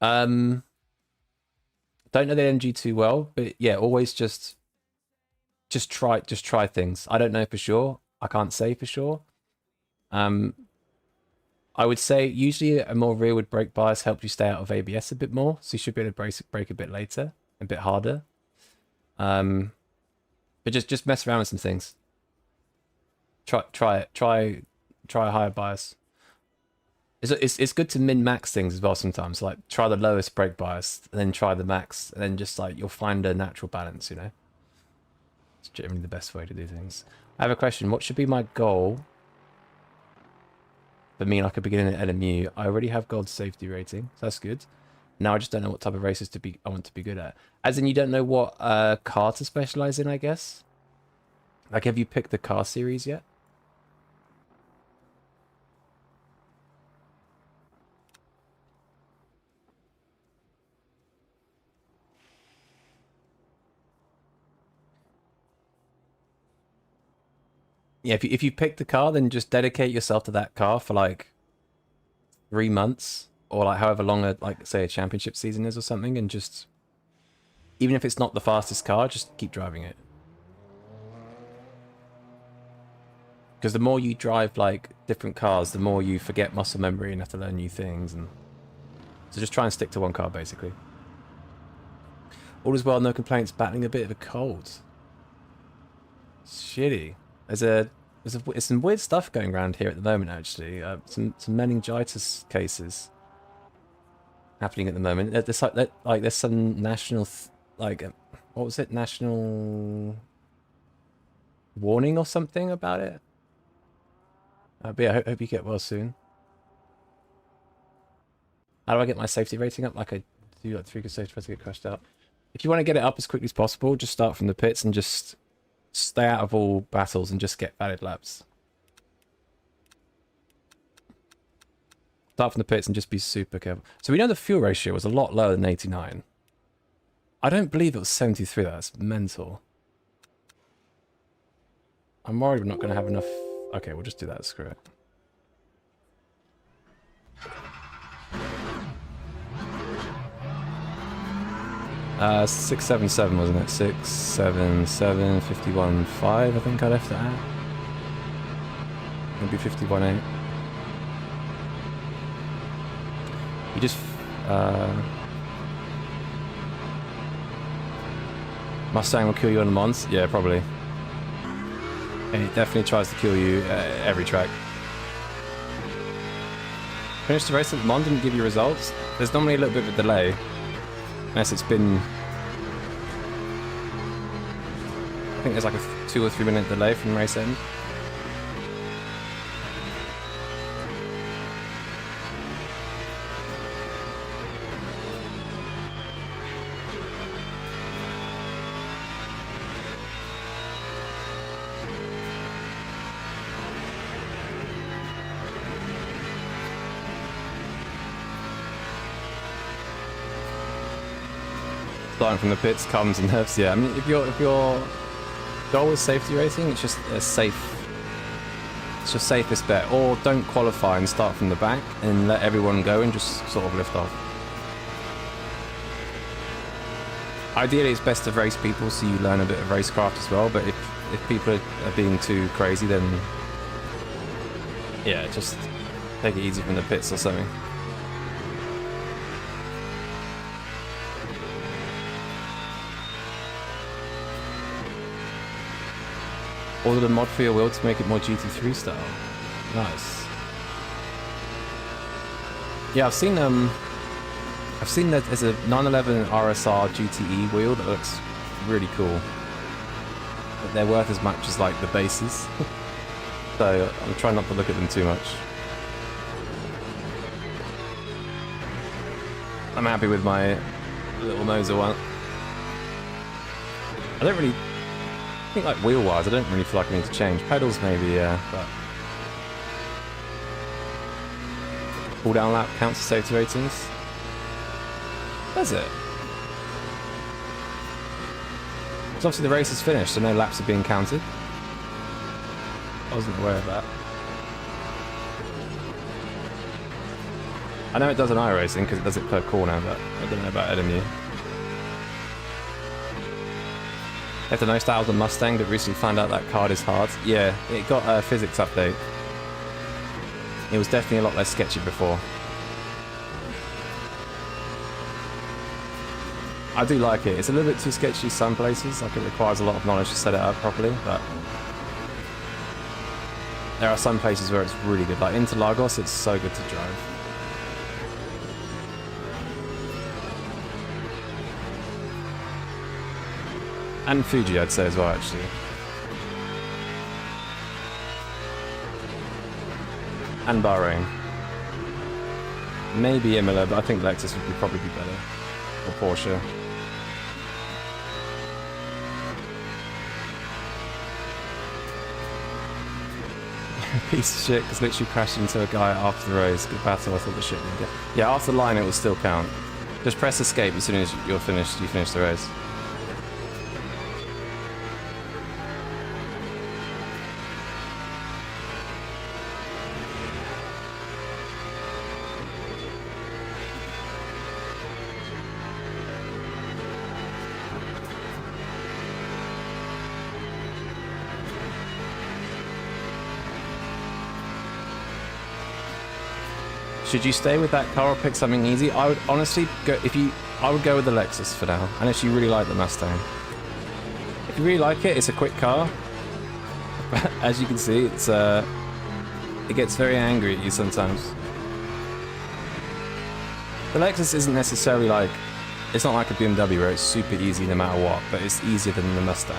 Don't know the AMG too well, but yeah, always just try things. I don't know for sure. I can't say for sure. I would say usually a more rearward brake bias helps you stay out of ABS a bit more, so you should be able to brake a bit later, a bit harder. But just mess around with some things. Try a higher bias. It's good to min-max things as well sometimes. Like try the lowest brake bias, and then try the max, and then just like you'll find a natural balance. You know, it's generally the best way to do things. I have a question. What should be my goal? For me, like a beginner at LMU, I already have gold safety rating, so that's good. Now I just don't know what type of races I want to be good at. As in, you don't know what car to specialize in, I guess. Like, have you picked the car series yet? Yeah, if you pick the car, then just dedicate yourself to that car for like 3 months or like however long like say a championship season is or something, and just even if it's not the fastest car, just keep driving it. Because the more you drive like different cars, the more you forget muscle memory and have to learn new things, and so just try and stick to one car basically. All is well, no complaints, battling a bit of a cold. Shitty. There's some weird stuff going around here at the moment, actually. Some meningitis cases happening at the moment. There's some national, what was it? National warning or something about it. But yeah, I hope you get well soon. How do I get my safety rating up? Like I do, like 3 good safety tries to get crashed out. If you want to get it up as quickly as possible, just start from the pits and just stay out of all battles and just get valid laps. Start from the pits and just be super careful. So we know the fuel ratio was a lot lower than 89. I don't believe it was 73. That's mental. I'm worried we're not going to have enough. Okay, we'll just do that. Screw it. Uh, 677 wasn't it? 677 51.5. I think I left it at. Maybe 51.8. You just Mustang will kill you on the Mons. Yeah, probably. And it definitely tries to kill you every track. Finished the race at the Mons, didn't give you results. There's normally a little bit of a delay. Unless it's been... I think there's like a 2 or 3 minute delay from race end. Starting from the pits comes and nerfs. Yeah, I mean, if your goal is safety rating, it's just a safe It's your safest bet. Or don't qualify and start from the back and let everyone go and just sort of lift off. Ideally, it's best to race people so you learn a bit of racecraft as well, but if people are being too crazy, then yeah, just take it easy from the pits or something. Ordered a mod for your wheel to make it more GT3 style. Nice. Yeah, I've seen that there's a 911 RSR GTE wheel that looks really cool. But they're worth as much as like the bases. So I'm trying not to look at them too much. I'm happy with my little Moser one. I don't really think like wheel-wise, I don't really feel like I need to change. Pedals maybe, yeah, but pull down lap counts as safety ratings. Does it? Because obviously the race is finished, so no laps are being counted. I wasn't aware of that. I know it does on iRacing because it does it per corner, but I don't know about LMU. You have to know Styles and Mustang that recently found out that card is hard. Yeah, it got a physics update. It was definitely a lot less sketchy before. I do like it. It's a little bit too sketchy some places, like it requires a lot of knowledge to set it up properly, but there are some places where it's really good. Like Interlagos, it's so good to drive. And Fuji, I'd say as well, actually. And Bahrain. Maybe Imola, but I think Lexus would probably be better. Or Porsche. Piece of shit, because literally crashed into a guy after the race. Good battle, I thought the shit would get. Yeah, after the line it will still count. Just press escape as soon as you're finished, you finish the race. Should you stay with that car or pick something easy? I would honestly go I would go with the Lexus for now, unless you really like the Mustang. If you really like it, it's a quick car. As you can see, it gets very angry at you sometimes. The Lexus isn't necessarily like, it's not like a BMW where it's super easy no matter what, but it's easier than the Mustang.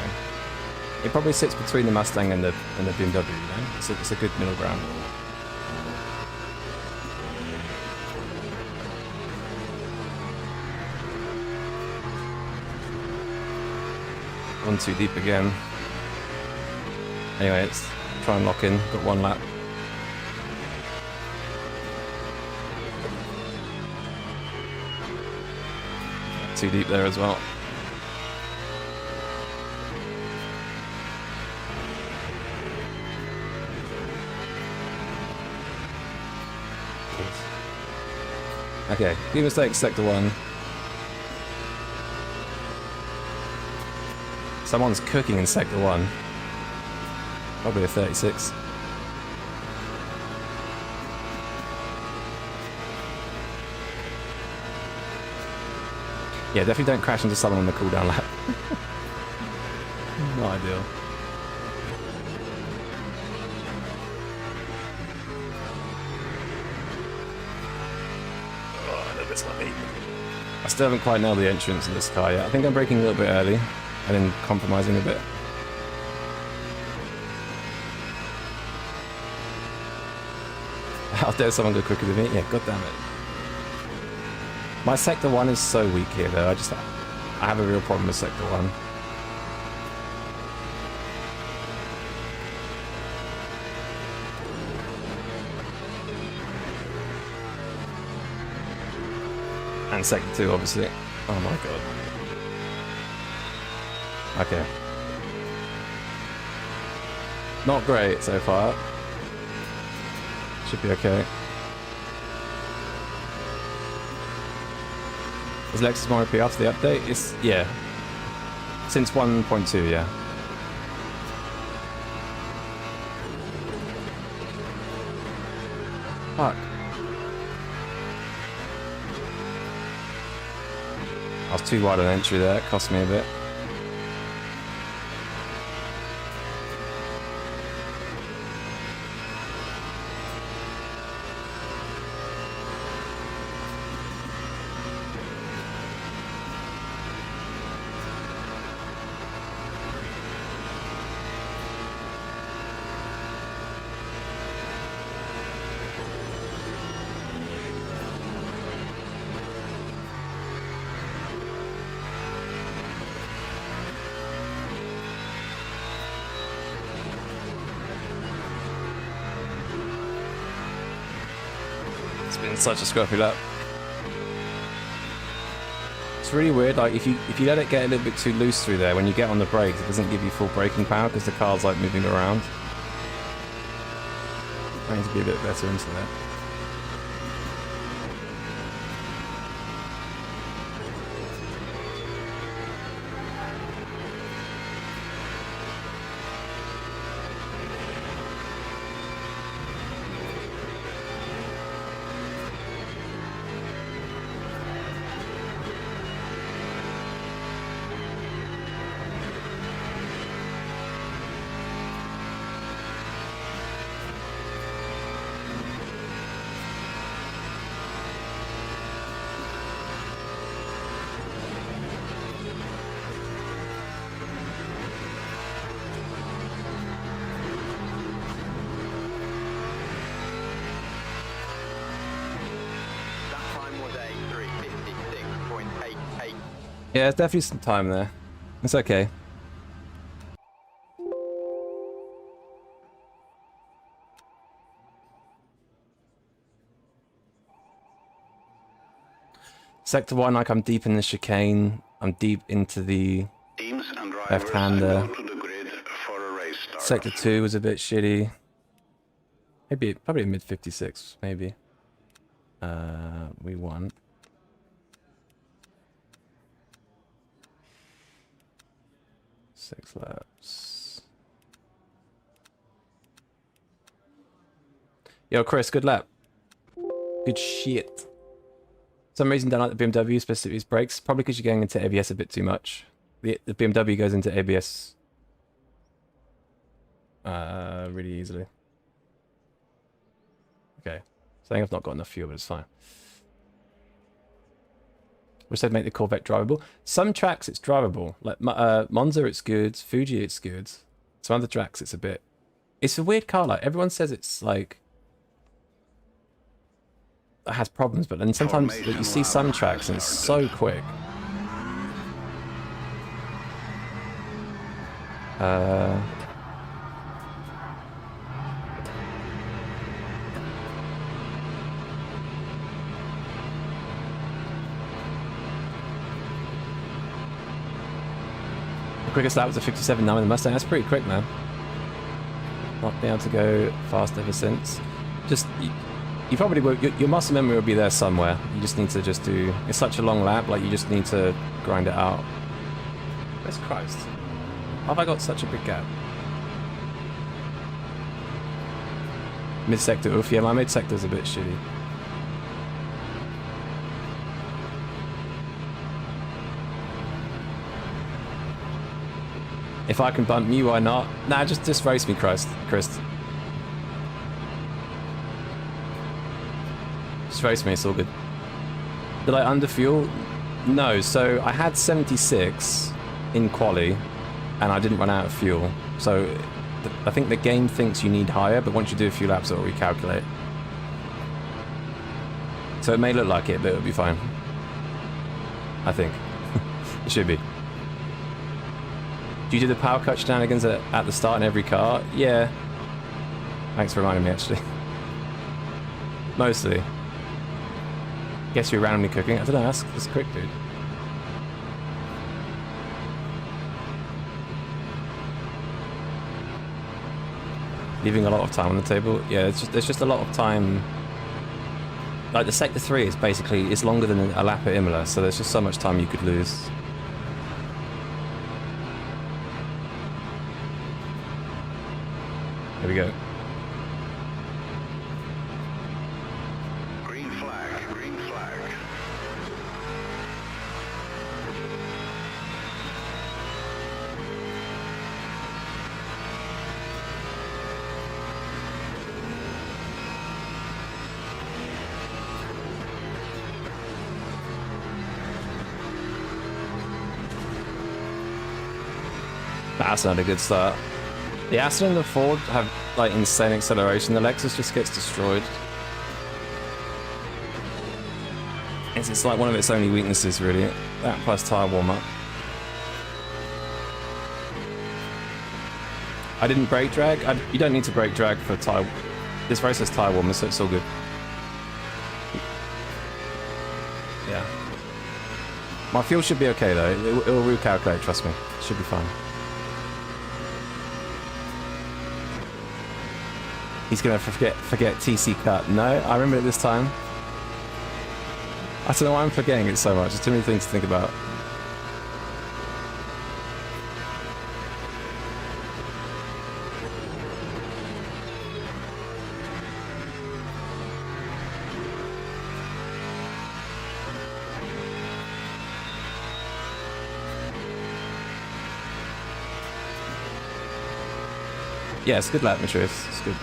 It probably sits between the Mustang and the BMW, you know? It's a good middle ground. One too deep again. Anyway, let's try and lock in. Got one lap. Too deep there as well. Okay, few mistakes, sector 1. Someone's cooking in sector 1. Probably a 36. Yeah, definitely don't crash into someone on the cooldown lap. Not ideal. Oh, a little bit sloppy. I still haven't quite nailed the entrance of this car yet. I think I'm braking a little bit early and then compromising a bit. How dare someone go quicker than me? Yeah, god damn it. My sector 1 is so weak here though, I have a real problem with sector 1. And sector 2 obviously. Oh my god. Okay. Not great so far. Should be okay. Is Lexus more OP after the update? It's, yeah. Since 1.2, yeah. Fuck. I was too wide on entry there, it cost me a bit. It's been such a scruffy lap. It's really weird, like if you let it get a little bit too loose through there, when you get on the brakes, it doesn't give you full braking power because the car's like moving around. I need to be a bit better into that. Yeah, there's definitely some time there. It's okay. Sector 1, like I'm deep in the chicane. I'm deep into the left-hander. Sector 2 was a bit shitty. Maybe, probably mid 56, maybe. We won. Six laps. Yo, Chris, good lap. Good shit. For some reason, don't like the BMW, especially its brakes. Probably because you're going into ABS a bit too much. The BMW goes into ABS really easily. Okay. Saying I've not got enough fuel, but it's fine. Wish they'd make the Corvette drivable. Some tracks it's drivable. Like Monza, it's good. Fuji, it's good. Some other tracks, it's a bit... It's a weird car. Like everyone says it's like... It has problems, but then sometimes like, you see some tracks and it's so quick. The quickest lap was a 57.9 with the Mustang. That's pretty quick, man. Not been able to go fast ever since. Just, you probably will, your muscle memory will be there somewhere. You just need to just do, it's such a long lap, like you just need to grind it out. Where's Christ? How have I got such a big gap? Mid-sector, oof, yeah, my mid-sector's a bit shitty. If I can bump you, why not? Nah, just race me, Chris. Just race me, it's all good. Did I underfuel? No, so I had 76 in quali, and I didn't run out of fuel. So I think the game thinks you need higher, but once you do a few laps, it'll recalculate. So it may look like it, but it'll be fine. I think. It should be. Do you do the power cut shenanigans at the start in every car? Yeah. Thanks for reminding me, actually. Mostly. Guess you're randomly cooking. I don't know, that's quick, dude. Leaving a lot of time on the table. Yeah, there's just a lot of time. Like the sector 3 is basically, it's longer than a lap at Imola, so there's just so much time you could lose. Here we go. Green flag, green flag. That's not a good start. The Aston and the Ford have like insane acceleration. The Lexus just gets destroyed. It's like one of its only weaknesses, really. That plus tyre warm up. I didn't brake drag. You don't need to brake drag for tyre. This race has tyre warmers, so it's all good. Yeah. My fuel should be okay though. It will recalculate. Trust me. It should be fine. He's gonna forget TC cut. No, I remember it this time. I don't know why I'm forgetting it so much. There's too many things to think about. Yeah, it's a good lap, Matreus. It's good.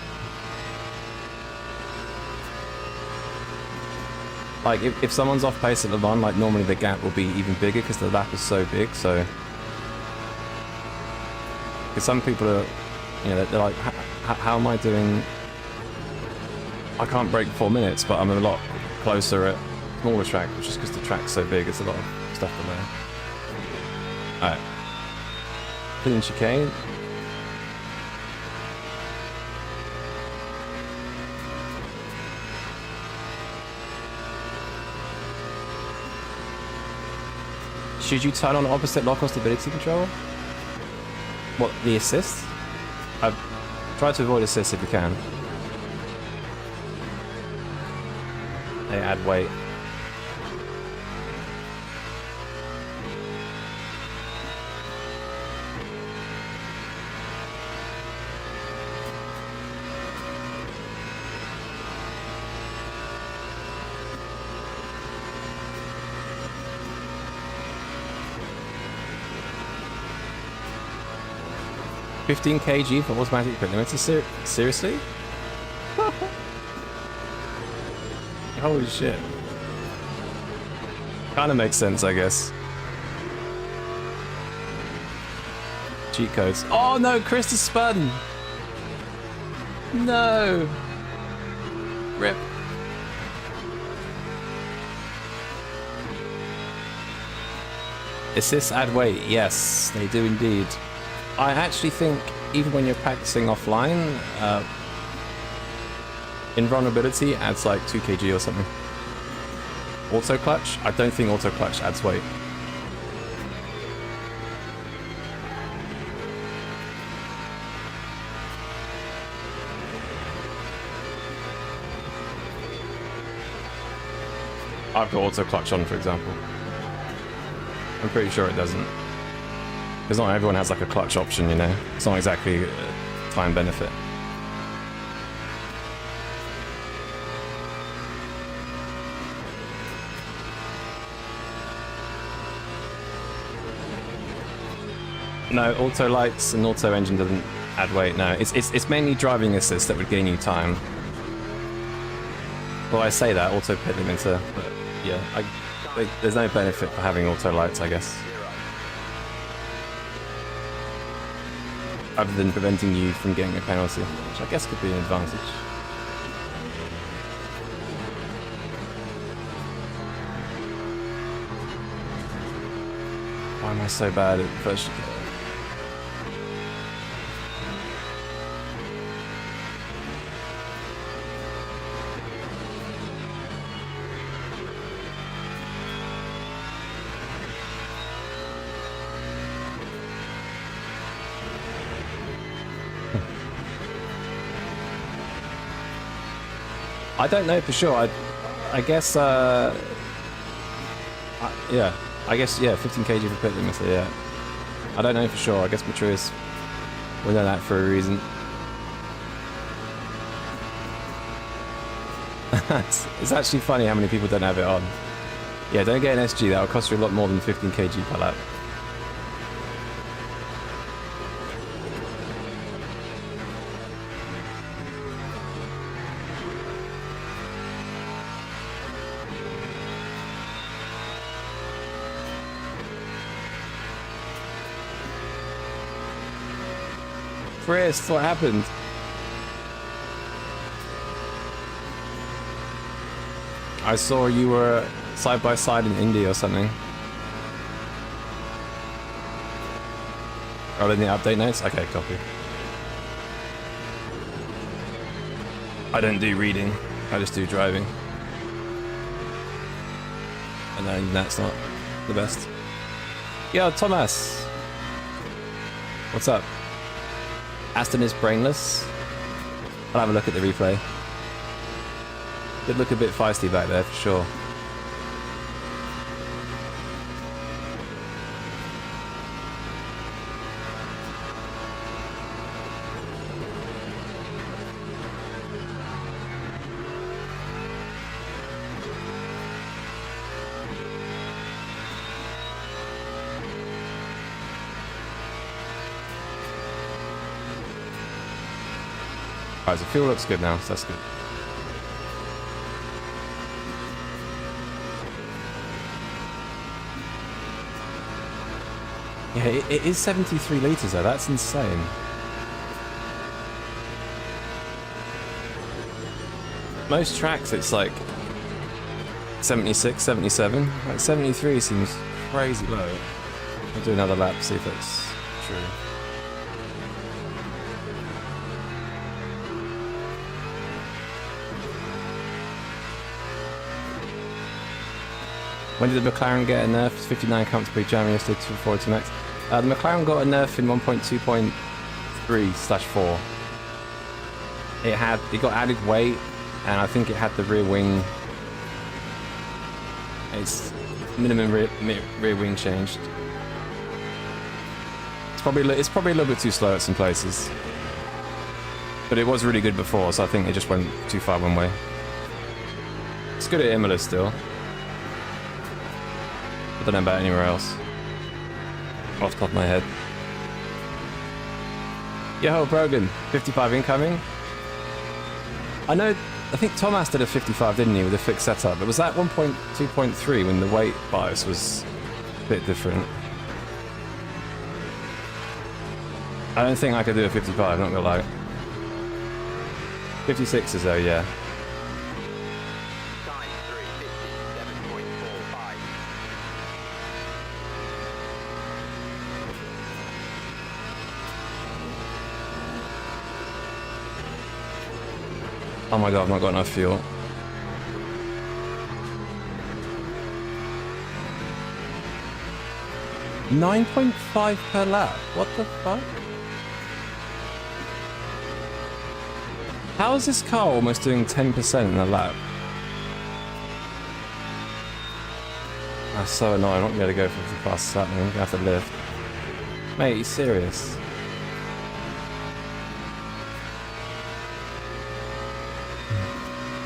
Like, if someone's off pace at Le Mans, like, normally the gap will be even bigger because the lap is so big, so... Because some people are, you know, they're like, how am I doing... I can't break 4 minutes, but I'm a lot closer at smaller track, which is because the track's so big, it's a lot of stuff to learn. Alright. Clean chicane. Should you turn on opposite lock or stability control? What, the assist? I've tried to avoid assist if you can. They add weight. $15 kg for automatic quick limiter? Seriously? Holy shit. Kinda makes sense, I guess. Cheat codes. Oh no, Chris is spun! No! Rip. Assists add weight. Yes, they do indeed. I actually think even when you're practicing offline, invulnerability adds like 2 kg or something. Auto clutch? I don't think auto clutch adds weight. I've got auto clutch on, for example. I'm pretty sure it doesn't. Because not everyone has like a clutch option, you know? It's not exactly a time benefit. No, auto lights and auto engine doesn't add weight, no. It's mainly driving assist that would gain you time. Well, I say that, auto pit limiter, but yeah, there's no benefit for having auto lights, I guess. Other than preventing you from getting a penalty, which I guess could be an advantage. Why am I so bad at first? I don't know for sure. I guess, yeah. I guess, yeah, 15 kg for pit limiter, yeah. I don't know for sure. I guess Matreus will know that for a reason. It's actually funny how many people don't have it on. Yeah, don't get an SG. That'll cost you a lot more than 15 kg per lap. Chris, what happened? I saw you were side by side in India or something. Oh, in the update notes? Okay, copy. I don't do reading, I just do driving. And then that's not the best. Yo, Thomas! What's up? Aston is brainless. I'll have a look at the replay. Did look a bit feisty back there for sure. Alright, so fuel looks good now, so that's good. Yeah, it is 73 litres though, that's insane. Most tracks it's like 76, 77. Like 73 seems crazy low. I'll do another lap, see if that's true. When did the McLaren get a nerf? 59 comfortably January yesterday to 42 max. The McLaren got a nerf in 1.2.3/4. It got added weight, and I think it had the rear wing. Its minimum rear wing changed. It's probably a little bit too slow at some places, but it was really good before, so I think it just went too far one way. It's good at Imola still. I don't know about anywhere else. Off the top of my head. Yo, Brogan, 55 incoming. I think Thomas did a 55, didn't he, with a fixed setup? But was that 1.2.3 when the weight bias was a bit different? I don't think I could do a 55, not gonna lie. 56 is though, yeah. Time 3:57.45. Oh my god, I've not got enough fuel. $9.5 per lap. What the fuck? How is this car almost doing 10% in a lap? That's so annoying. I'm not going to go for the fastest lap. I'm going to have to lift. Mate, are you serious?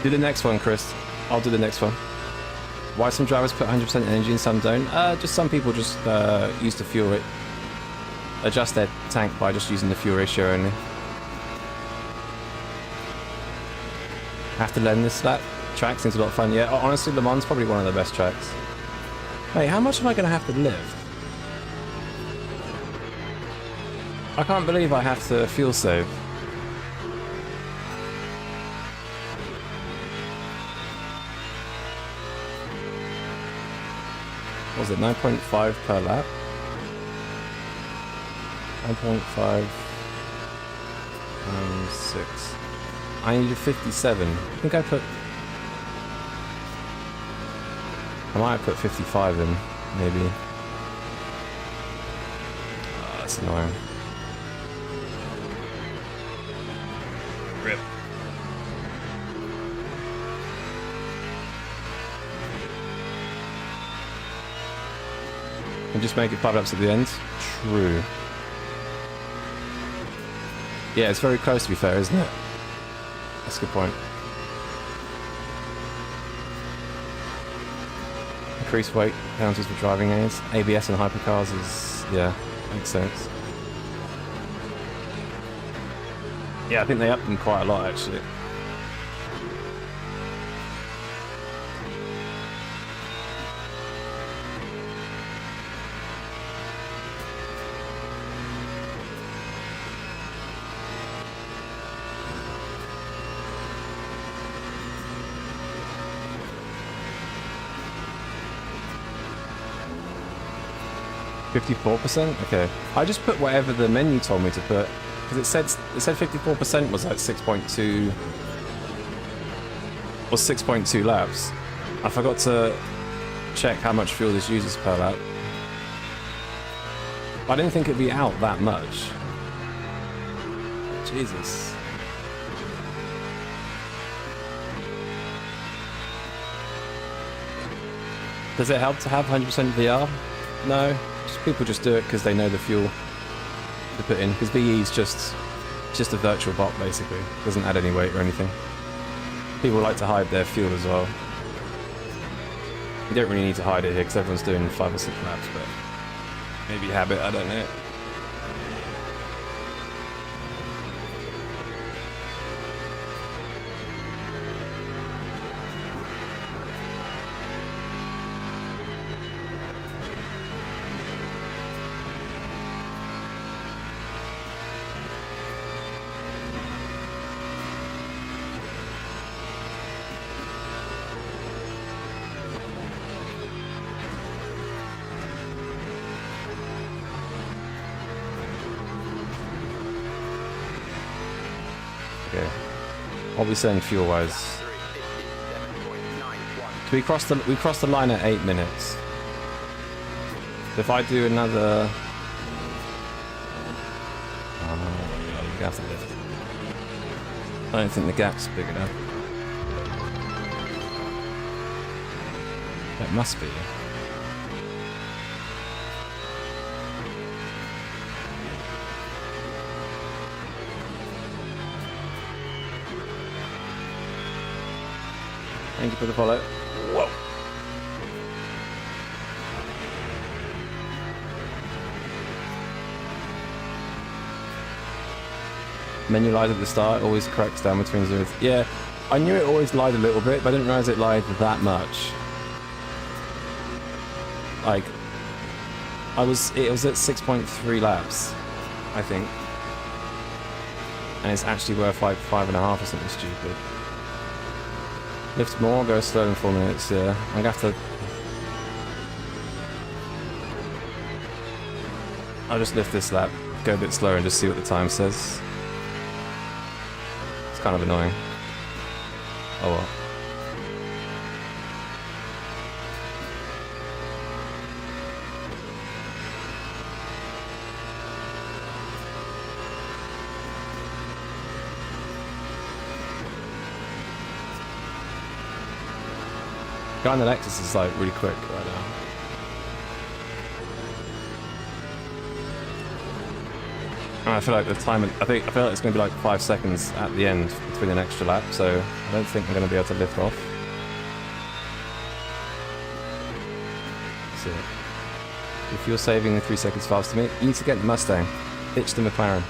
Do the next one, Chris. I'll do the next one. Why some drivers put 100% energy and some don't? Just some people just use the fuel rate. Adjust their tank by just using the fuel ratio only. Have to learn this lap. Track seems a lot of fun. Yeah, honestly, Le Mans is probably one of the best tracks. Wait, how much am I going to have to lift? I can't believe I have to fuel save. What was it, 9.5 per lap? 9.5 times 6. I needed 57. I think I might have put 55 in, maybe. Oh, that's annoying. Rip. And just make it 5 laps at the end? True. Yeah, it's very close to be fair, isn't it? That's a good point. Increased weight penalties for driving aids. ABS and hypercars is... yeah, makes sense. Yeah, I think they upped them quite a lot actually. %? Okay. I just put whatever the menu told me to put. Because it said 54% was like 6.2 or 6.2 laps. I forgot to check how much fuel this uses per lap. I didn't think it'd be out that much. Jesus. Does it help to have 100% VR? No. People just do it because they know the fuel to put in. Because VE is just a virtual bot basically. Doesn't add any weight or anything. People like to hide their fuel as well. You don't really need to hide it here because everyone's doing 5 or 6 laps, but maybe habit, I don't know. Okay. What are we saying fuel-wise? So we crossed the line at 8 minutes. So if I do another... oh, no, we have to lift. I don't think the gap's big enough. It must be. Thank you for the follow. Whoa. Menu lied at the start, always corrects down between zeros. Yeah, I knew it always lied a little bit, but I didn't realize it lied that much. Like, it was at 6.3 laps, I think. And it's actually worth like 5.5 or something stupid. Lift more, go slow in 4 minutes, yeah. I'm gonna have to... I'll just lift this lap, go a bit slower and just see what the time says. It's kind of annoying. Oh well. Guy in the Lexus is like really quick right now. And I feel like the time, I feel like it's going to be like 5 seconds at the end between an extra lap, so I don't think I'm going to be able to lift off. Let's see. If you're saving 3 seconds faster than me, you need to get the Mustang. Ditch the McLaren.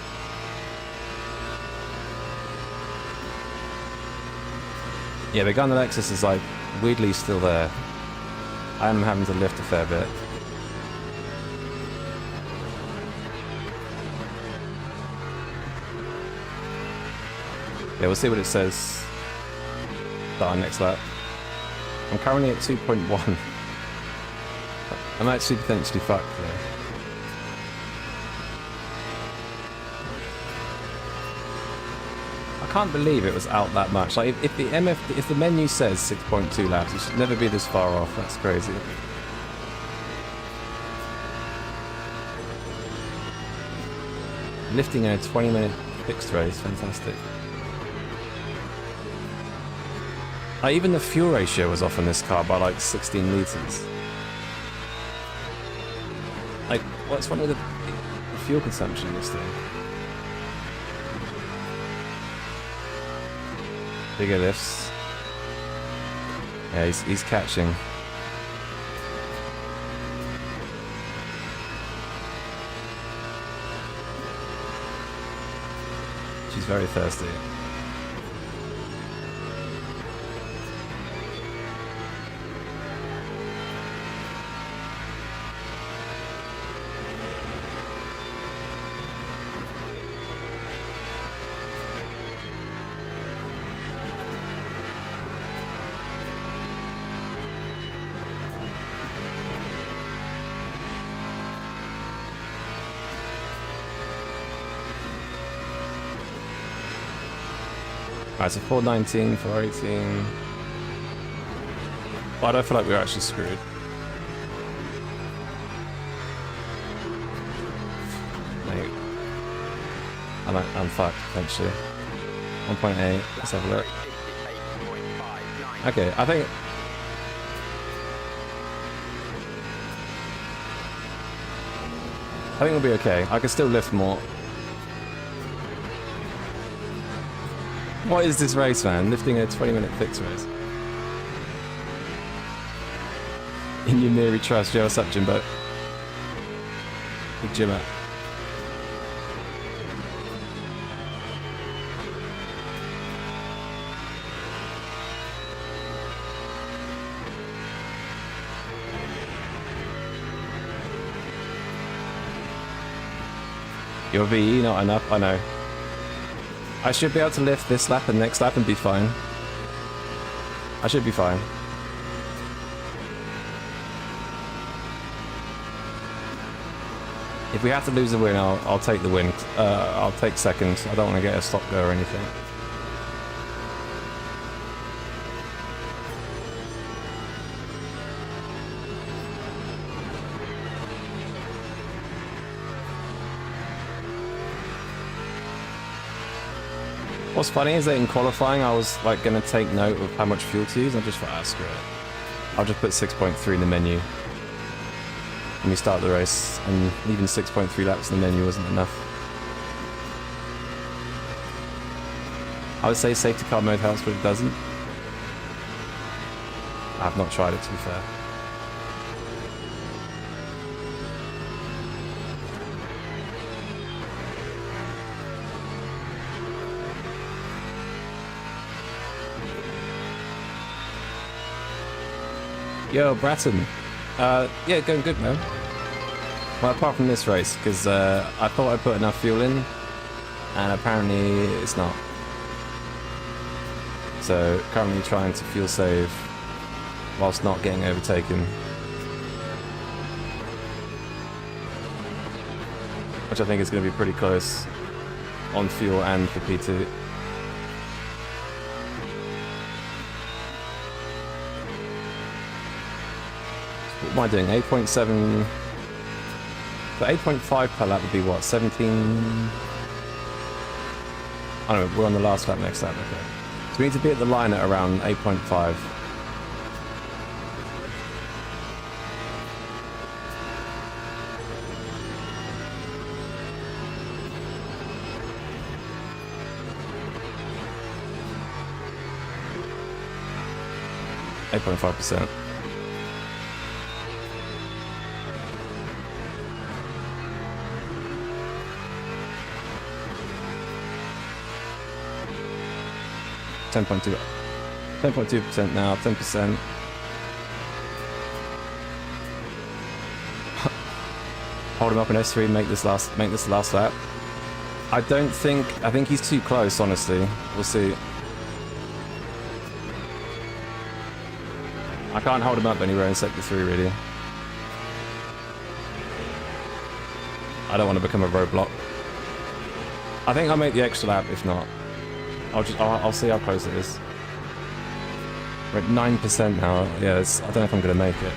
Yeah, the guy in the Lexus is like weirdly still there. I am having to lift a fair bit. Yeah, we'll see what it says. Start our next lap. I'm currently at 2.1. I'm actually potentially fucked there. I can't believe it was out that much. Like, if the menu says 6.2 laps, it should never be this far off. That's crazy. Lifting in a 20-minute fixed race, fantastic. Even the fuel ratio was off on this car by like 16 litres. What's wrong with the fuel consumption in this thing? Bigger lifts. Yeah, he's catching. She's very thirsty. Alright, so 419, 418. But I don't feel like we're actually screwed. Mate. I'm fucked, potentially. 1.8, let's have a look. Okay, I think... we'll be okay. I can still lift more. What is this race, man? Lifting a 20-minute fixed race. In your Miri trust, yo, what's up, Jimbo? Big Jimmer. Your VE not enough, I know. I should be able to lift this lap and next lap and be fine. I should be fine. If we have to lose the win, I'll take the win. I'll take second. I don't want to get a stop go or anything. What's funny is that in qualifying I was like going to take note of how much fuel to use. I just thought, ah, screw it. I'll just put 6.3 in the menu when we start the race, and even 6.3 laps in the menu wasn't enough. I would say safety car mode helps, but it doesn't. I've not tried it, to be fair. Yo, Bratton. Yeah, going good, man. Well, apart from this race, because I thought I put enough fuel in, and apparently it's not. So, currently trying to fuel save whilst not getting overtaken. Which I think is going to be pretty close on fuel and for P2. What am I doing? 8.7... So 8.5 per lap would be what? 17... I don't know, we're on the last lap, next lap, okay. So we need to be at the line at around 8.5. .5%. $10.2% now, 10%. Hold him up in S3, make this the last lap. I think he's too close, honestly. We'll see. I can't hold him up anywhere in Sector 3, really. I don't want to become a roadblock. I think I'll make the extra lap, if not. I'll see how close it is. We're at 9% now. Yeah, I don't know if I'm going to make it.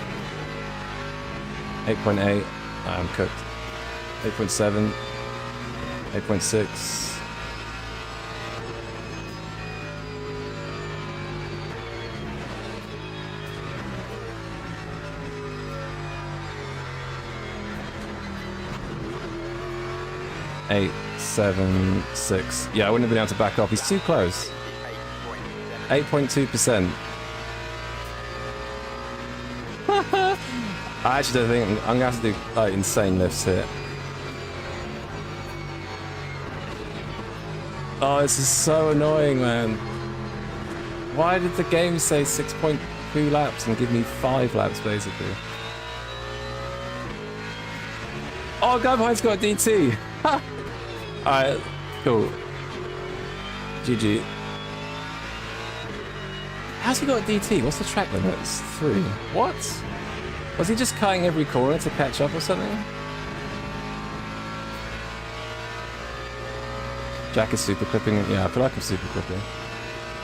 8.8. I'm cooked. 8.7. 8.6. 8, 7, 6. Yeah, I wouldn't have been able to back off. He's too close. 8.2%. I actually don't think I'm gonna have to do like insane lifts here. Oh, this is so annoying, man. Why did the game say 6.2 laps and give me 5 laps basically? Oh, guy behind's got a DT. Alright, cool. GG. How's he got a DT? What's the track limit? It's 3. What? Was he just cutting every corner to catch up or something? Jack is super clipping. Yeah, I feel like I'm super clipping.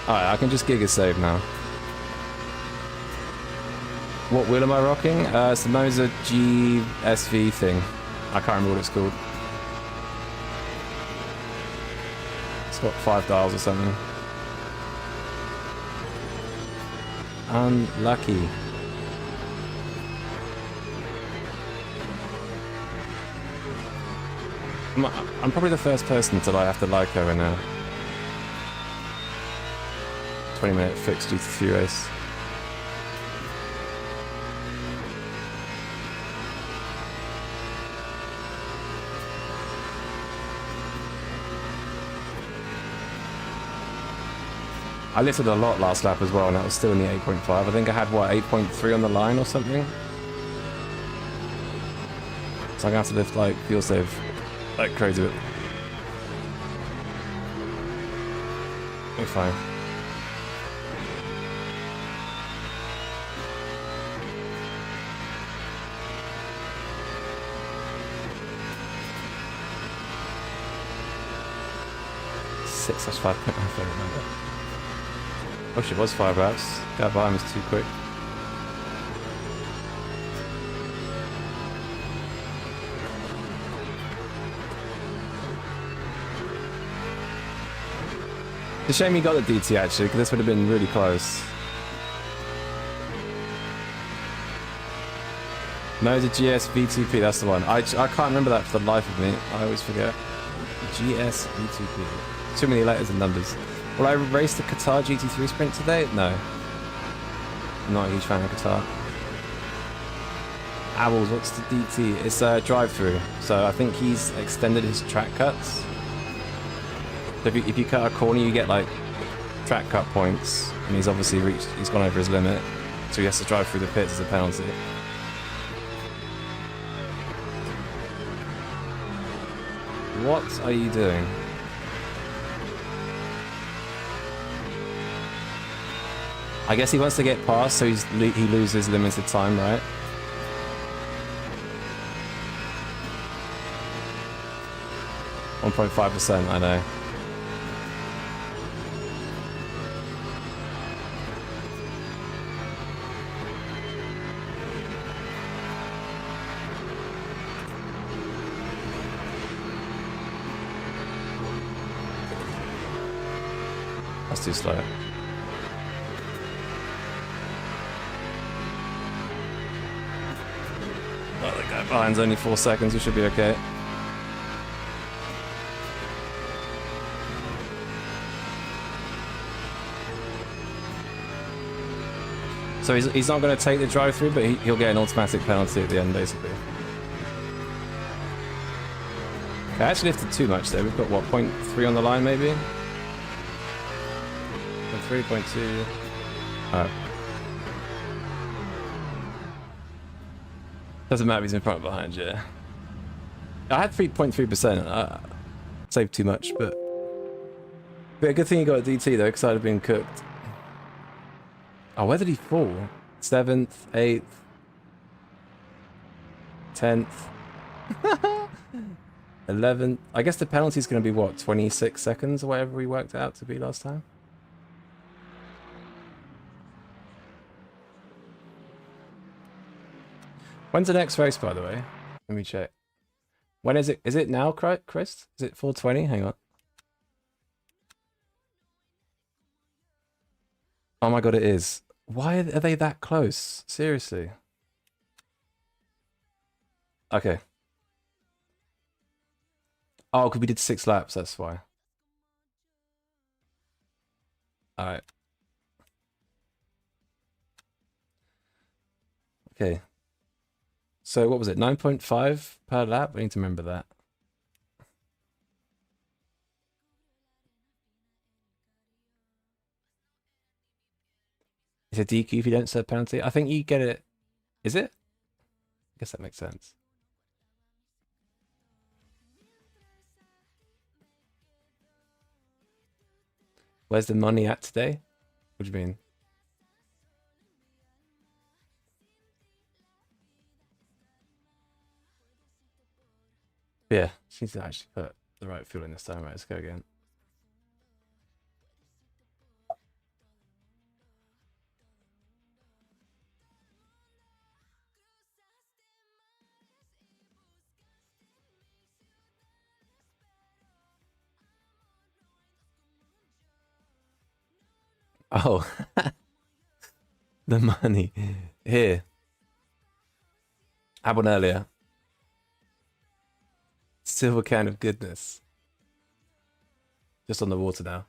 Alright, I can just gig a save now. What wheel am I rocking? It's the Moza GSV thing. I can't remember what it's called. It's got 5 dials or something. Unlucky. I'm probably the first person to have to like her in a 20-minute fixed GT3 race. I lifted a lot last lap as well, and that was still in the 8.5. I think I had, what, 8.3 on the line or something? So I'm gonna have to lift, like, fuel save like crazy. We're fine. Six, that's 5 point, I don't remember. Oh, she was 5 laps. That behind was too quick. It's a shame you got the DT actually, because this would have been really close. No, the GS V2P, that's the one. I can't remember that for the life of me. I always forget. GS V2P. Too many letters and numbers. Will I race the Qatar GT3 sprint today? No. I'm not a huge fan of Qatar. Owls, what's the DT? It's a drive-through. So I think he's extended his track cuts. So if you cut a corner, you get like track cut points, and he's obviously he's gone over his limit, so he has to drive through the pits as a penalty. What are you doing? I guess he wants to get past, so he loses limited time, right? .5%, I know. That's too slow. Oh, the guy behind's only 4 seconds, we should be okay. So he's not going to take the drive-through, but he'll get an automatic penalty at the end, basically. Okay, I actually lifted too much there. We've got, what, 0.3 on the line, maybe? 3.2. Alright. Doesn't matter if he's in front or behind, yeah. I had 3.3%. I saved too much, but a good thing you got a DT, though, because I'd have been cooked. Oh, where did he fall? 7th, 8th, 10th, 11th. I guess the penalty's going to be, what, 26 seconds or whatever we worked out to be last time? When's the next race, by the way? Let me check. When is it? Is it now, Chris? Is it 4:20? Hang on. Oh my god, it is. Why are they that close? Seriously. Okay. Oh, because we did 6 laps, that's why. Alright. Okay. So what was it? 9.5 per lap? I need to remember that. It's a DQ if you don't serve penalty. I think you get it. Is it? I guess that makes sense. Where's the money at today? What do you mean? Yeah, she needs to actually put the right fuel in this time. Right, let's go again. Oh, the money. Here. Had one earlier. Silver can of goodness. Just on the water now.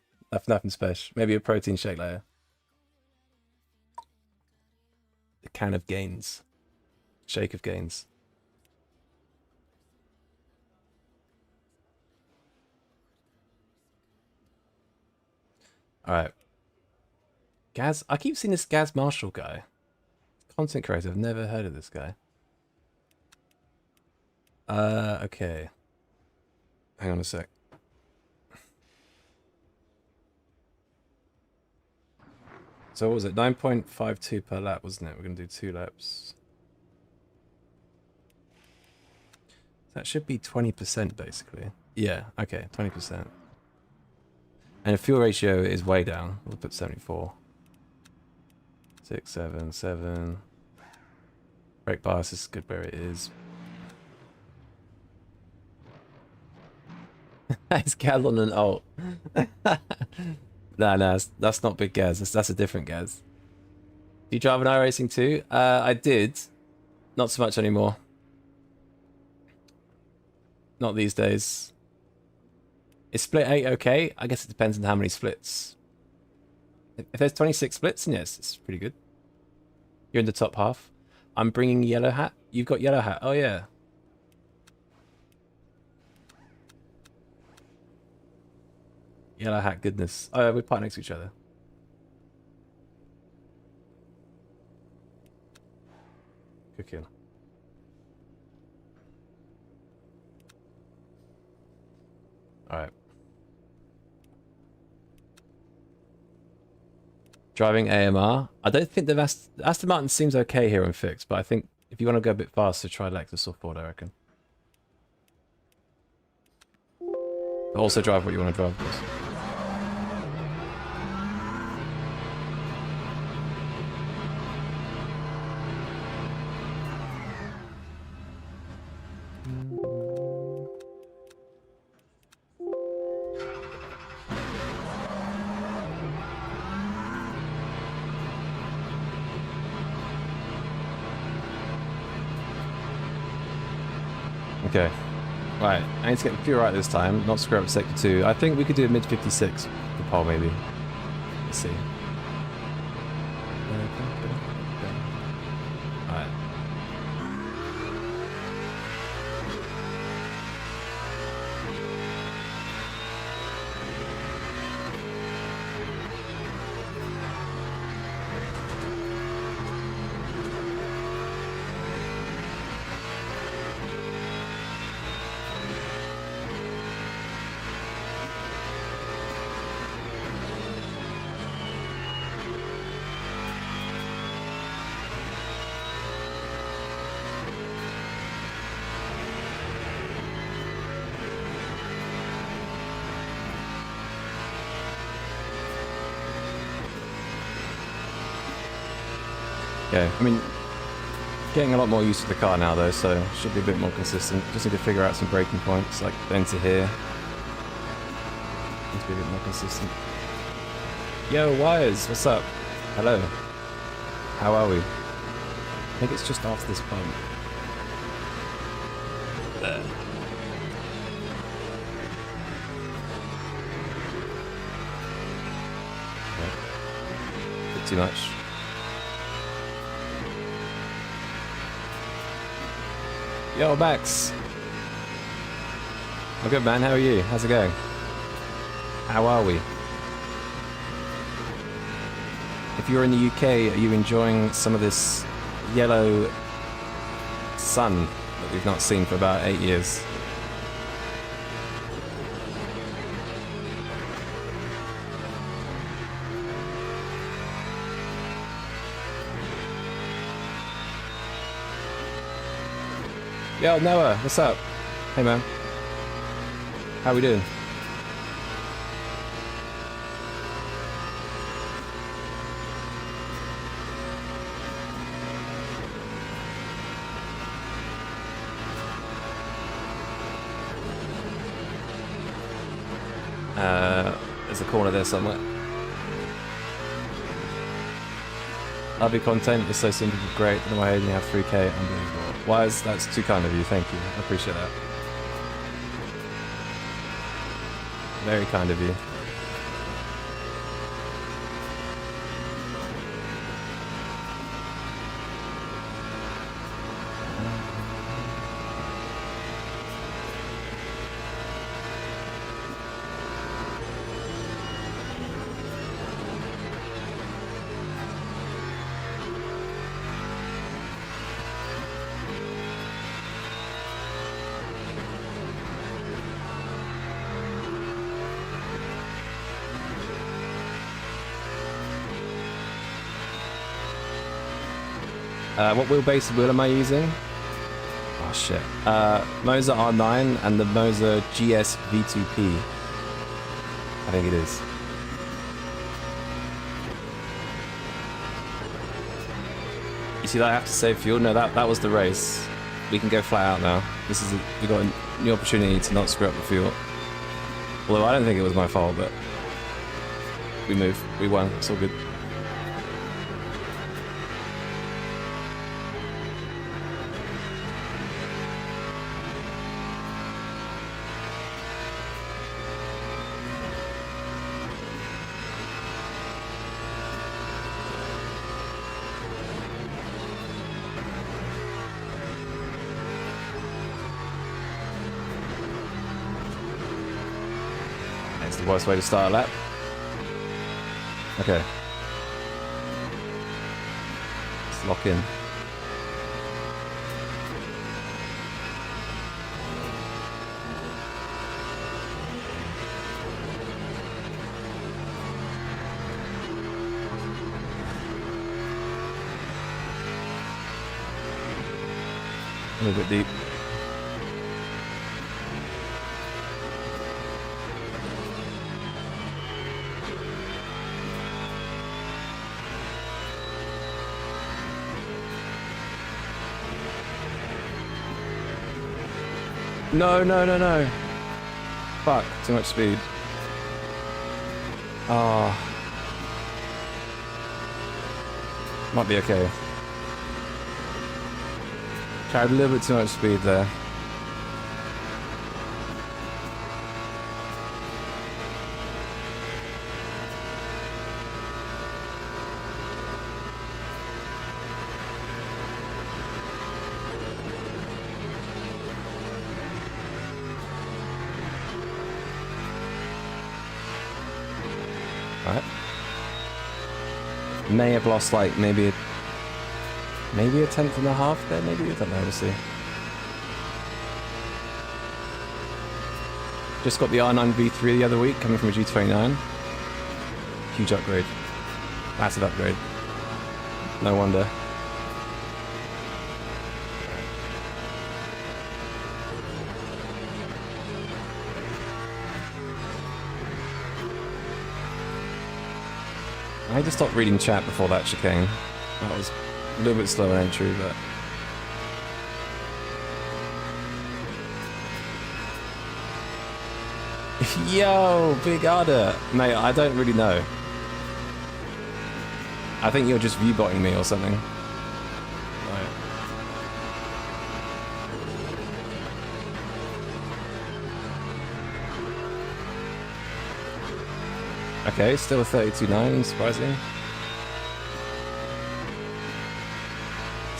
Nothing special. Maybe a protein shake later. The can of gains. Shake of gains. Alright. Gaz, I keep seeing this Gaz Marshall guy. Content creator, I've never heard of this guy. Okay. Hang on a sec. So what was it? 9.52 per lap, wasn't it? We're going to do 2 laps. That should be 20% basically. Yeah, okay, 20%. And the fuel ratio is way down. We'll put 74. 6, 7, 7. Brake bias is good where it is. It's Gaz on an alt. Nah, that's not Big Gaz. That's a different Gaz. Do you drive an iRacing too? I did. Not so much anymore. Not these days. Is split 8 okay? I guess it depends on how many splits. If there's 26 splits, then yes, it's pretty good. You're in the top half. I'm bringing yellow hat. You've got yellow hat. Oh, yeah. Yellow hat goodness. Oh, we're part next to each other. Good kill. Alright. Driving AMR. I don't think the Aston Martin seems okay here on fixed, but I think if you want to go a bit faster, try Lexus or Ford, I reckon. But also drive what you want to drive, of course. Okay. Right, I need to get the fuel right this time, not screw up sector 2. I think we could do a mid 56 for pole maybe. Let's see. Alright. Okay, I mean, getting a lot more used to the car now though, so should be a bit more consistent. Just need to figure out some braking points, like then to here. Need to be a bit more consistent. Yo, Wires, what's up? Hello. How are we? I think it's just after this pump. There. too much. Yo, Max. I'm good, man. How are you? How's it going? How are we? If you're in the UK, are you enjoying some of this yellow sun that we've not seen for about 8 years? Yo, Noah, what's up? Hey, man. How we doing? There's a corner there somewhere. Love your content, it's so simple but great. Don't know why you only have 3K, unbelievable. Why is that's too kind of you, thank you. I appreciate that. Very kind of you. What wheelbase wheel am I using? Oh shit. Moser R9 and the Moser GS V2P. I think it is. You see that I have to save fuel? No, that was the race. We can go flat out now. We got a new opportunity to not screw up the fuel. Although I don't think it was my fault, but we moved. We won. It's all good. The worst way to start a lap. Okay. Let's lock in. A little bit deep. No, no, no, no. Fuck, too much speed. Ah. Might be okay. Tried a little bit too much speed there. Right. May have lost like maybe a 10th and a half there, maybe? I don't know, we'll see. Just got the R9 V3 the other week, coming from a G29. Huge upgrade. Massive upgrade. No wonder. I had to stop reading chat before that chicane. That was a little bit slow in entry, but... Yo, Big Ada! Mate, I don't really know. I think you're just viewbotting me or something. Right. Okay, still a 32.9, surprising.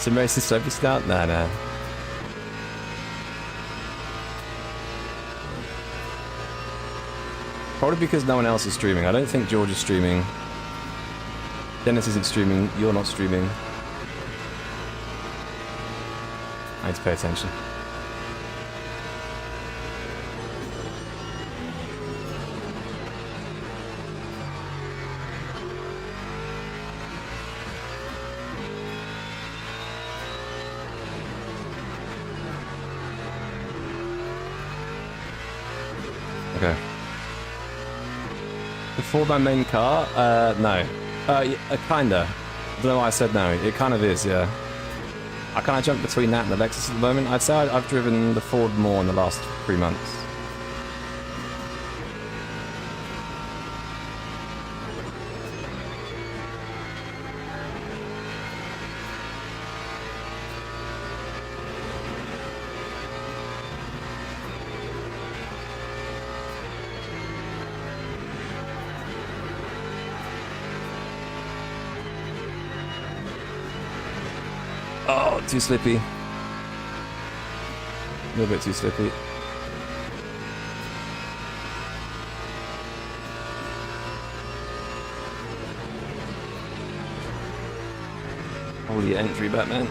Some racist celebrity start? Nah, nah. Probably because no one else is streaming. I don't think George is streaming. Dennis isn't streaming. You're not streaming. I need to pay attention. Okay. For my main car? No. Yeah, kinda. I don't know why I said no. It kind of is, yeah. I kind of jump between that and the Lexus at the moment. I'd say I've driven the Ford more in the last 3 months. Oh, too slippy. A little bit too slippy. Holy entry, Batman.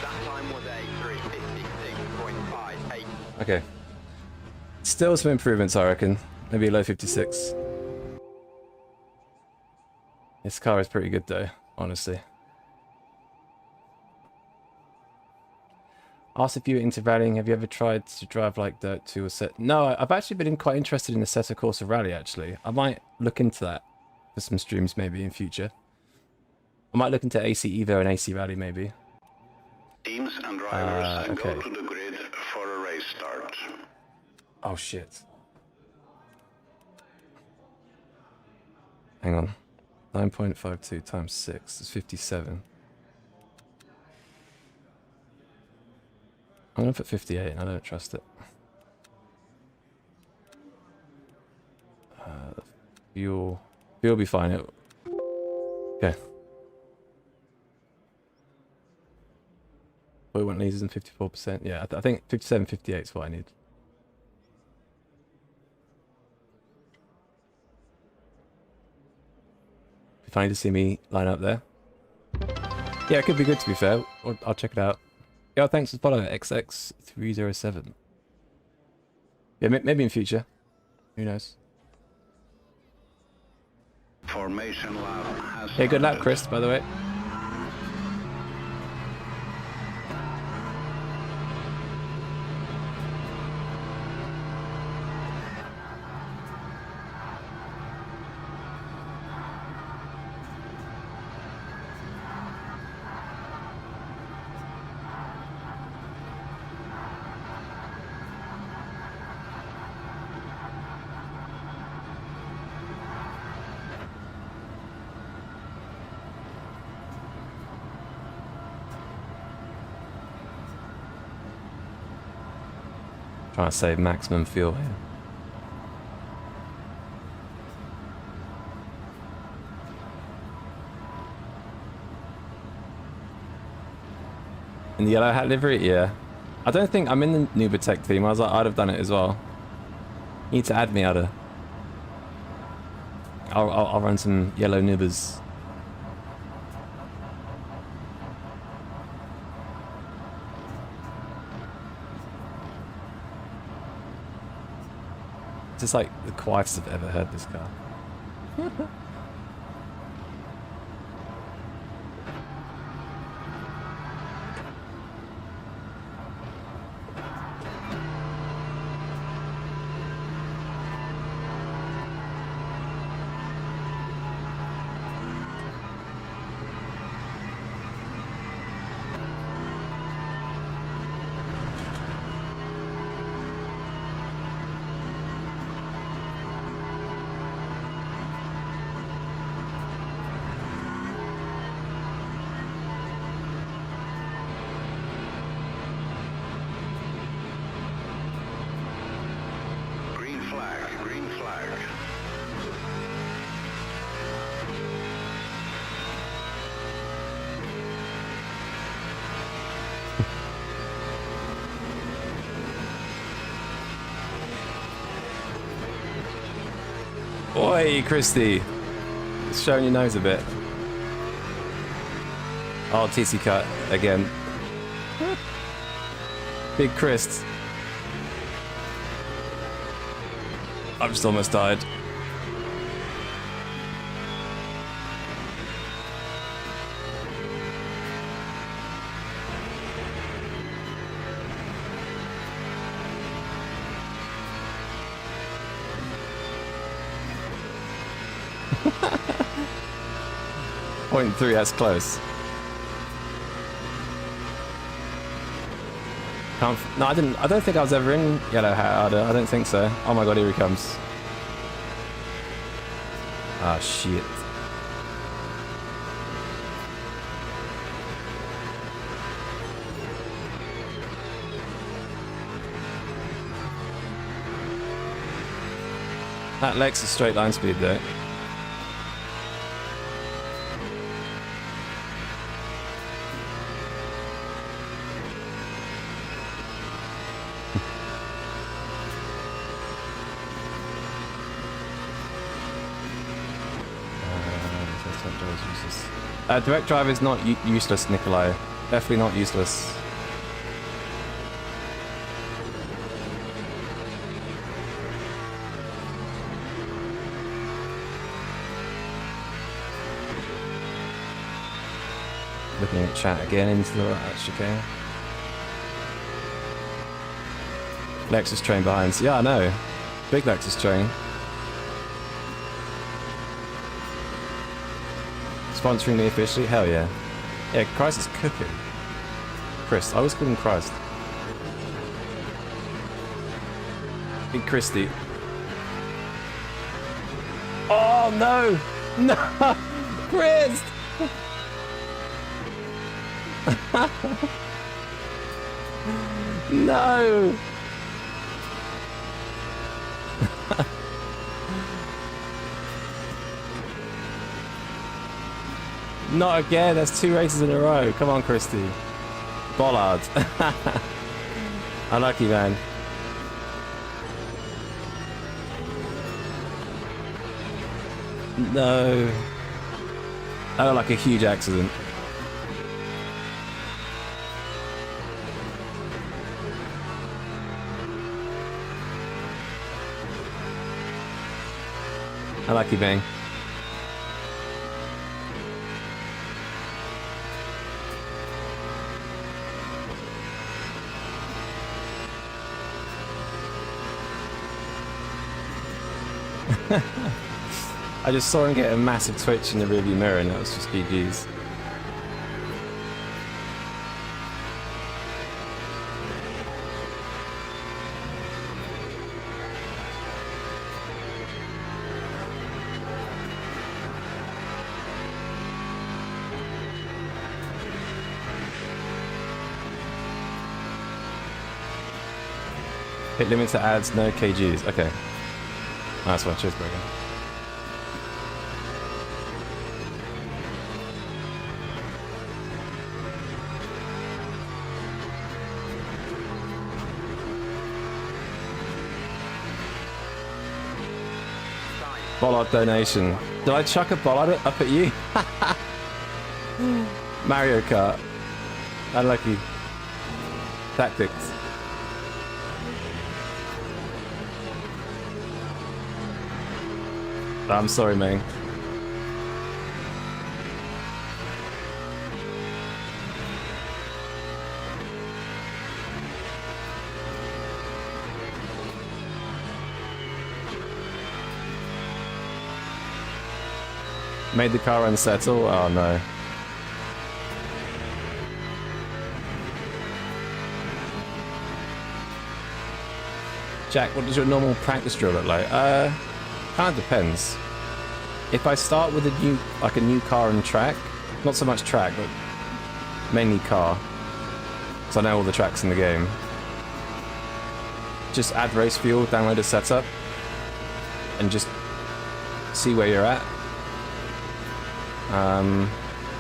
That time was a 3:56.58. Okay. Still some improvements, I reckon. Maybe a low 56. This car is pretty good though, honestly. Asked if you were into rallying. Have you ever tried to drive like Dirt 2 or Set? No, I've actually been quite interested in the Assetto Corsa Rally actually. I might look into that for some streams maybe in future. I might look into AC Evo and AC Rally maybe. Teams and drivers okay. go to the grid for a race start. Oh shit. Hang on. 9.52 times 6 is 57. I'm gonna put 58 and I don't trust it. Fuel will be fine. Okay. Oil went lasers and 54%. Yeah, I think 57, 58 is what I need. Funny to see me line up there. Yeah, it could be good to be fair. I'll check it out. Yo, thanks for the follow, XX307. Yeah, maybe in future. Who knows? Formation lap has Yeah, good luck, started. Chris, by the way. Trying to save maximum fuel here. In the yellow hat livery? Yeah. I don't think I'm in the Nubatech team. I was like, I'd have done it as well. You need to add me, Ada. I'll run some yellow nubbers. It's like the quietest I've ever heard this car. Oi, Christy. It's showing your nose a bit. Oh, TC cut again. Big Chris. I've just almost died. Point 3, that's close. No, I didn't. I don't think I was ever in Yellow Hat. I don't think so. Oh my god, here he comes. Ah, shit. That Lex is straight line speed though. Direct drive is not useless, Nikolai. Definitely not useless. Looking at chat again into the chicane. Lexus train behind. Yeah, I know. Big Lexus train. Sponsoring me officially? Hell yeah. Yeah, Christ is cooking. Chris. I always call him Christ. Big Christy. Oh no! No! Chris! No! Not again, that's 2 races in a row. Come on, Christy. Bollard. Unlucky, man. No. That looked like a huge accident. Unlucky, bang. I just saw him get a massive twitch in the rearview mirror and that was just GG's. Hit limit to ads, no kgs. Okay. Nice one, cheers, Burger. Bollard donation. Did I chuck a bollard up at you? Mario Kart. Unlucky. Tactics. I'm sorry, man. Made the car unsettle? Oh no. Jack, what does your normal practice drill look like? Kind of depends. If I start with a new car and track, not so much track, but mainly car, because I know all the tracks in the game. Just add race fuel, download a setup, and just see where you're at.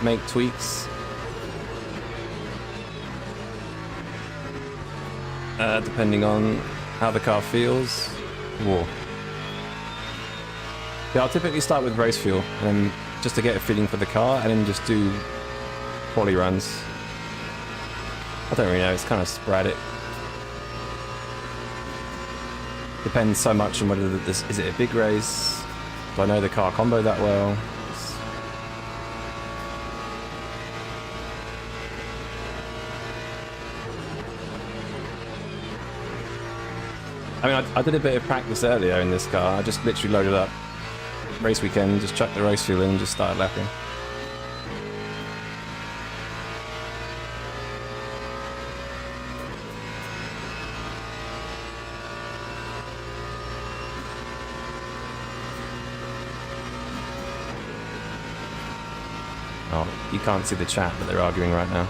Make tweaks. Depending on how the car feels. Whoa. Yeah, I'll typically start with race fuel, and then just to get a feeling for the car, and then just do quali runs. I don't really know, it's kind of sporadic. Depends so much on whether this is it a big race. Do I know the car combo that well? I mean, I did a bit of practice earlier in this car. I just literally loaded up race weekend, just chucked the race fuel in and just started lapping. Oh, you can't see the chat, but they're arguing right now.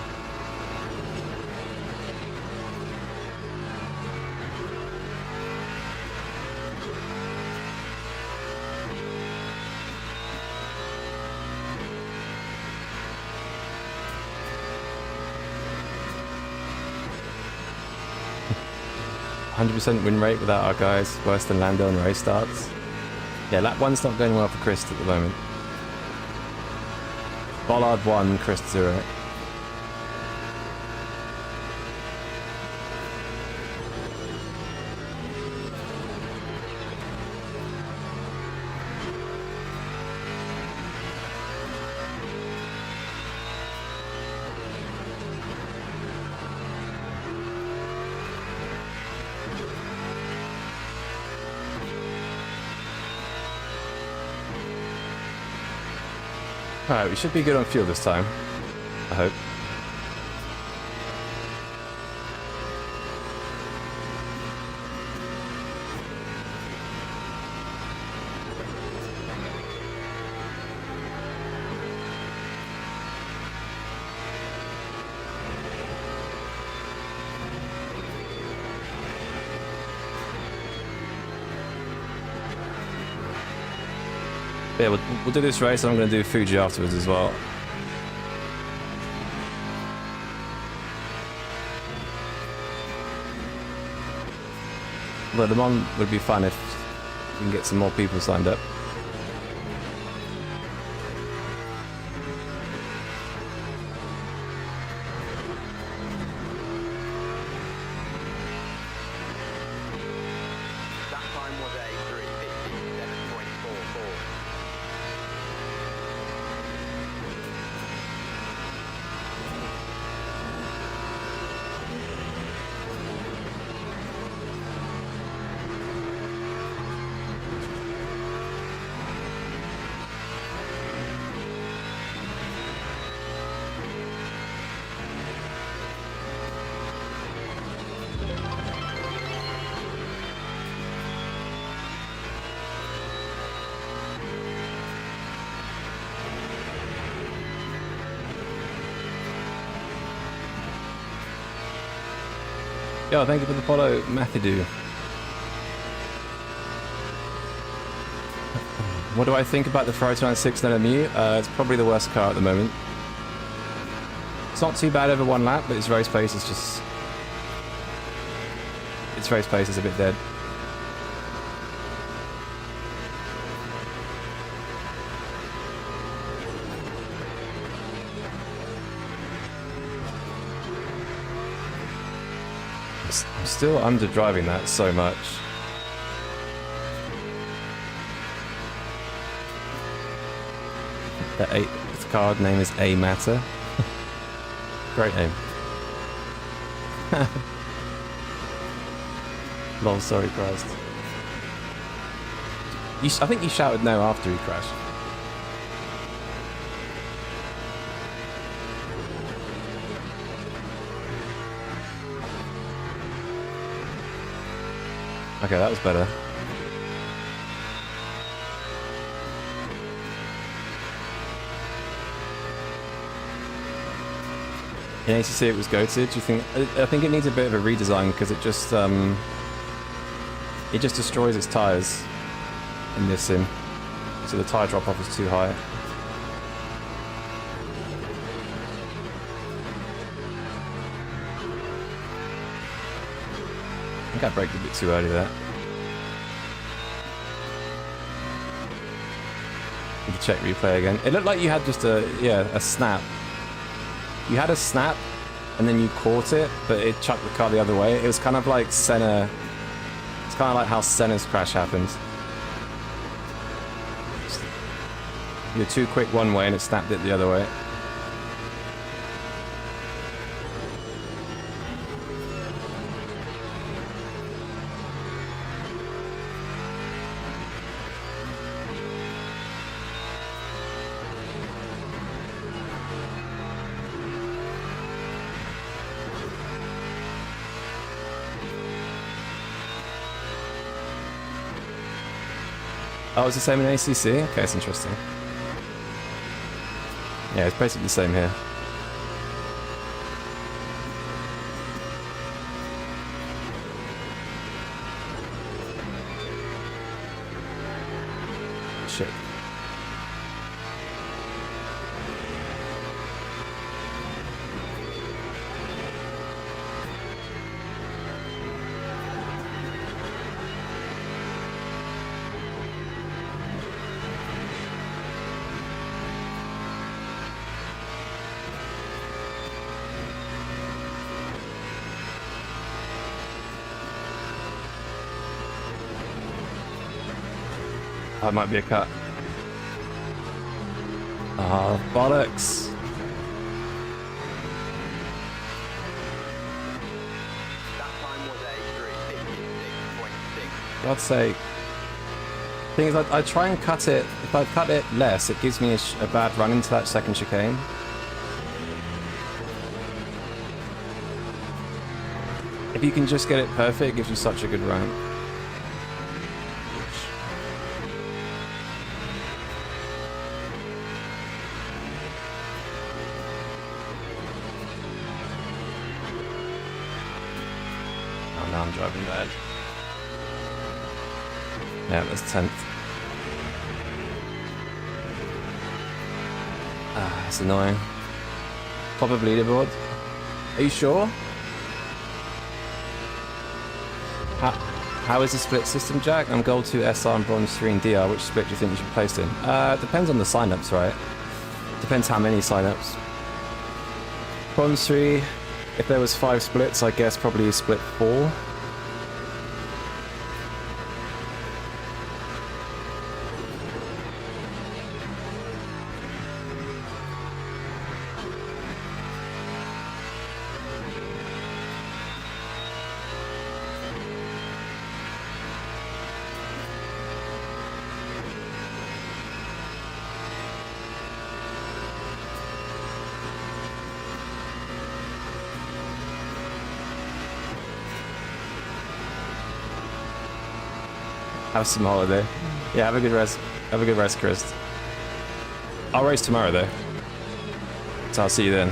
%, win rate without our guys, worse than Lando on race starts. Yeah, lap 1's not going well for Chris at the moment. Bollard 1, Chris 0. Alright, we should be good on fuel this time. I hope. Yeah, we'll do this race and I'm going to do Fuji afterwards as well. But the Mon would be fun if we can get some more people signed up. That time was a 3:57.44. Yo, thank you for the follow, Matthew. What do I think about the Ferrari 296 LMU? It's probably the worst car at the moment. It's not too bad over one lap, but its race pace is just... its race pace is a bit dead. I'm still underdriving that so much. The 8th card name is A Matter. Great name. Lol, sorry, Christ. I think you shouted no after he crashed. Okay, that was better. In ACC it was goated. Do you think? I think it needs a bit of a redesign because it just destroys its tires in this sim. So the tire drop off is too high. I think I braked a bit too early there. check replay again. It looked like you had just a snap. You had a snap, and then you caught it, but it chucked the car the other way. It was kind of like Senna. It's kind of like how Senna's crash happens. You're too quick one way, and it snapped it the other way. Oh, it's the same in ACC? Okay, it's interesting. Yeah, it's basically the same here. Shit. That might be a cut. Ah, bollocks. That time was a 3:56.6. God's sake. Thing is, I try and cut it. If I cut it less, it gives me a bad run into that second chicane. If you can just get it perfect, it gives you such a good run. Oh, now I'm driving bad. Yeah, that's 10th. Ah, that's annoying. Top of leaderboard. Are you sure? How is the split system, Jack? I'm gold 2 SR and bronze 3 and DR. Which split do you think you should be placed in? Depends on the signups, right? Depends how many signups. Bronze 3, if there was 5 splits, I guess probably split 4. Have some holiday. Yeah, have a good rest. Have a good rest, Chris. I'll race tomorrow though, so I'll see you then.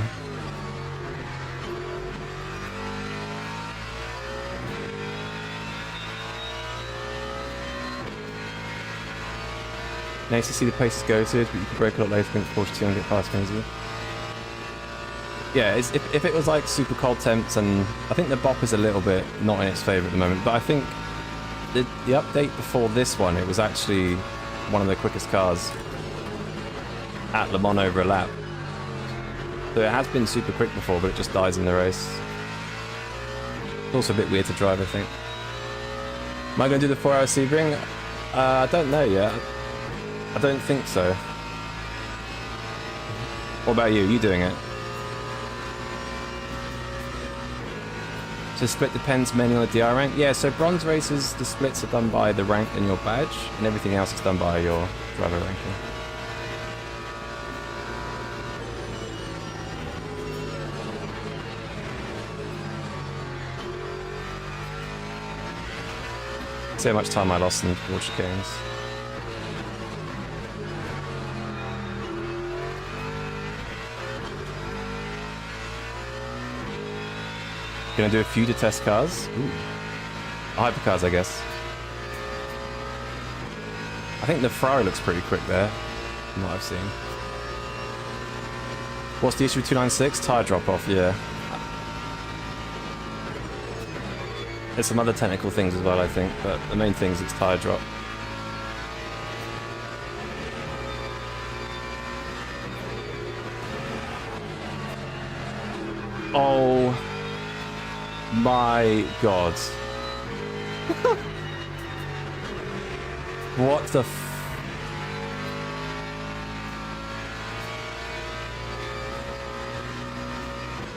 Nice to see the pace is goated, but you can break a lot later, think 42 and get past me easily. Yeah, if it was like super cold temps, and I think the bop is a little bit not in its favour at the moment, but I think the update before this one, it was actually one of the quickest cars at Le Mans over a lap. So it has been super quick before, but it just dies in the race. It's also a bit weird to drive, I think. Am I going to do the 4-hour Sebring? I don't know yet. I don't think so. What about you? Are you doing it? So split depends mainly on the DR rank? Yeah, so bronze races, the splits are done by the rank and your badge, and everything else is done by your driver ranking. See how much time I lost in the chicanes. Gonna do a few to test cars. Ooh. Hypercars, I guess. I think the Ferrari looks pretty quick there, from what I've seen. What's the issue with 296? Tire drop off, yeah. There's some other technical things as well, I think, but the main thing is it's tire drop. Oh my god. What the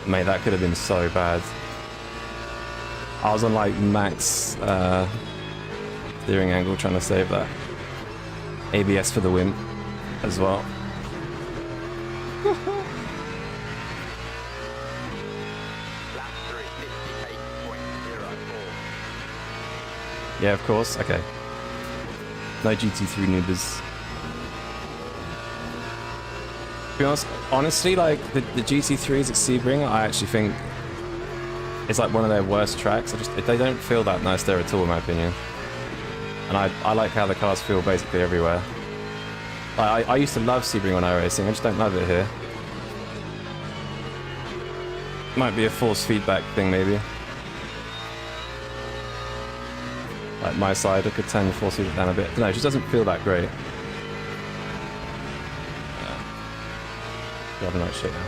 Mate, that could have been so bad. I was on like max steering angle trying to save that. ABS for the win as well. Lap 3, 58.04. Yeah, of course. Okay. No GT3 noobers. To be honest, honestly, like the GT3s at Sebring, I actually think it's like one of their worst tracks. They don't feel that nice there at all, in my opinion. And I like how the cars feel basically everywhere. I used to love Sebring when I was racing. I just don't love it here. Might be a force feedback thing, maybe. Like my side, I could turn the force feedback down a bit. No, it just doesn't feel that great. Driving like shit now.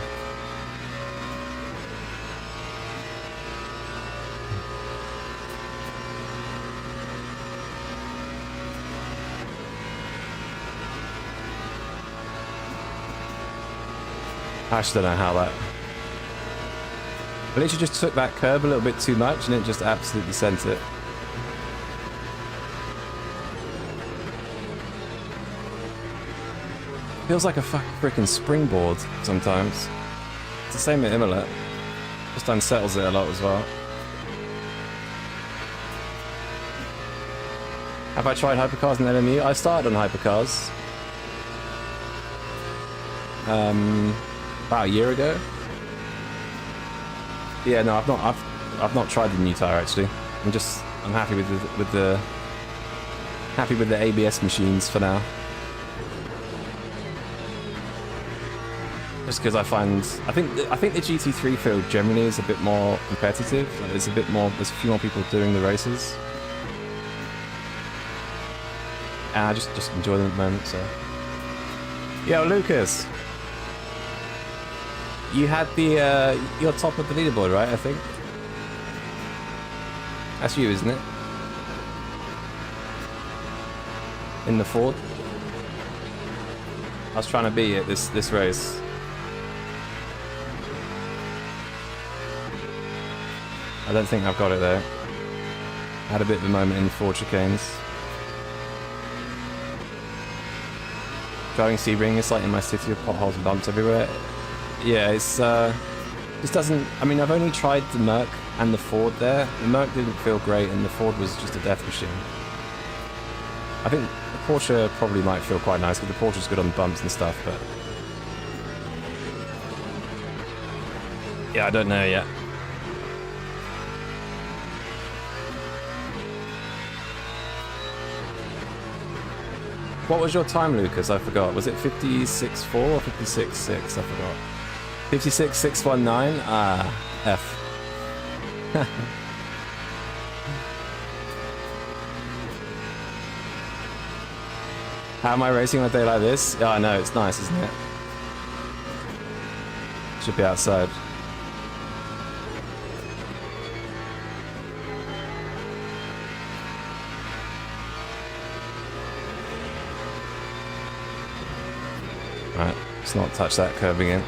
I just don't know how that... I literally just took that curb a little bit too much and it just absolutely sent it. Feels like a freaking springboard sometimes. It's the same at Imola. Just unsettles it a lot as well. Have I tried hypercars in LMU? I started on hypercars. About a year ago. Yeah, no, I've not tried the new tire actually. I'm happy with the ABS machines for now. Just because I think the GT3 field generally is a bit more competitive. Like there's a few more people doing the races. And I just enjoy them at the moment, so. Yo, Lucas! You had you're top of the leaderboard, right, I think? That's you, isn't it? In the Ford? I was trying to beat it this race. I don't think I've got it there. I had a bit of a moment in the Ford chicanes. Driving Sebring is like in my city with potholes and bumps everywhere. Yeah, it's just doesn't... I mean, I've only tried the Merc and the Ford there. The Merc didn't feel great and the Ford was just a death machine. I think the Porsche probably might feel quite nice because the Porsche's good on bumps and stuff, but... Yeah, I don't know yet. What was your time, Lucas? I forgot. Was it 56.4 or 56.6? I forgot. 56.619? Ah, F. How am I racing on a day like this? Oh, I know, it's nice, isn't it? Should be outside. Right, let's not touch that curb again.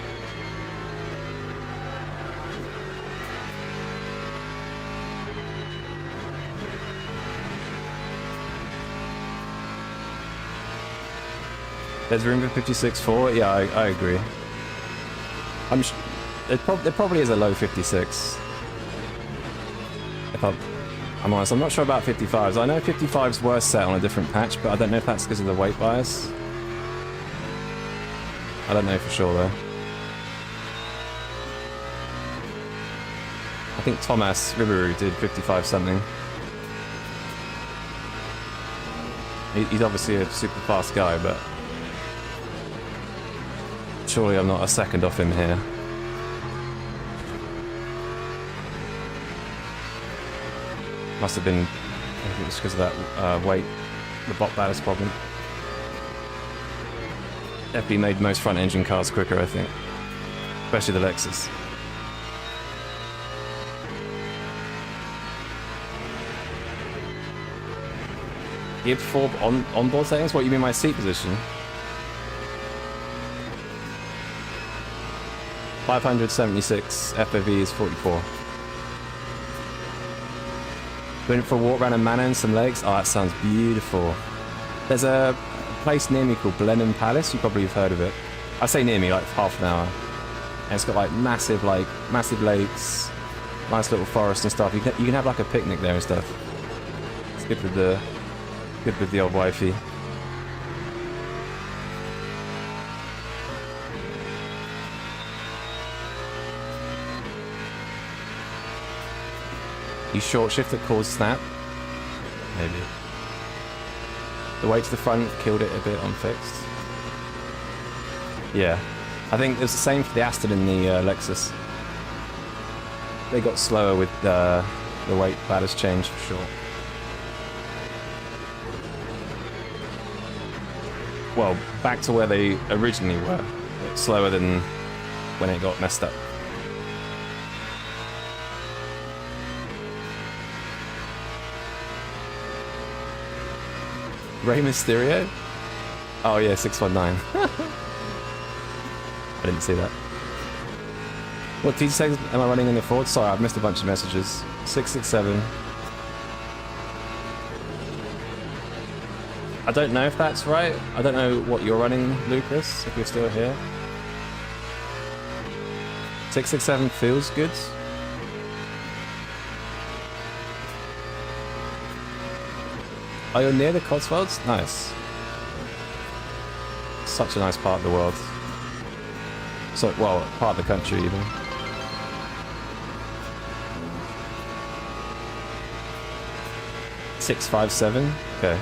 There's room for 56.4? Yeah, I agree. There probably is a low 56. If I'm honest, I'm not sure about 55s. I know 55s were set on a different patch, but I don't know if that's because of the weight bias. I don't know for sure though. I think Thomas Riberu did 55 something. He's obviously a super fast guy, but surely I'm not a second off him here. Must have been, I think it's because of that weight, the bot ballast problem. Definitely made most front engine cars quicker, I think. Especially the Lexus. Give 4 onboard settings? What, you mean my seat position? 576, FOV is 44. Went for a walk around a manor and some lakes. Oh, that sounds beautiful. There's a place near me called Blenheim Palace. You probably have heard of it. I say near me, like half an hour. And it's got like massive lakes, nice little forest and stuff. You can have like a picnic there and stuff. It's good with the old wifey. You short shift that caused snap? Maybe. The weight to the front killed it a bit on fixed. Yeah. I think it was the same for the Aston and the Lexus. They got slower with the weight ballast change for sure. Well, back to where they originally were. Slower than when it got messed up. Rey Mysterio? Oh yeah, 619. I didn't see that. What did you say? Am I running in the Ford? Sorry, I've missed a bunch of messages. 667. I don't know if that's right. I don't know what you're running, Lucas, if you're still here. 667 feels good. Oh, you're near the Cotswolds? Nice. Such a nice part of the world. So, well, part of the country even. $657? Okay.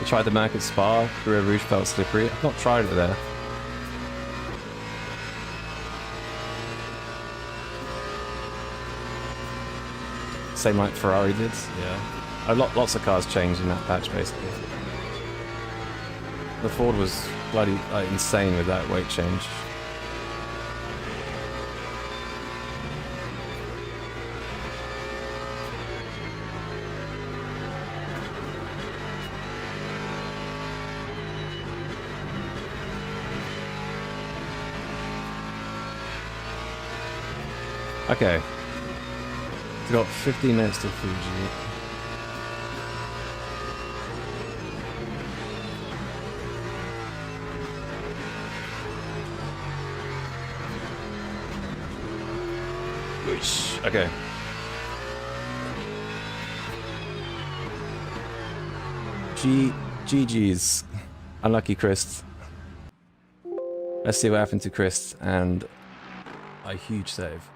Tried the Mac at Spa, Rio Rouge felt slippery. I've not tried it there. Same like Ferrari did, yeah. Lots of cars changed in that patch basically. The Ford was bloody insane with that weight change. Okay. We've got 15 minutes to Fuji. Whoosh. Okay. GG's. Unlucky Chris. Let's see what happened to Chris and a huge save.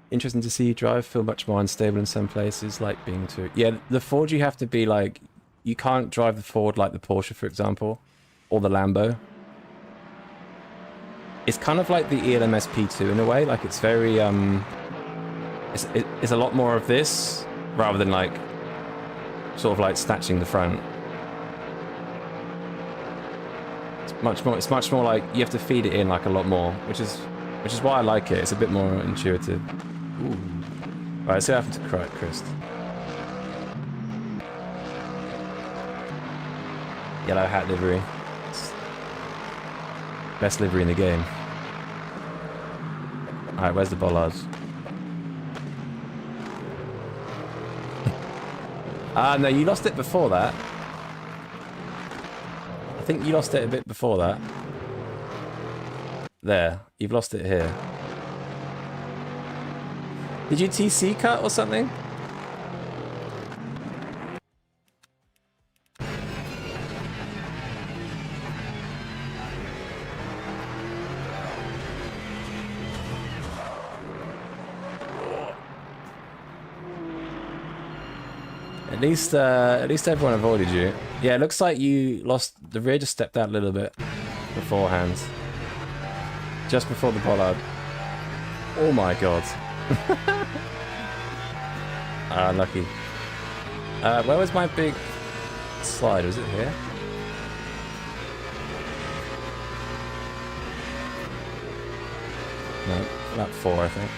Interesting to see you drive, feel much more unstable in some places, like being too... Yeah, the Ford you have to be like... You can't drive the Ford like the Porsche, for example, or the Lambo. It's kind of like the ELMS P2 in a way, like it's very... It's a lot more of this, rather than like... Sort of like snatching the front. It's much more like you have to feed it in like a lot more, which is why I like it. It's a bit more intuitive. Ooh. Right, let's see what happened to Chris. Yellow hat livery. Best livery in the game. Alright, where's the bollard? Ah, no, you lost it before that. I think you lost it a bit before that. There, you've lost it here. Did you TC cut or something? At least everyone avoided you. Yeah, it looks like you lost. The rear just stepped out a little bit beforehand. Just before the bollard. Oh my god. Lucky. Where was my big slide? Was it here? No, lap 4, I think.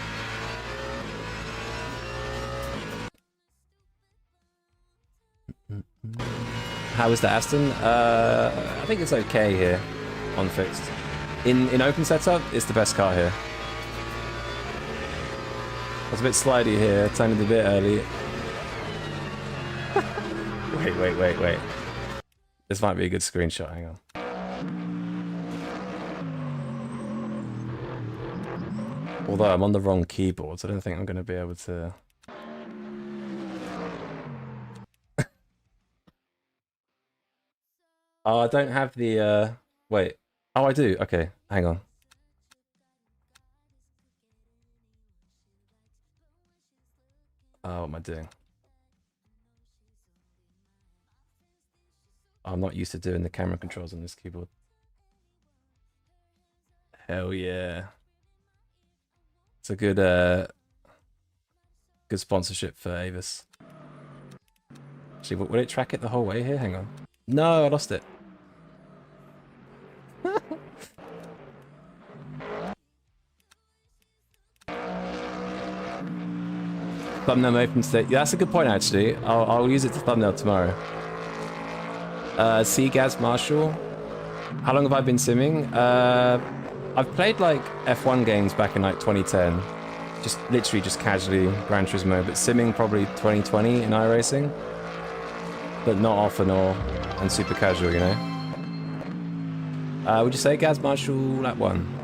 How is the Aston? I think it's okay here on fixed. In open setup, it's the best car here. I was a bit slidey here, turned it a bit early. Wait. This might be a good screenshot, hang on. Although I'm on the wrong keyboard, so I don't think I'm going to be able to... Oh, I don't have the... Wait. Oh, I do. Okay, hang on. Oh, what am I doing? I'm not used to doing the camera controls on this keyboard. Hell yeah. It's a good good sponsorship for Avis. Actually, will it track it the whole way here? Hang on. No, I lost it. Thumbnail open state. Yeah, that's a good point actually. I'll use it to thumbnail tomorrow. Gaz Marshall. How long have I been simming? I've played like F1 games back in like 2010. Just literally just casually Gran Turismo, but simming probably 2020 in iRacing. But not often and super casual, you know. Would you say Gaz Marshall lap 1?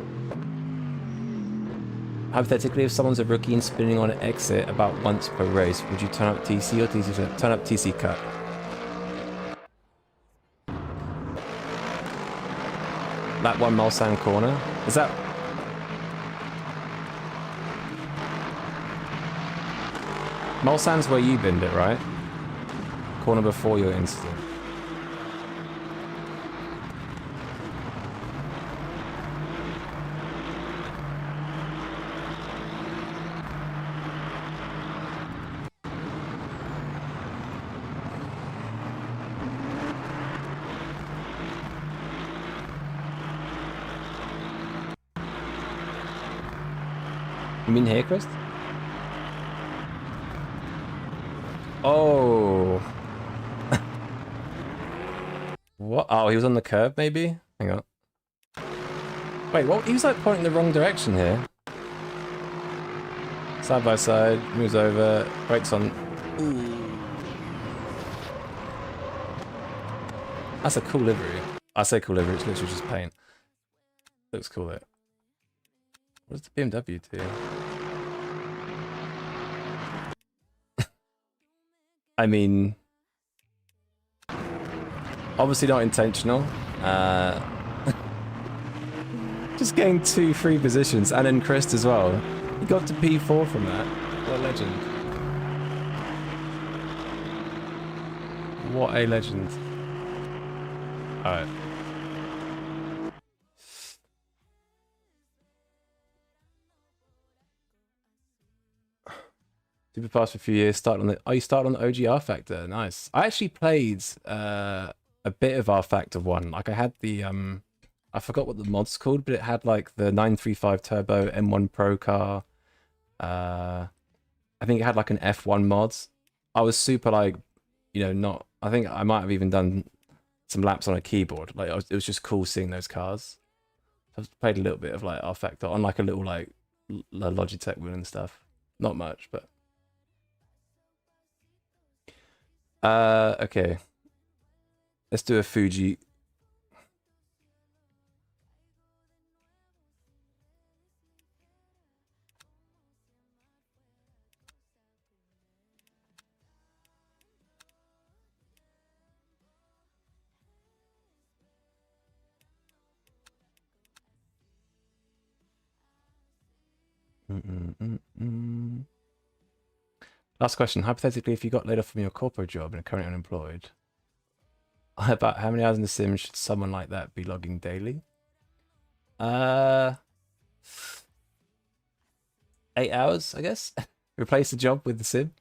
Hypothetically, if someone's a rookie and spinning on an exit about once per race, would you turn up TC or TC turn up TC cut? Lap 1 Mustang corner. Is that... Mustang's where you binned it, right? Corner before your incident. You mean here, Chris? Oh. What? Oh, he was on the curb, maybe? Hang on. Wait, what? He was like pointing the wrong direction here. Side by side, moves over, brakes on. Ooh. That's a cool livery. I say cool livery, it's literally just paint. Looks cool there. What does the BMW do? I mean, obviously not intentional. Just getting 2 free positions, and then Chris as well. He got to P4 from that. What a legend. What a legend. Alright. Super fast for a few years. Started on the... Oh, you started on the OG R Factor. Nice. I actually played a bit of R Factor 1. Like I had the I forgot what the mod's called, but it had like the 935 Turbo M1 Pro car. I think it had like an F1 mod. I was super like, you know, not... I think I might have even done some laps on a keyboard. Like it was just cool seeing those cars. I played a little bit of like R Factor on like a little like Logitech wheel and stuff. Not much, but... okay. Let's do a Fuji. Last question. Hypothetically, if you got laid off from your corporate job and are currently unemployed, about how many hours in the sim should someone like that be logging daily? 8 hours, I guess. Replace the job with the sim.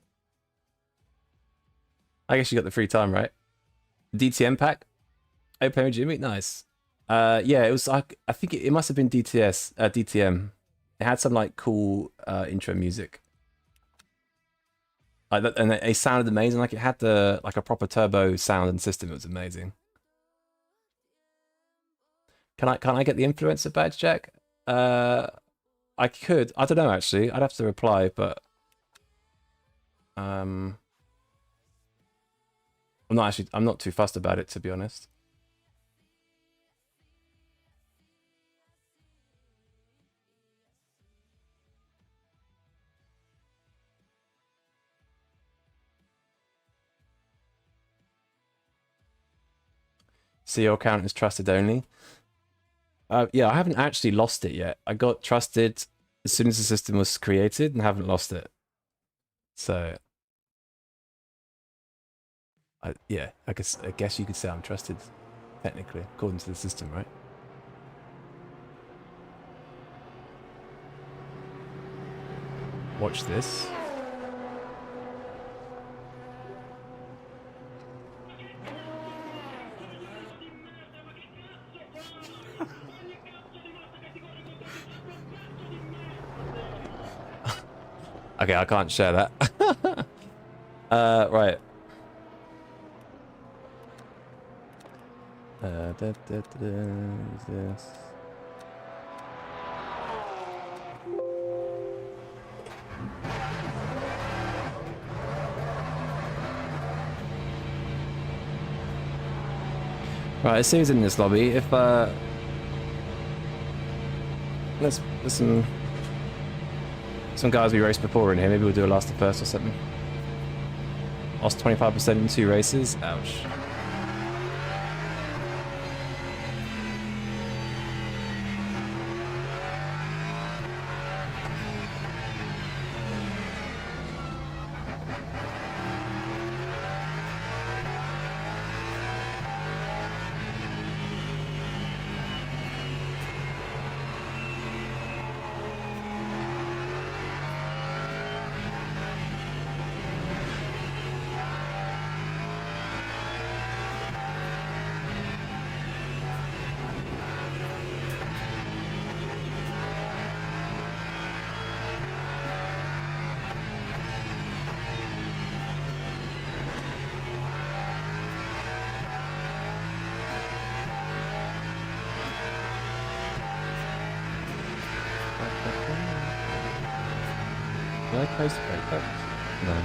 I guess you got the free time, right? DTM pack. Open with Jimmy, nice. Yeah, it was like I think it must have been DTM. It had some like cool intro music. Like that, and it sounded amazing. Like it had the like a proper turbo sound and system. It was amazing. Can I get the influencer badge, Jack? I could. I don't know actually. I'd have to reply, but I'm not too fussed about it, to be honest. See, your account is trusted only. Yeah, I haven't actually lost it yet. I got trusted as soon as the system was created and haven't lost it. So, yeah, I guess you could say I'm trusted, technically, according to the system, right? Watch this. Okay, I can't share that. Right. This. Right, let's see who's in this lobby. If let's listen. Some guys we raced before in here. Maybe we'll do a last to first or something. Lost 25% in 2 races. Ouch. Did I close the brake box? No.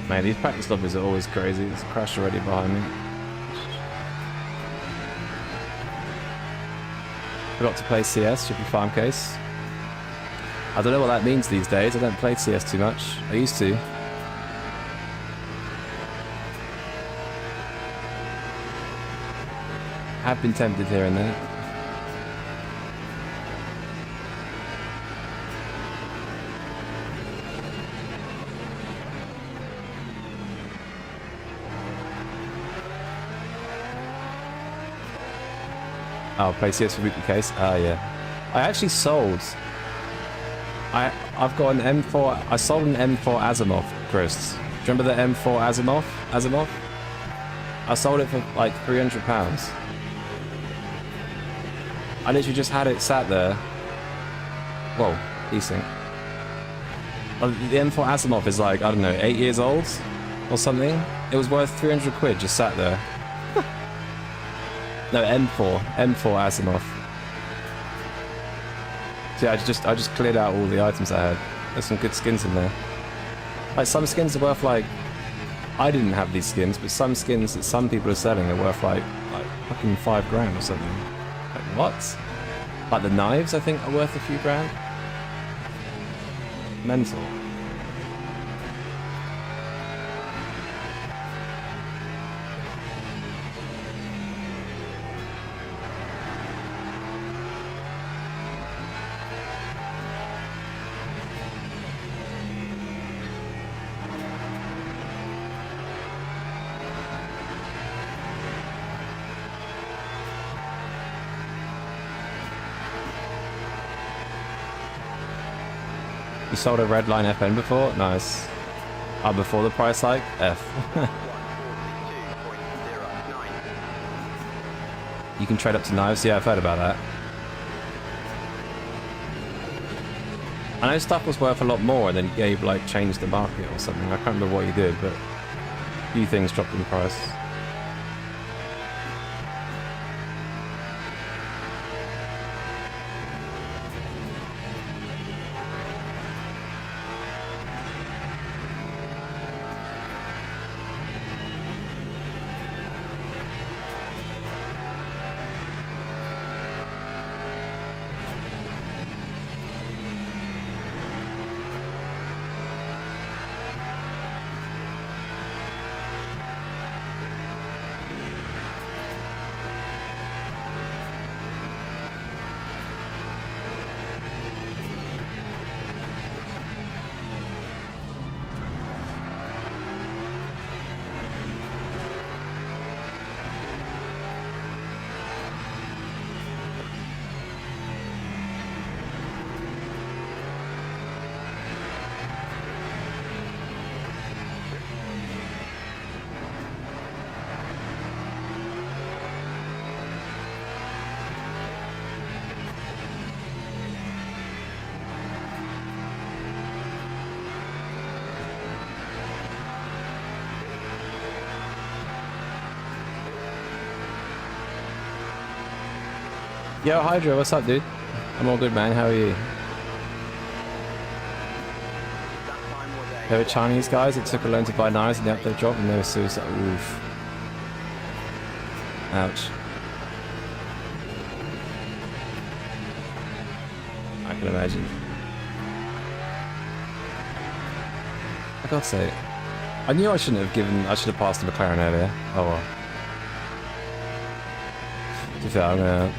Man, these practice lobbies are always crazy. There's a crash already behind me. Forgot to play CS, should be farm case. I don't know what that means these days. I don't play CS too much. I used to. Have been tempted here and there. Oh, play CS for weekly case? Ah, yeah. I actually sold. I've got an M4. I sold an M4 Asimov, Chris. Do you remember the M4 Asimov? I sold it for like £300. I literally just had it sat there. Whoa, decent. Well, the M4 Asimov is like, I don't know, 8 years old or something. It was worth 300 quid just sat there. No, M4 Asimov. So yeah, I just cleared out all the items I had. There's some good skins in there. Like some skins are worth like, I didn't have these skins, but some skins that some people are selling are worth like fucking £5 grand or something. Like what? Like the knives, I think, are worth a few grand. Mental. You sold a red line FN before? Nice. Oh, before the price hike? F. 142.09. You can trade up to knives? Yeah, I've heard about that. I know stuff was worth a lot more and then Gabe like changed the market or something. I can't remember what he did, but a few things dropped in price. Yo, Hydra, what's up, dude? I'm all good, man. How are you? That time was a There were Chinese guys that took a loan to buy knives and the update dropped and they were suicide. Oof. Ouch. I can imagine. For God's sake. I knew I shouldn't have given... I should have passed the McLaren earlier. Oh well. To be fair, I'm gonna...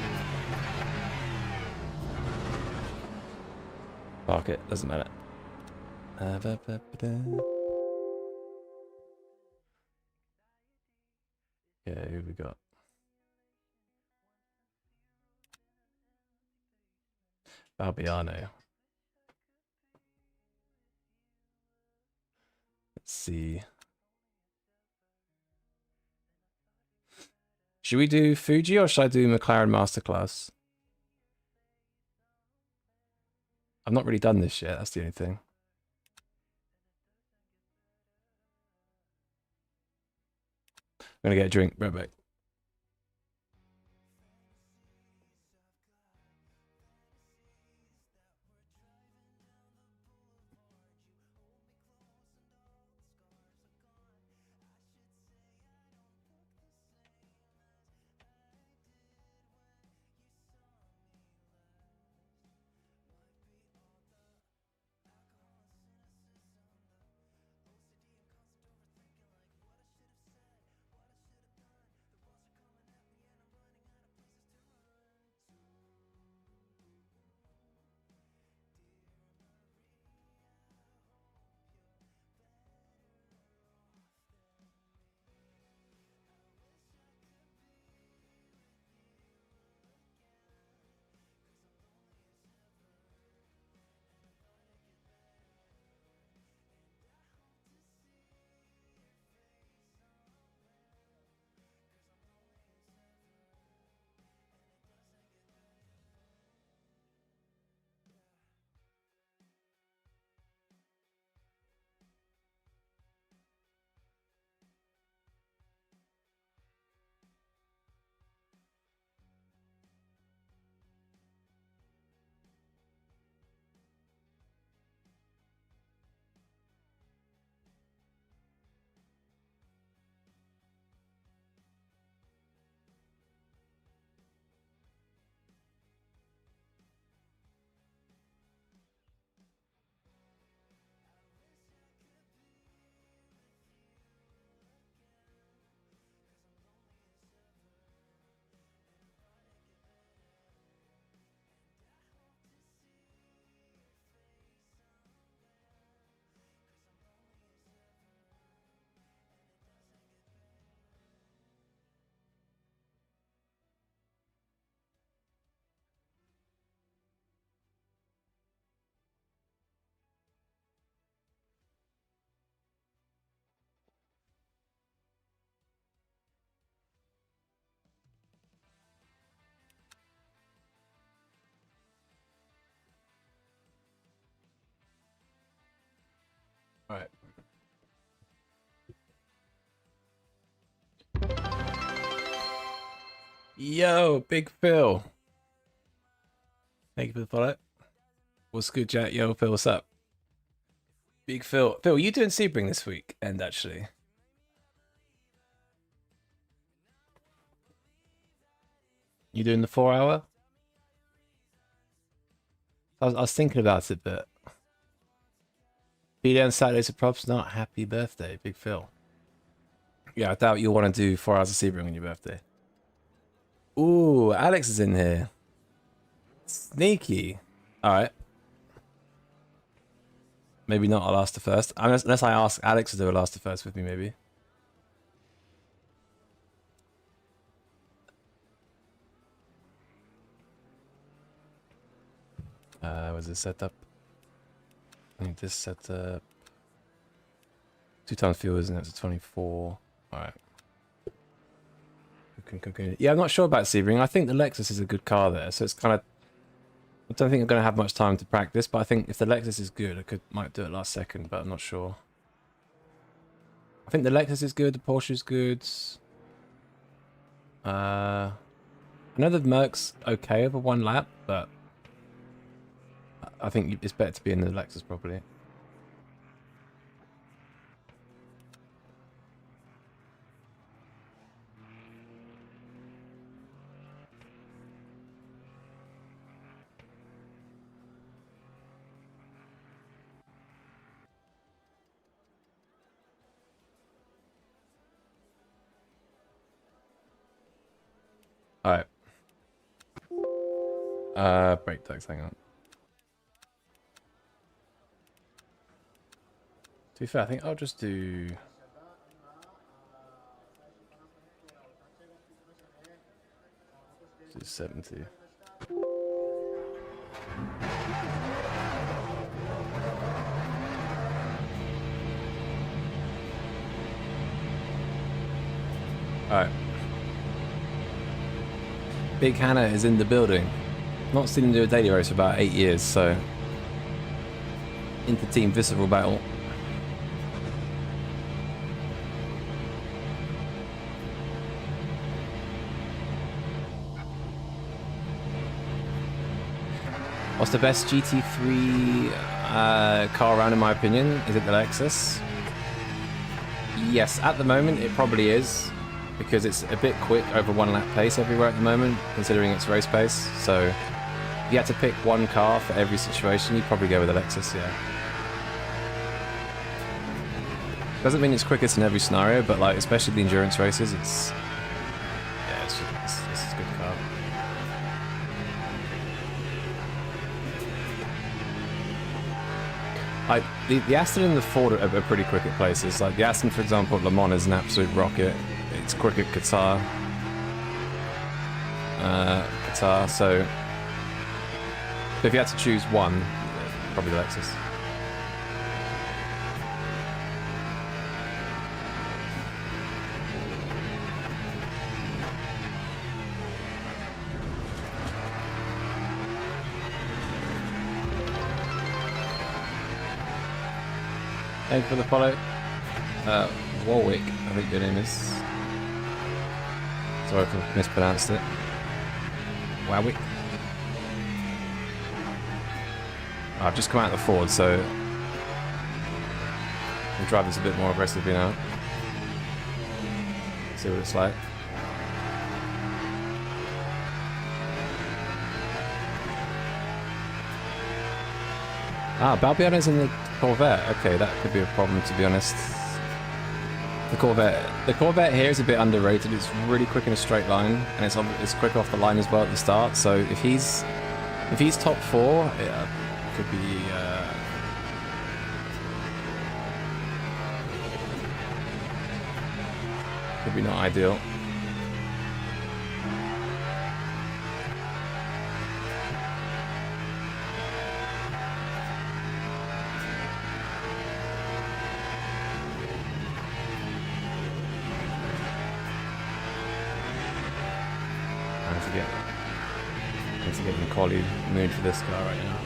Park it. Doesn't matter. Yeah, who we got? Balbiano. Let's see. Should we do Fuji or should I do McLaren Masterclass? I've not really done this yet, that's the only thing. I'm gonna get a drink, right back. All right. Yo, Big Phil. Thank you for the follow. What's good, Jack? Yo, Phil, what's up? Big Phil. Phil, you doing Sebring this week? And actually, you doing the 4 hour? I was thinking about it, but be there on Saturdays for props. Not happy birthday, Big Phil. Yeah, I doubt you'll want to do 4 hours of Sebring on your birthday. Ooh, Alex is in here. Sneaky. All right. Maybe not a last to first. Unless I ask Alex to do a last to first with me, maybe. Was this setup? I need this setup. 2 times fuel, isn't it? It's 24. All right. Yeah, I'm not sure about Sebring. I think the Lexus is a good car there, so it's kind of. I don't think I'm going to have much time to practice, but I think if the Lexus is good, I might do it last second, but I'm not sure. I think the Lexus is good, the Porsche is good. I know the Merc's okay over 1 lap, but I think it's better to be in the Lexus probably. All right. Brake tags, hang on. To be fair, I think I'll just do 70. All right. Big Hannah is in the building. Not seen him do a daily race for about 8 years, so into team visceral battle. What's the best GT3 car around in my opinion? Is it the Lexus? Yes, at the moment it probably is, because it's a bit quick over 1 lap pace everywhere at the moment, considering its race pace. So if you had to pick 1 car for every situation, you'd probably go with the Lexus, yeah. Doesn't mean it's quickest in every scenario, but like especially the endurance races, it's a good car. Like the Aston and the Ford are pretty quick at places. Like the Aston, for example, at Le Mans is an absolute rocket. It's quick at Qatar. So if you had to choose one, probably the Lexus. Thank you for the follow. Warwick, I think your name is. Sorry if I mispronounced it. Warwick. I've just come out of the Ford, so I'll drive this a bit more aggressively now. See what it's like. Balbiano's in the Corvette. Okay, that could be a problem, to be honest. The Corvette here is a bit underrated. It's really quick in a straight line, and it's quick off the line as well at the start. So if he's top 4, it could be not ideal. I need to get in the quality mood for this car right now.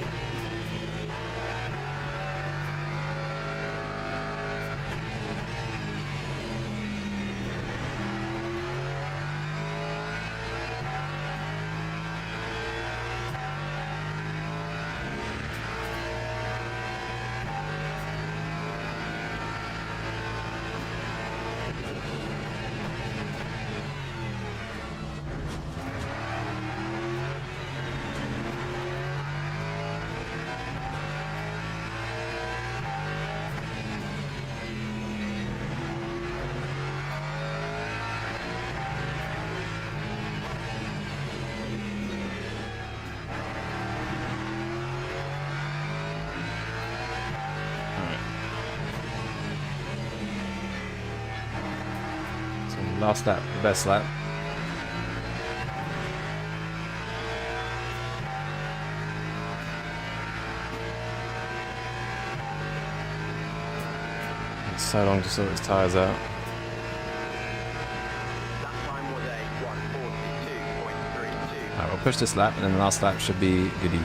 Last lap, the best lap. It's so long to sort his tyres out. That time was a 1:42.32. Alright, we'll push this lap, and then the last lap should be goody.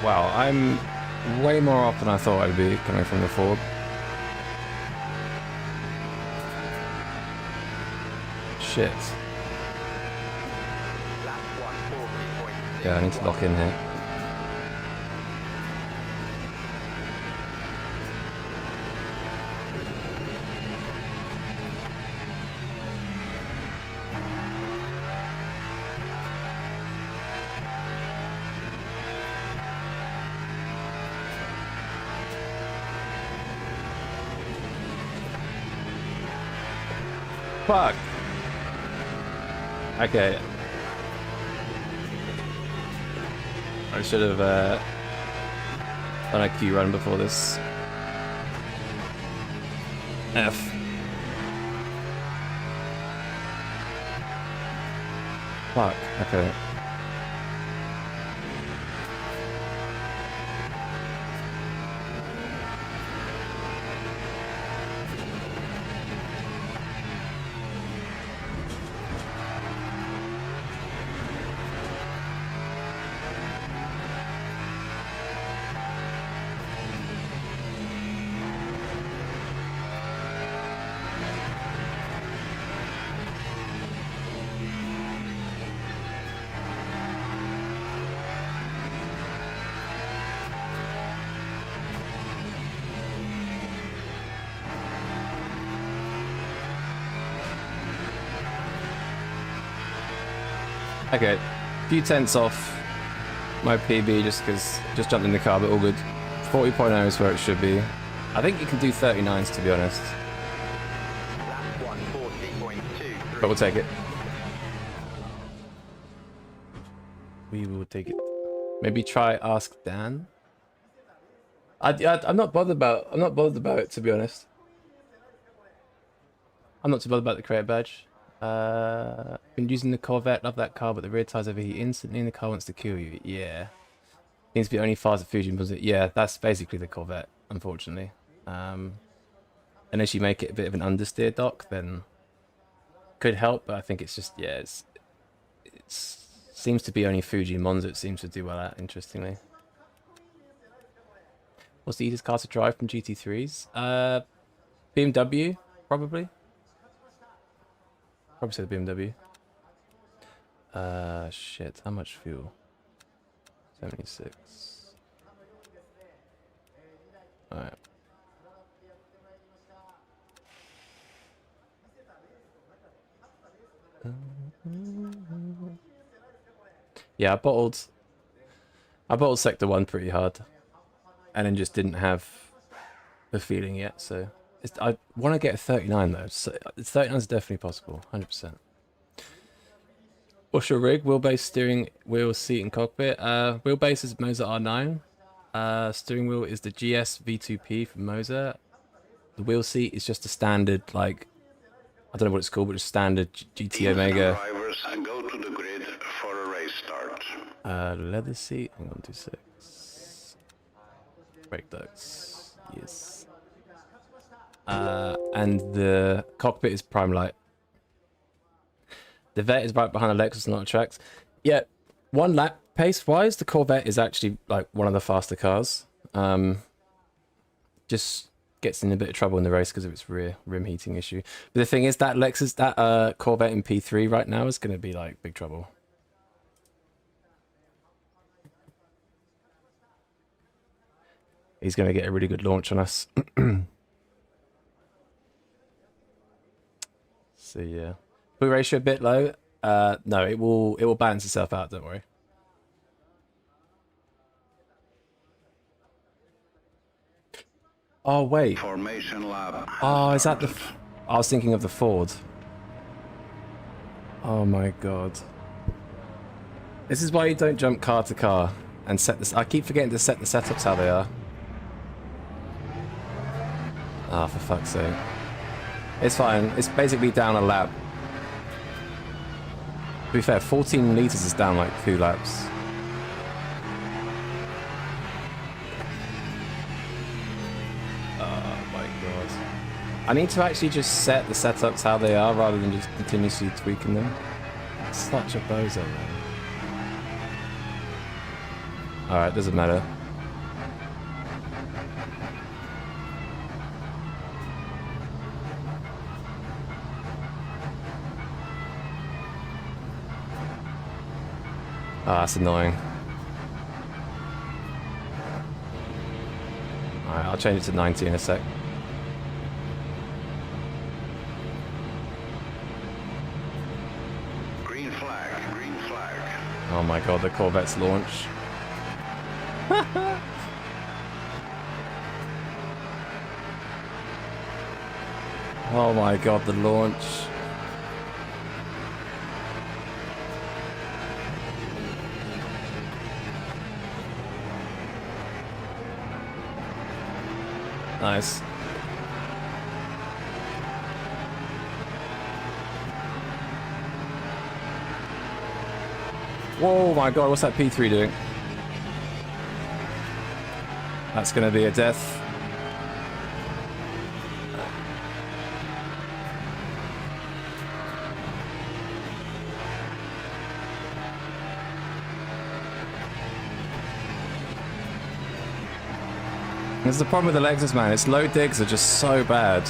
Wow, I'm way more off than I thought I'd be coming from the Ford. Shit. Lap 1:40.6. Yeah, I need to lock in here. Fuck. Okay. I should have done a Q run before this. F. Fuck. Okay. Okay, few tenths off my PB just because just jumped in the car, but all good. 40.0 is where it should be. I think you can do 39s to be honest, Lap 1:40.23. but we'll take it. We will take it. Maybe try Ask Dan. I'm not bothered about. I'm not bothered about it to be honest. I'm not too bothered about the creator badge. Been using the Corvette, love that car, but the rear tires overheat instantly and the car wants to kill you. Yeah. Seems to be only fast at Fuji, was it? Yeah, that's basically the Corvette, unfortunately. Unless you make it a bit of an understeer dock, then could help, but I think it's just, yeah, it's seems to be only Fuji and Monza it seems to do well at, interestingly. What's the easiest car to drive from GT3s? BMW, probably. Probably say the BMW. Shit, how much fuel? 76. Alright. Yeah, I bottled Sector 1 pretty hard. And then just didn't have the feeling yet, so... I want to get a 39 though, so 39 is definitely possible, 100%. What's your rig? Wheelbase, steering wheel, seat, and cockpit. Wheelbase is Moser R9. Steering wheel is the GS V2P from Moser. The wheel seat is just a standard, like, I don't know what it's called, but just standard GT Teams and Omega. drivers go to the grid for a race start. Leather seat. Hang on, 26. Brake ducts. Yes. And the cockpit is Prime Light. The Vet is right behind the Lexus, not the tracks. Yeah, one lap pace wise, the Corvette is actually like one of the faster cars. Just gets in a bit of trouble in the race because of its rear rim heating issue. But the thing is, that Lexus, that Corvette in P3 right now is going to be like big trouble. He's going to get a really good launch on us. So yeah, boot ratio a bit low. No, it will balance itself out. Don't worry. Oh wait. Formation lap. Oh, is that the? I was thinking of the Ford. Oh my god. This is why you don't jump car to car and set this. I keep forgetting to set the setups how they are. Ah, for fuck's sake. It's fine. It's basically down a lap. To be fair, 14 litres is down like 2 laps. Oh my god. I need to actually just set the setups how they are rather than just continuously tweaking them. Such a bozo, man. Alright, doesn't matter. Ah, that's annoying. Alright, I'll change it to 90 in a sec. Green flag, green flag. Oh my god, the Corvette's launch. Oh my god, the launch. Nice. Whoa, my god, what's that P3 doing? That's gonna be a death. There's the problem with the Lexus, man. Its low digs are just so bad.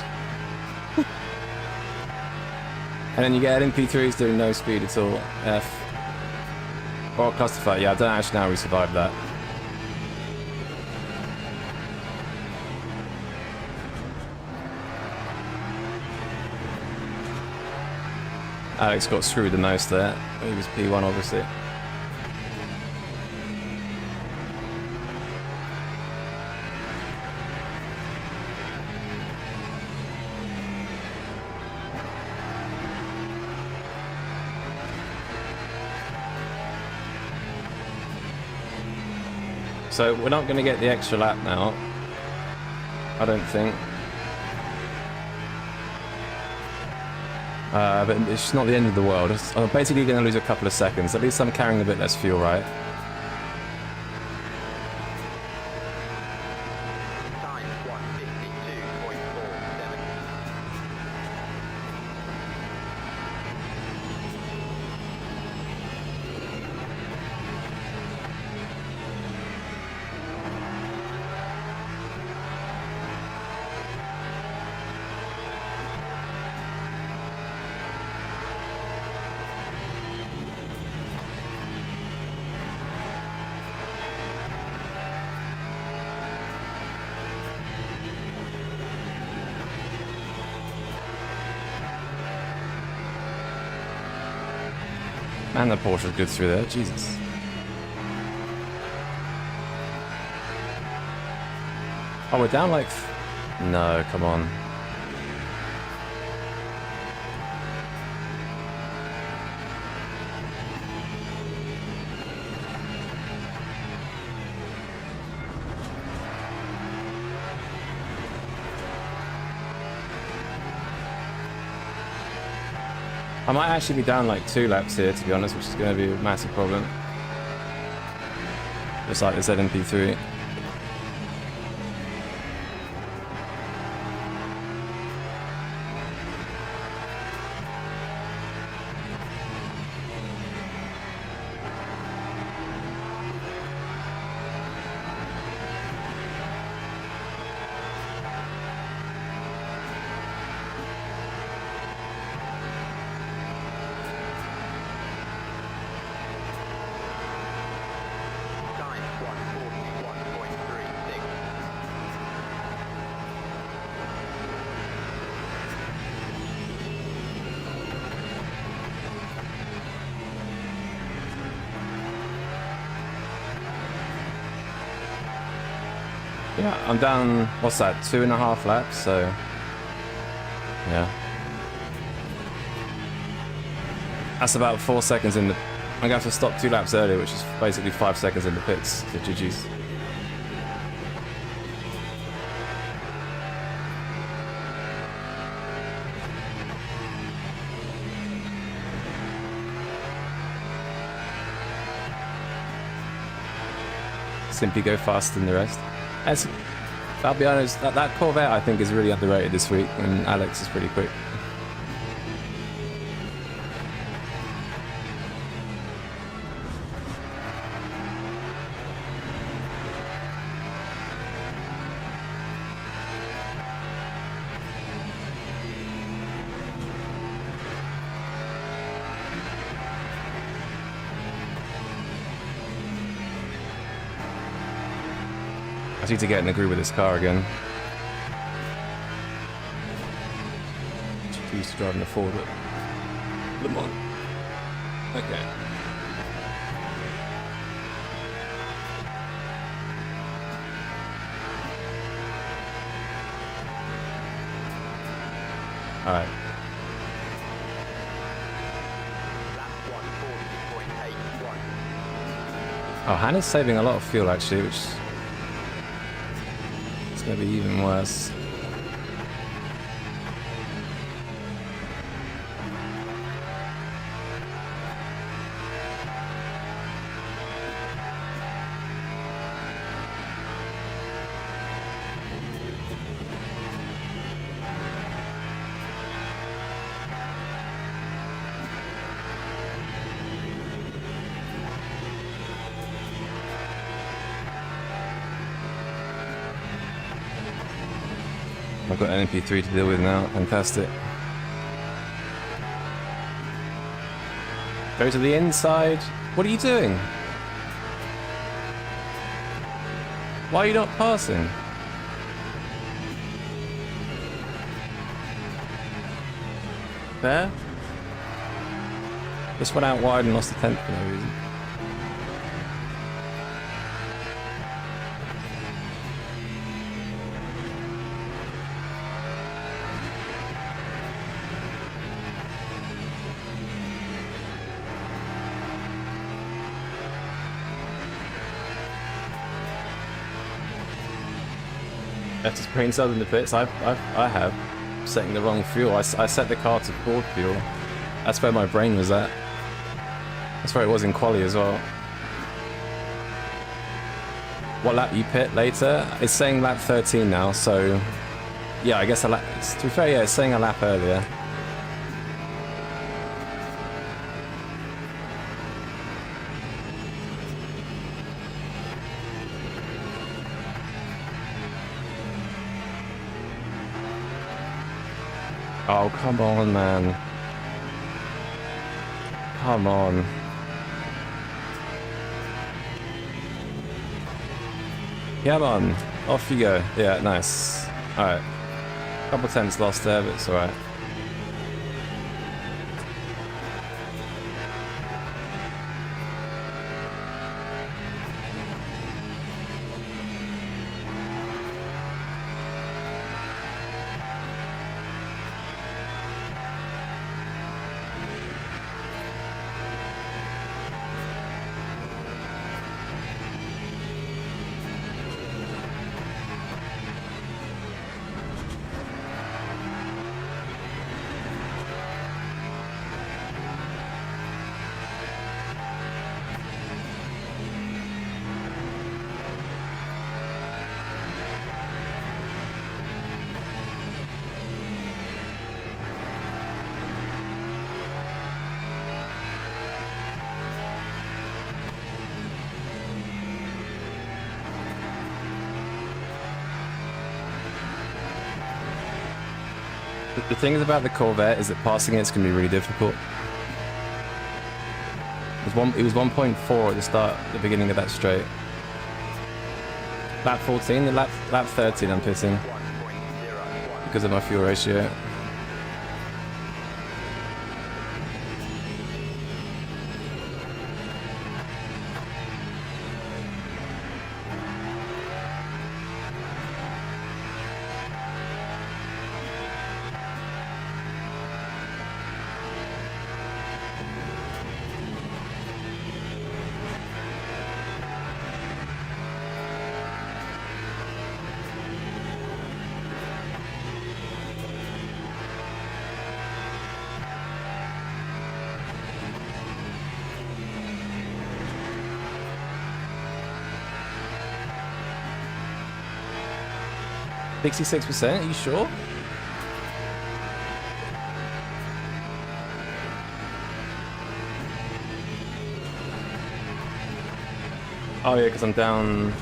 And then you get MP3s doing no speed at all. F. Or clusterfuck. Yeah, I don't actually know how we survived that. Alex got screwed the most there. He was P1, obviously. So we're not going to get the extra lap now, I don't think. But it's not the end of the world. I'm basically going to lose a couple of seconds. At least I'm carrying a bit less fuel, right? Time 152.47. Man, the Porsche's good through there. Jesus. Oh, we're down like... No, come on. I might actually be down like 2 laps here, to be honest, which is going to be a massive problem. Just like the ZMP3. Time 141.36. Yeah, I'm down, what's that, 2.5 laps, so yeah. That's about 4 seconds in the... I'm going to have to stop 2 laps earlier, which is basically 5 seconds in the pits, so GG's. Simply go faster than the rest. As, I'll be honest, that Corvette I think is really underrated this week, and Alex is pretty quick. I need to get in the groove with this car again. Just used to driving the Ford at Le Mans. Okay. Alright. Lap 140.81. Oh, Hannah's saving a lot of fuel actually, which is going to be even worse. I've got an MP3 to deal with now. Fantastic. Go to the inside. What are you doing? Why are you not passing? There? Just went out wide and lost the 10th for no reason. That's just brain cells in the pits. I have setting the wrong fuel. I set the car to Ford fuel. That's where my brain was at. That's where it was in quali as well. What lap you pit later? It's saying lap 13 now, so yeah, I guess a lap. To be fair, yeah, it's saying a lap earlier. Oh, come on, man. Come on. Come on. Off you go. Yeah, nice. Alright. Couple tenths lost there, but it's alright. The thing is about the Corvette is that passing it's going to be really difficult. It was 1.4 at the start, the beginning of that straight. Lap 14, lap 13 I'm pitting 1.01. because of my fuel ratio. %? Are you sure? Oh yeah, because I'm down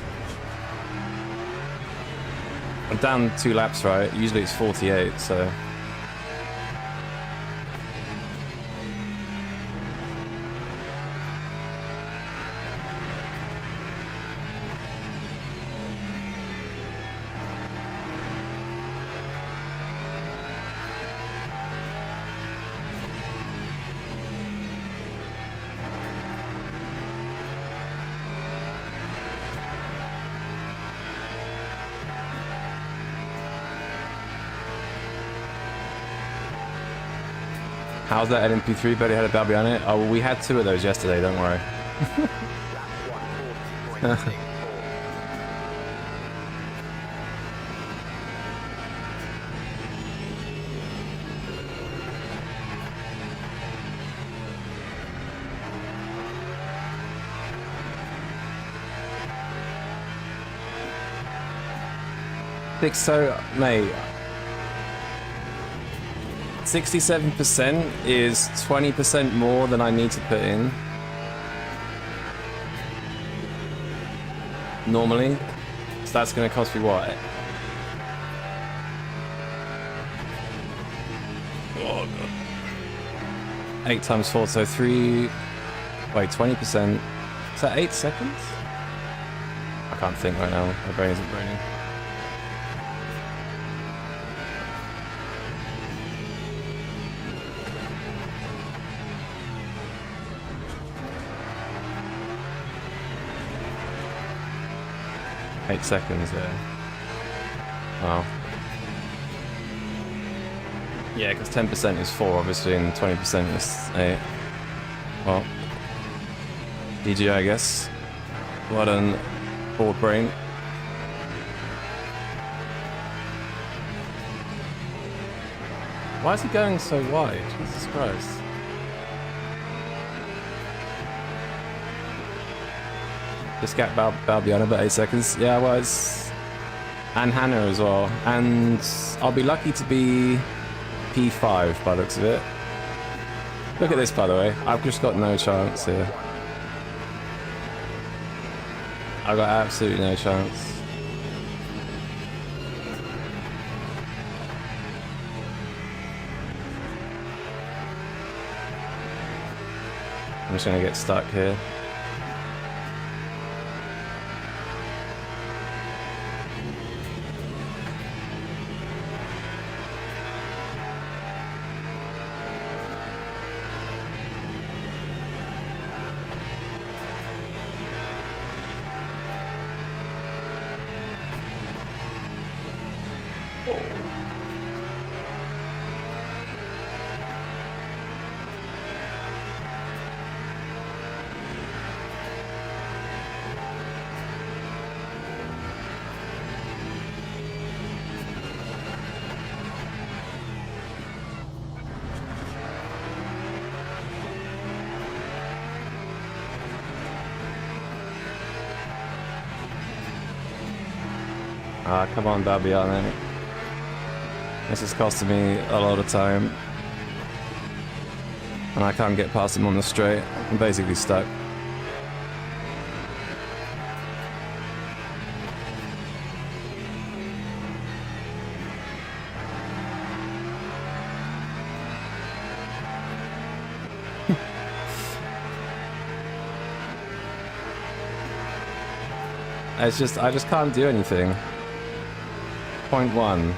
2 laps, right? Usually it's 48, so. How's that LMP3 buddy had a Balbi on it? Oh, well, we had 2 of those yesterday, don't worry. Lap 140.64. 67% is 20% more than I need to put in. Normally. So that's going to cost me what? Oh, God. 8 times 4, so 3... Wait, 20%. Is that 8 seconds? I can't think right now. My brain isn't braining. Eight seconds there. Wow. Yeah, because 10% is 4, obviously, and 20% is 8. Well, GG, I guess. Well done, board brain. Why is he going so wide? Jesus Christ. Just get Balbi about 8 seconds. Yeah, well, it's... And Hannah as well. And I'll be lucky to be P5 by the looks of it. Look at this, by the way. I've just got no chance here. I've got absolutely no chance. I'm just gonna get stuck here. Ah, come on, Balbi, man. This is costing me a lot of time. And I can't get past him on the straight. I'm basically stuck. It's just, I just can't do anything. Point 1.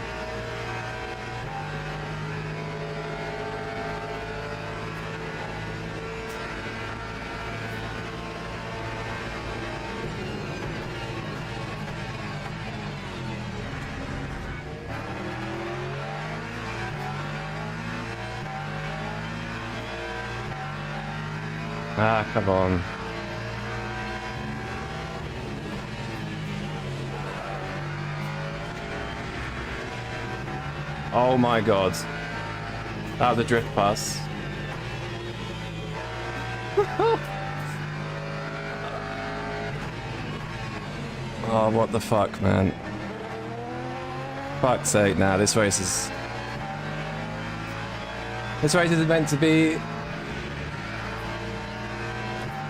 Ah, come on. Oh my god. That was a drift pass. Oh, what the fuck, man. Fuck's sake, nah, this race is... This race isn't meant to be...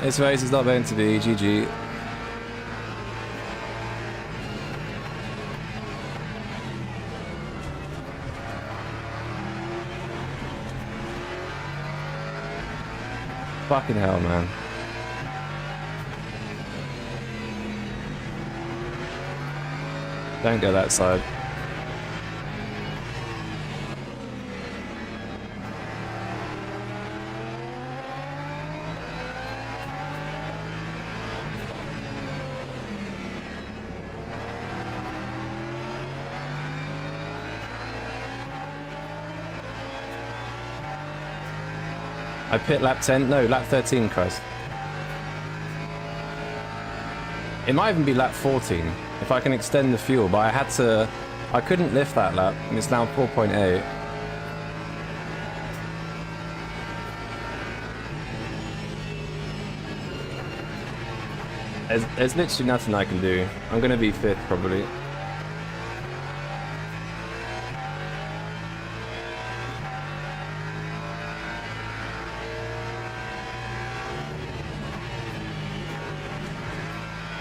This race is not meant to be, GG. Fucking hell, man. Don't go that side. I pit lap 10? No, lap 13, Christ. It might even be lap 14, if I can extend the fuel, but I had to... I couldn't lift that lap, and it's now 4.8. There's literally nothing I can do. I'm gonna be 5th, probably.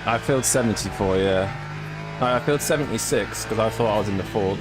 I filled 74, yeah. No, I filled 76 because I thought I was in the Ford.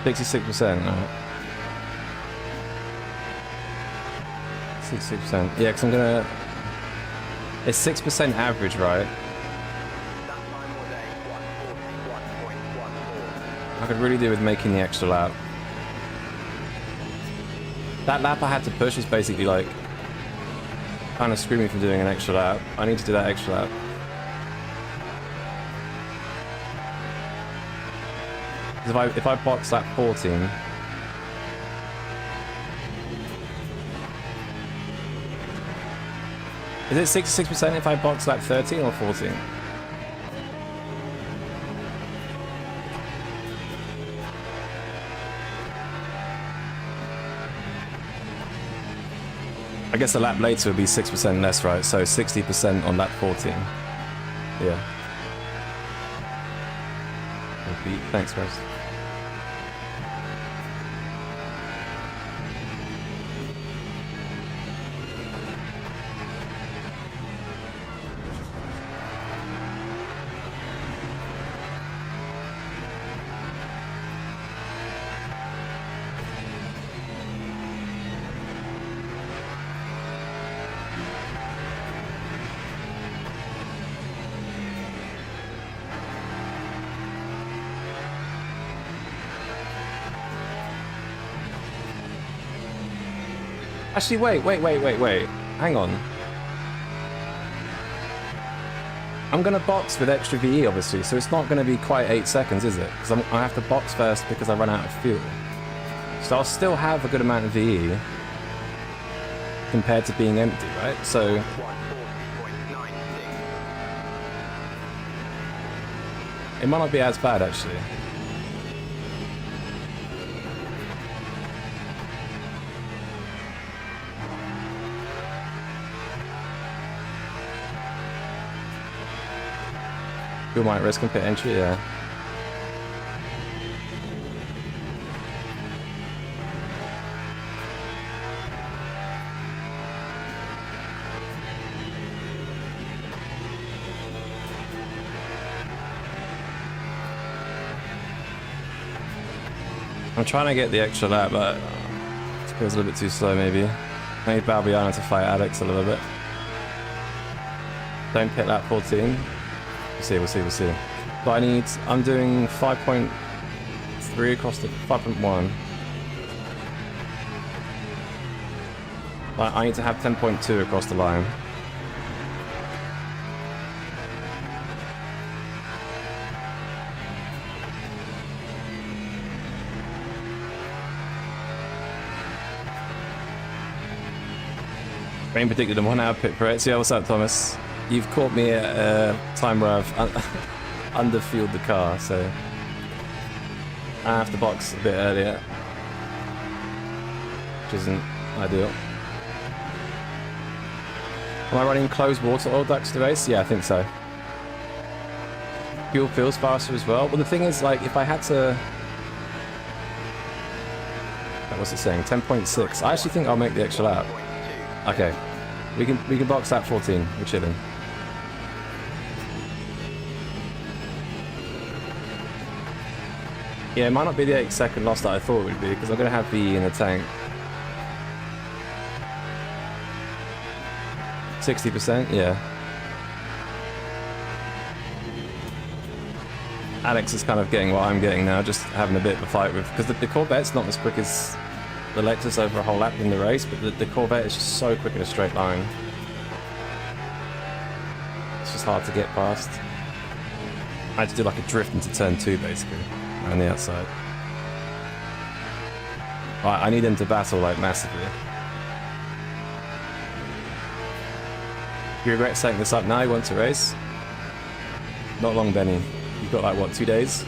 %. Alright. 66%. Yeah, because I'm gonna... It's 6% average, right? I could really do with making the extra lap. That lap I had to push is basically like... kind of screwed me from doing an extra lap. I need to do that extra lap. If I box lap 14, is it 66% if I box lap 13 or 14? I guess a lap later would be 6% less, right? So 60% on lap 14. Yeah. Thanks, guys. Actually, wait. Hang on. I'm going to box with extra VE, obviously, so it's not going to be quite 8 seconds, is it? Because I have to box first because I run out of fuel. So I'll still have a good amount of VE compared to being empty, right? So it might not be as bad, actually. You might risk and pit entry, yeah. I'm trying to get the extra lap, but it feels a little bit too slow, maybe. I need Balbiana to fight Alex a little bit. Don't hit lap 14. We'll see. But I'm doing 5.3 across the 5.1. I need to have 10.2 across the line. Rain predicted a 1 hour pit parade. Yeah, what's up, Thomas? You've caught me at a time where I've underfueled the car, so I have to box a bit earlier, which isn't ideal. Am I running closed water oil ducts to race? Yeah, I think so. Fuel feels faster as well. Well, the thing is, like, if I had to... What's it saying? 10.6. I actually think I'll make the extra lap. Okay. We can box that 14. We're chilling. Yeah, it might not be the 8-second loss that I thought it would be, because I'm going to have VE in the tank. 60%? Yeah. Alex is kind of getting what I'm getting now, just having a bit of a fight with... Because the Corvette's not as quick as the Lexus over a whole lap in the race, but the Corvette is just so quick in a straight line. It's just hard to get past. I had to do like a drift into turn 2, basically. On the outside. Right, I need him to battle like massively. You regret setting this up now? You want to race? Not long, Benny. You've got like what, 2 days?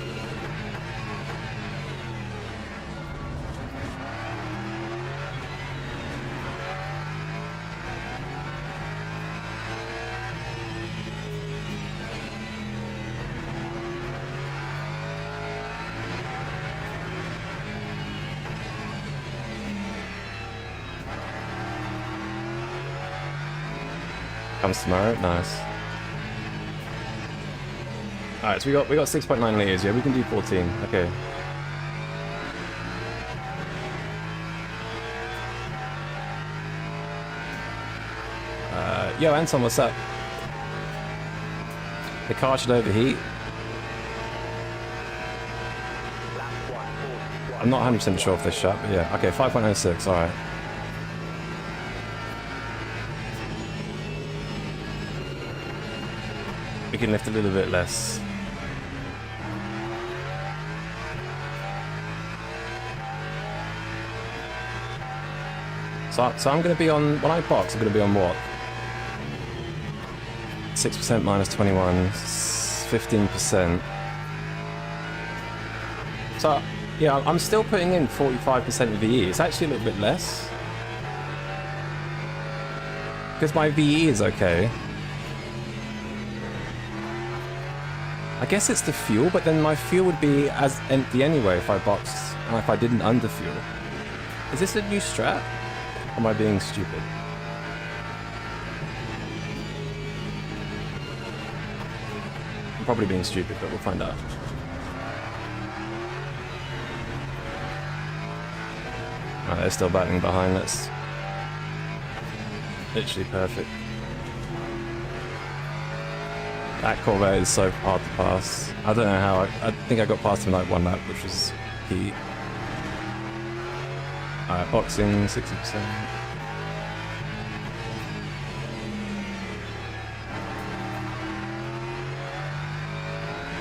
Comes tomorrow, nice. Alright, so we got 6.9 liters, yeah, we can do 14, okay. Yo, Anton, what's up? The car should overheat. I'm not 100% sure if they shut, but yeah, okay, 5.06, alright. We can lift a little bit less. So I'm going to be on, when I box, I'm going to be on what? 6% minus 21, 15%. So, yeah, I'm still putting in 45% VE. It's actually a little bit less. Because my VE is okay. I guess it's the fuel, but then my fuel would be as empty anyway if I boxed and if I didn't underfuel. Is this a new strat? Or am I being stupid? I'm probably being stupid, but we'll find out. Oh, they're still battling behind. That's literally perfect. That Corvette is so hard to pass. I don't know how. I think I got past him like 1 lap, which was key. Alright, boxing, 60%.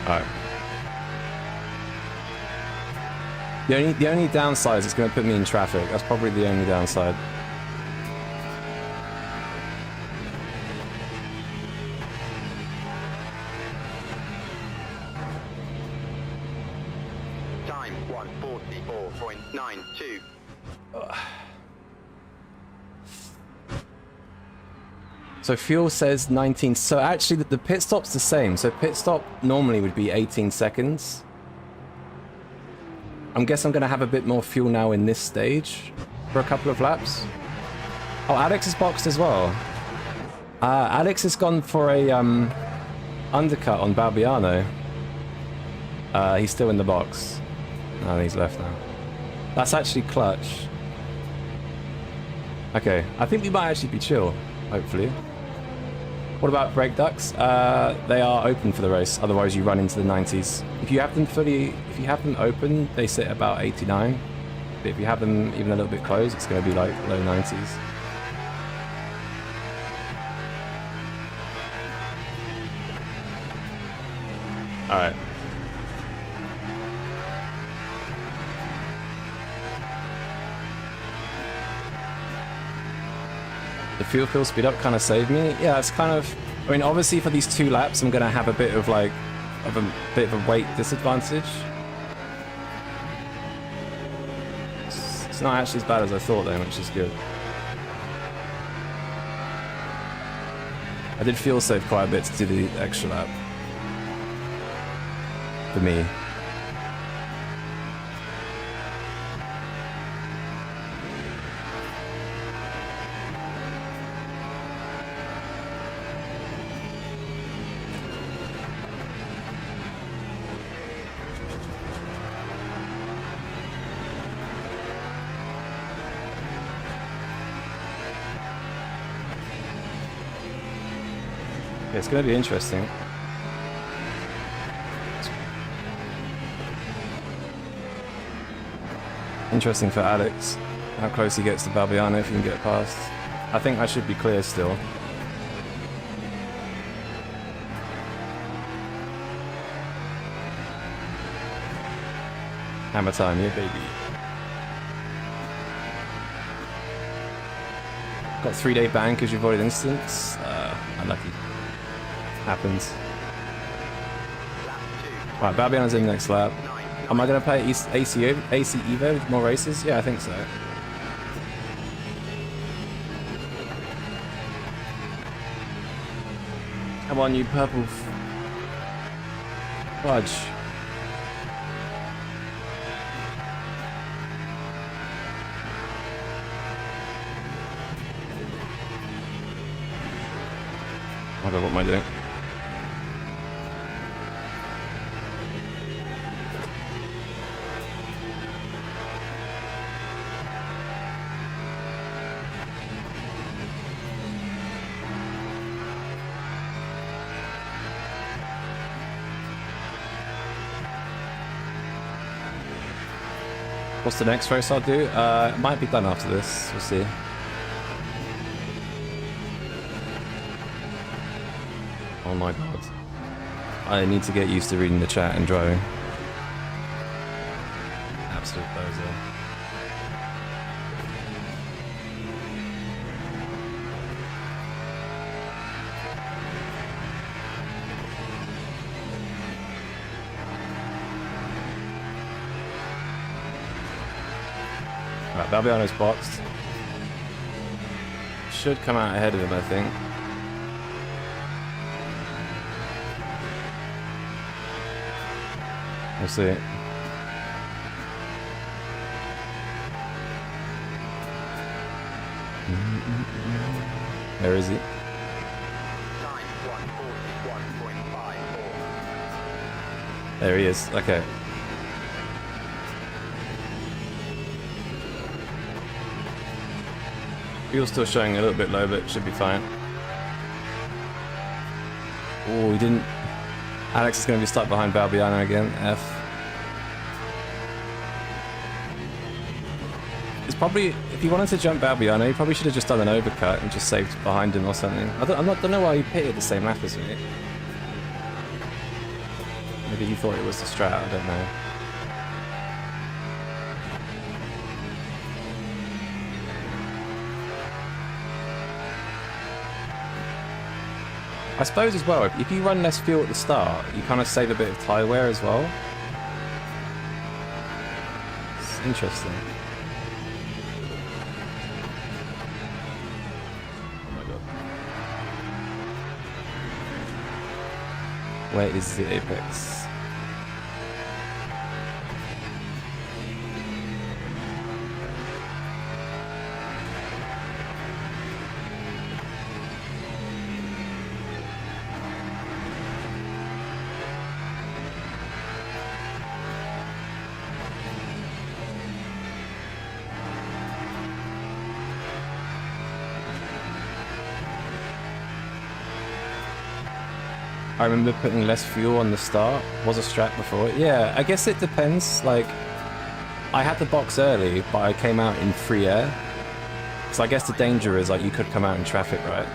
Alright. The only downside is it's going to put me in traffic. That's probably the only downside. Time 1:44.92. So fuel says 19. So actually the pit stop's the same. So pit stop normally would be 18 seconds. I guess I'm going to have a bit more fuel now in this stage for a couple of laps. Oh, Alex is boxed as well. Alex has gone for a undercut on Balbiano. He's still in the box. Oh, he's left now. That's actually clutch. Okay, I think we might actually be chill, hopefully. What about brake ducts? They are open for the race, otherwise you run into the 90s. If you have them open, they sit about 89. But if you have them even a little bit closed, it's going to be like low 90s. Alright. The fuel speed up kind of saved me. Yeah, it's kind of... I mean, obviously for these 2 laps, I'm going to have a bit of like... a bit of a weight disadvantage. It's not actually as bad as I thought then, which is good. I did fuel save quite a bit to do the extra lap. For me. Yeah, it's going to be interesting. Interesting for Alex, how close he gets to Balbiano if he can get past. I think I should be clear still. Hammer time, yeah baby. Got 3-day ban because you avoided instance. Unlucky. Happens. Right, Balbiano's in the next lap. Am I going to play AC Evo with more races? Yeah, I think so. Come on, you purple fudge. Oh my god, what am I doing? What's the next race I'll do? It might be done after this. We'll see. Oh my god. I need to get used to reading the chat and driving. Absolute bozo. Right, Balbiano's boxed. Should come out ahead of him, I think. We'll see. Where is he? There he is. Okay. Fuel's still showing a little bit low, but it should be fine. Oh, he didn't. Alex is going to be stuck behind Balbiano again. F. It's probably, if he wanted to jump Balbiano, he probably should have just done an overcut and just saved behind him or something. I don't know why he pitted the same lap as me. Maybe he thought it was the Strat, I don't know. I suppose as well, if you run less fuel at the start, you kind of save a bit of tyre wear as well. It's interesting. Oh my god. Where is the apex? I remember putting less fuel on the start. Was a Strat before. Yeah, I guess it depends. Like, I had the box early, but I came out in free air. So I guess the danger is, like, you could come out in traffic, right?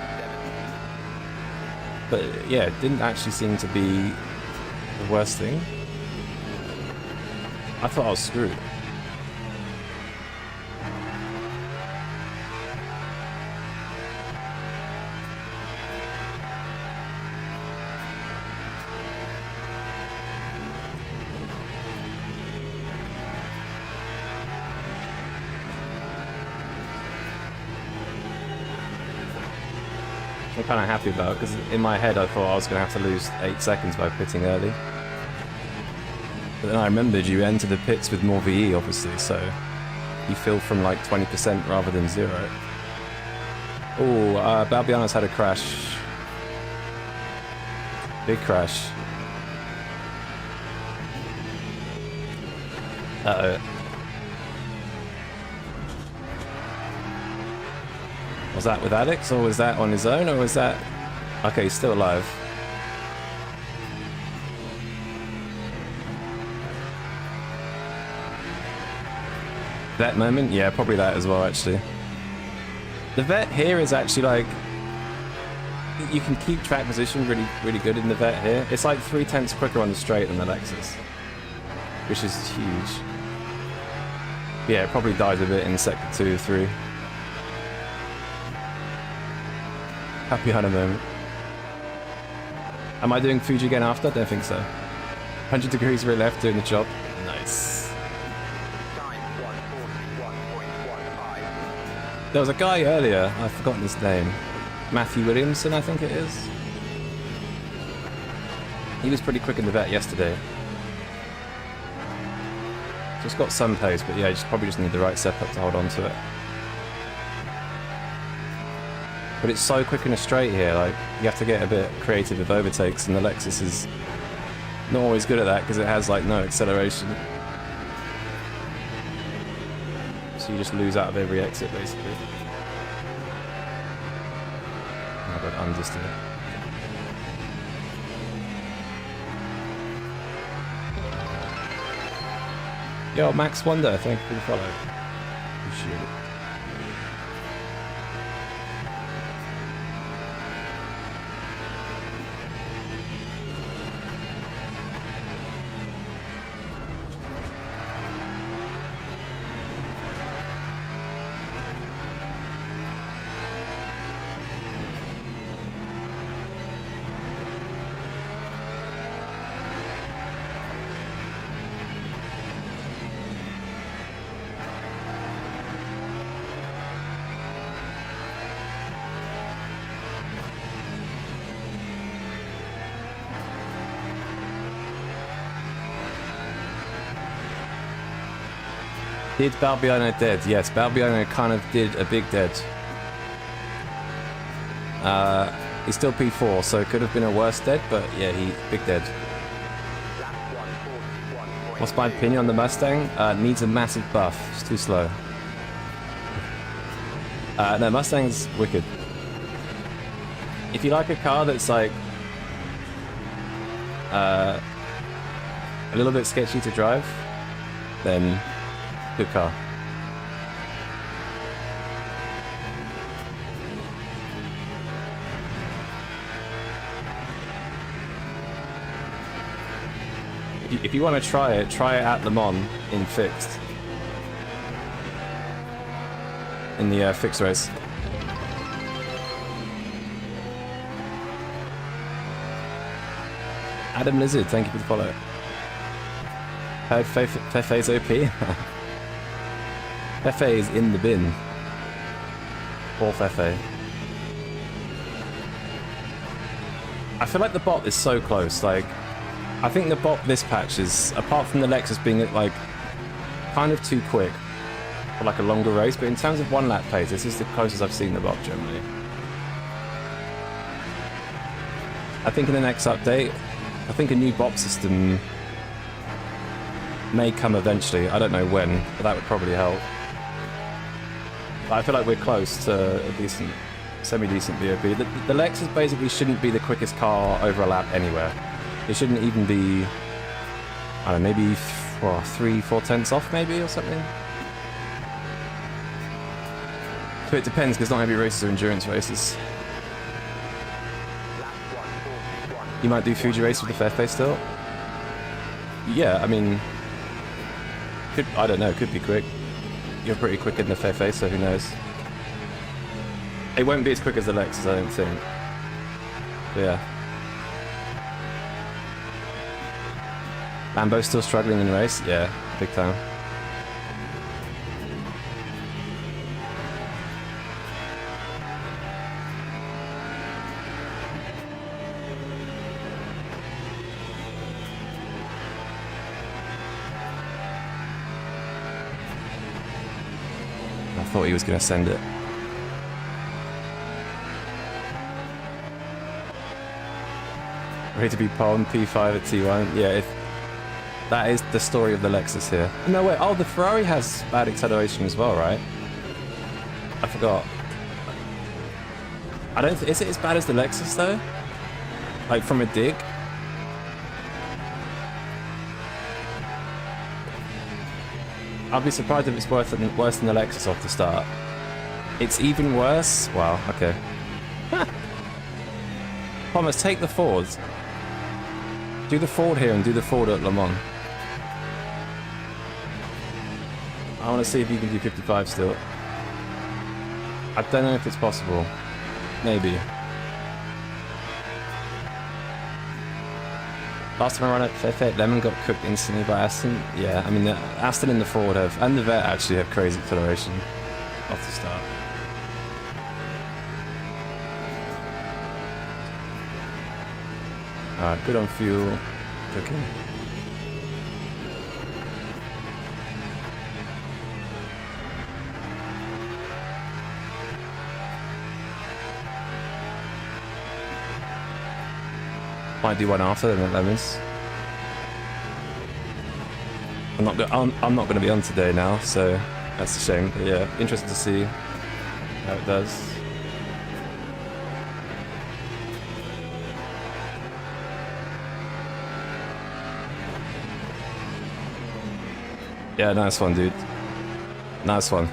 But yeah, it didn't actually seem to be the worst thing. I thought I was screwed. I'm kind of happy about it, because in my head I thought I was going to have to lose 8 seconds by pitting early. But then I remembered you enter the pits with more VE, obviously, so you fill from like 20% rather than 0. Oh, Balbiano's had a crash. Big crash. Uh-oh. Was that with Alex, or was that on his own, or was that... Okay, he's still alive. That moment? Yeah, probably that as well, actually. The vet here is actually like... You can keep track position really good in the vet here. It's like 3/10 quicker on the straight than the Lexus, which is huge. Yeah, it probably died a bit in sector 2 or 3. Happy Hunter moment. Am I doing Fuji again after? Don't think so. 100 degrees rear left doing the job. Nice. There was a guy earlier, I've forgotten his name. Matthew Williamson, I think it is. He was pretty quick in the vet yesterday. Just got some pace, but yeah, you probably just need the right setup to hold on to it. But it's so quick in a straight here, like, you have to get a bit creative with overtakes, and the Lexus is not always good at that because it has, like, no acceleration. So you just lose out of every exit, basically. Oh, but understeer. Yo, Max Wonder, thank you for the follow. Appreciate it. Did Balbiano dead? Yes, Balbiano kind of did a big dead. He's still P4, so it could have been a worse dead, but yeah, he big dead. What's my opinion on the Mustang? Needs a massive buff. It's too slow. No, Mustang's wicked. If you like a car that's like a little bit sketchy to drive, then good car. If you want to try it at Le Mans in fixed. In the fixed race. Adam Lizard, thank you for the follow. Heard Fefe's OP? Fefe is in the bin. Poor Fefe. I feel like the bot is so close, like, I think the bot this patch is, apart from the Lexus being, like, kind of too quick for, like, a longer race, but in terms of one lap pace, this is the closest I've seen the bot generally. I think in the next update, I think a new bot system may come eventually. I don't know when, but that would probably help. But I feel like we're close to a decent, semi-decent VOP. The Lexus basically shouldn't be the quickest car over a lap anywhere. It shouldn't even be, I don't know, maybe 3-4 tenths off maybe or something. So it depends, because not every races are endurance races. You might do Fuji race with the Fefe still? Yeah, I mean, I don't know, could be quick. You're pretty quick in the Fefe, so who knows? It won't be as quick as the Lexus, I don't think. But yeah. Lambo's still struggling in the race? Yeah, big time. I thought he was going to send it. Ready to be pole P5 at T1? Yeah, that is the story of the Lexus here. No, wait, oh, the Ferrari has bad acceleration as well, right? I forgot. I don't is it as bad as the Lexus, though? Like, from a dig? I'd be surprised if it's worse than the Lexus off the start. It's even worse? Wow, okay. Thomas, take the Ford. Do the Ford here and do the Ford at Le Mans. I want to see if you can do 55 still. I don't know if it's possible. Maybe. Last time I ran at Fefe, Lemon got cooked instantly by Aston. Yeah, I mean, the Aston and the Ford have, and the Vet actually have crazy acceleration off the start. Alright, good on fuel. Cooking. Might do one after then at Lemons. I'm not going to be on today now, so that's a shame. But yeah, interested to see how it does. Yeah, nice one, dude. Nice one.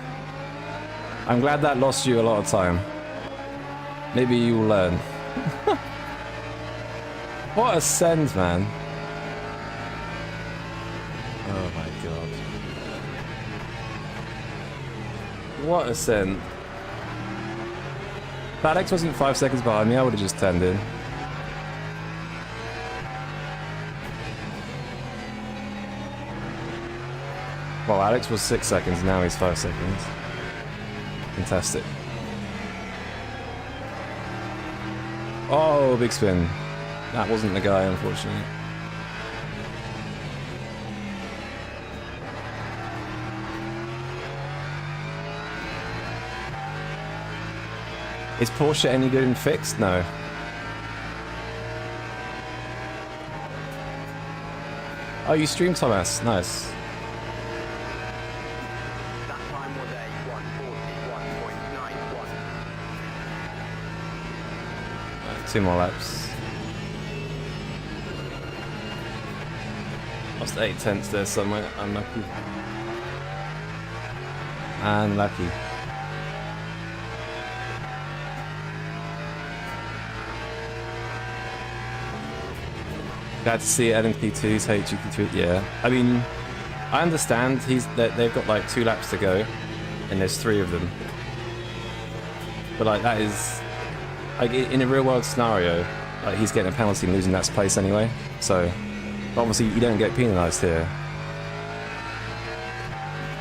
I'm glad that lost you a lot of time. Maybe you'll learn. What a send, man. Oh my god. What a send. If Alex wasn't 5 seconds behind me, I would have just turned in. Well, Alex was 6 seconds, now he's 5 seconds. Fantastic. Oh, big spin. That wasn't the guy, unfortunately. Is Porsche any good in fixed? No. Oh, you stream, Thomas. Nice. That time was a 141.91. 2 more laps. Lost 8 tenths there somewhere. Unlucky. Unlucky. Glad to see LMP2's HGP3. Yeah, I mean, I understand they've got like 2 laps to go, and there's 3 of them. But like that is like in a real world scenario, like he's getting a penalty and losing that place anyway. So obviously you don't get penalised here.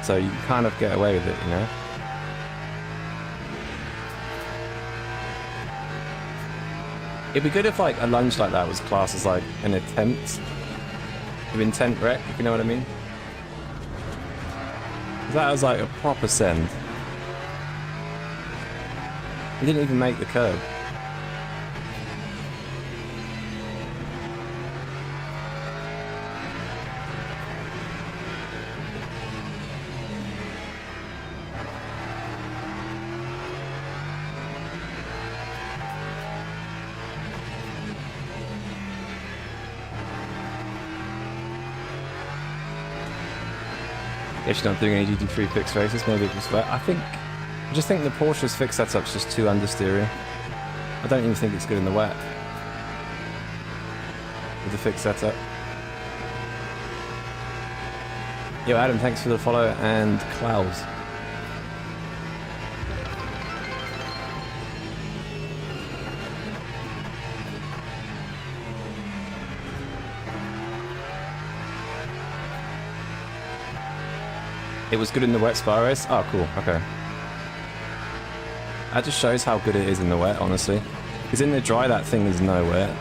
So you kind of get away with it, you know. It'd be good if like a lunge like that was classed as like an attempt of intent wreck, if you know what I mean. 'Cause that was like a proper send. He didn't even make the curb. Guess you're not doing any GT3 fixed races, maybe it was wet. I just think the Porsche's fixed setup's just too understeery. I don't even think it's good in the wet. With the fixed setup. Yo Adam, thanks for the follow, and Klaus. It was good in the wet spa race? Oh, cool. Okay. That just shows how good it is in the wet, honestly. Because in the dry, that thing is nowhere.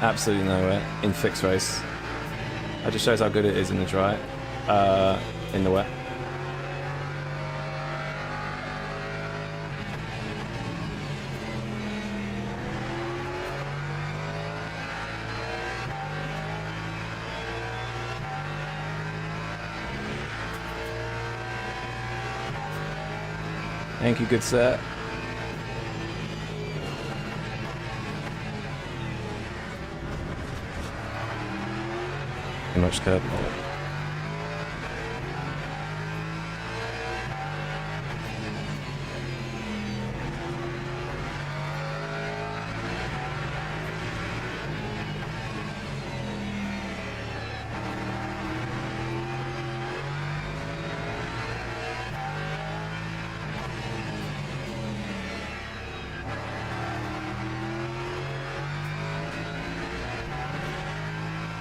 Absolutely nowhere in fixed race. That just shows how good it is in the dry. In the wet. Thank you, good sir. Too much curb.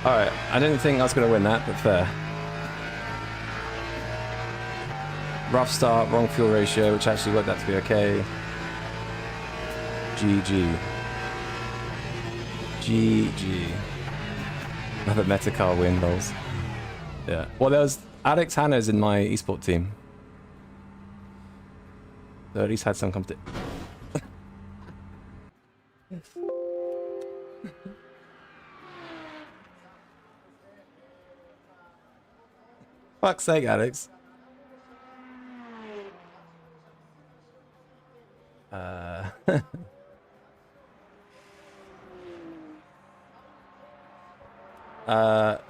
Alright, I didn't think I was going to win that, but fair. Rough start, wrong fuel ratio, which actually worked out to be okay. GG. GG. Another Metacar win, lols. Yeah. Well, there was Alex Hanna's in my esport team. So at least had some competition. Fuck's sake, Alex.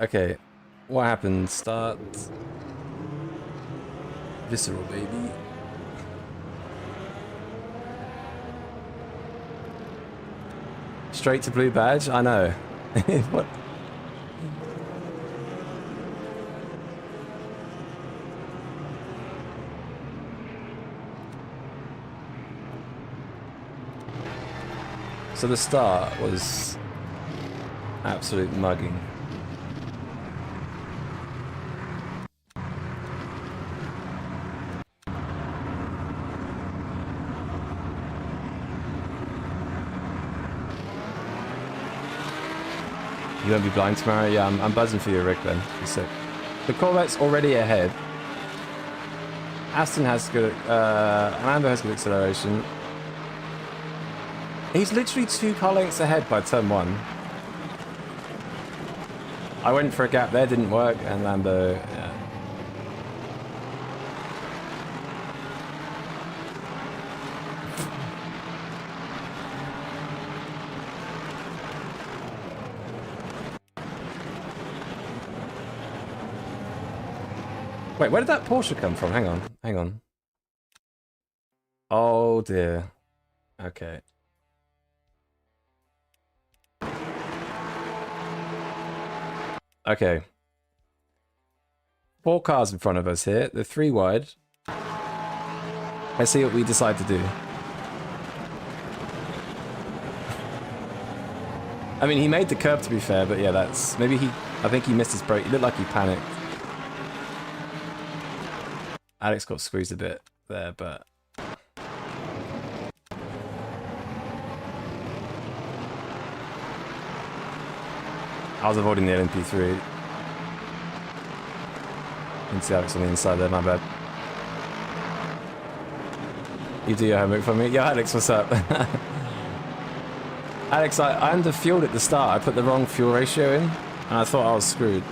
Okay. What happened? Start. Visceral, baby. Straight to blue badge? I know. What? So the start was absolute mugging. You won't be blind tomorrow? Yeah, I'm buzzing for you, Rick, then. You're sick. The Corvette's already ahead. Aston has good, Lando has good acceleration. He's literally 2 car lengths ahead by turn 1. I went for a gap there, didn't work, and Lando, yeah. Wait, where did that Porsche come from? Hang on, hang on. Oh dear. Okay. Okay. 4 cars in front of us here. They're 3 wide. Let's see what we decide to do. I mean, he made the curve to be fair, but yeah, that's... Maybe he... I think he missed his brake. It looked like he panicked. Alex got squeezed a bit there, but... I was avoiding the LMP3. Didn't see Alex on the inside there, my bad. You do your homework for me? Yo, Alex, what's up? Alex, I under-fueled at the start. I put the wrong fuel ratio in, and I thought I was screwed.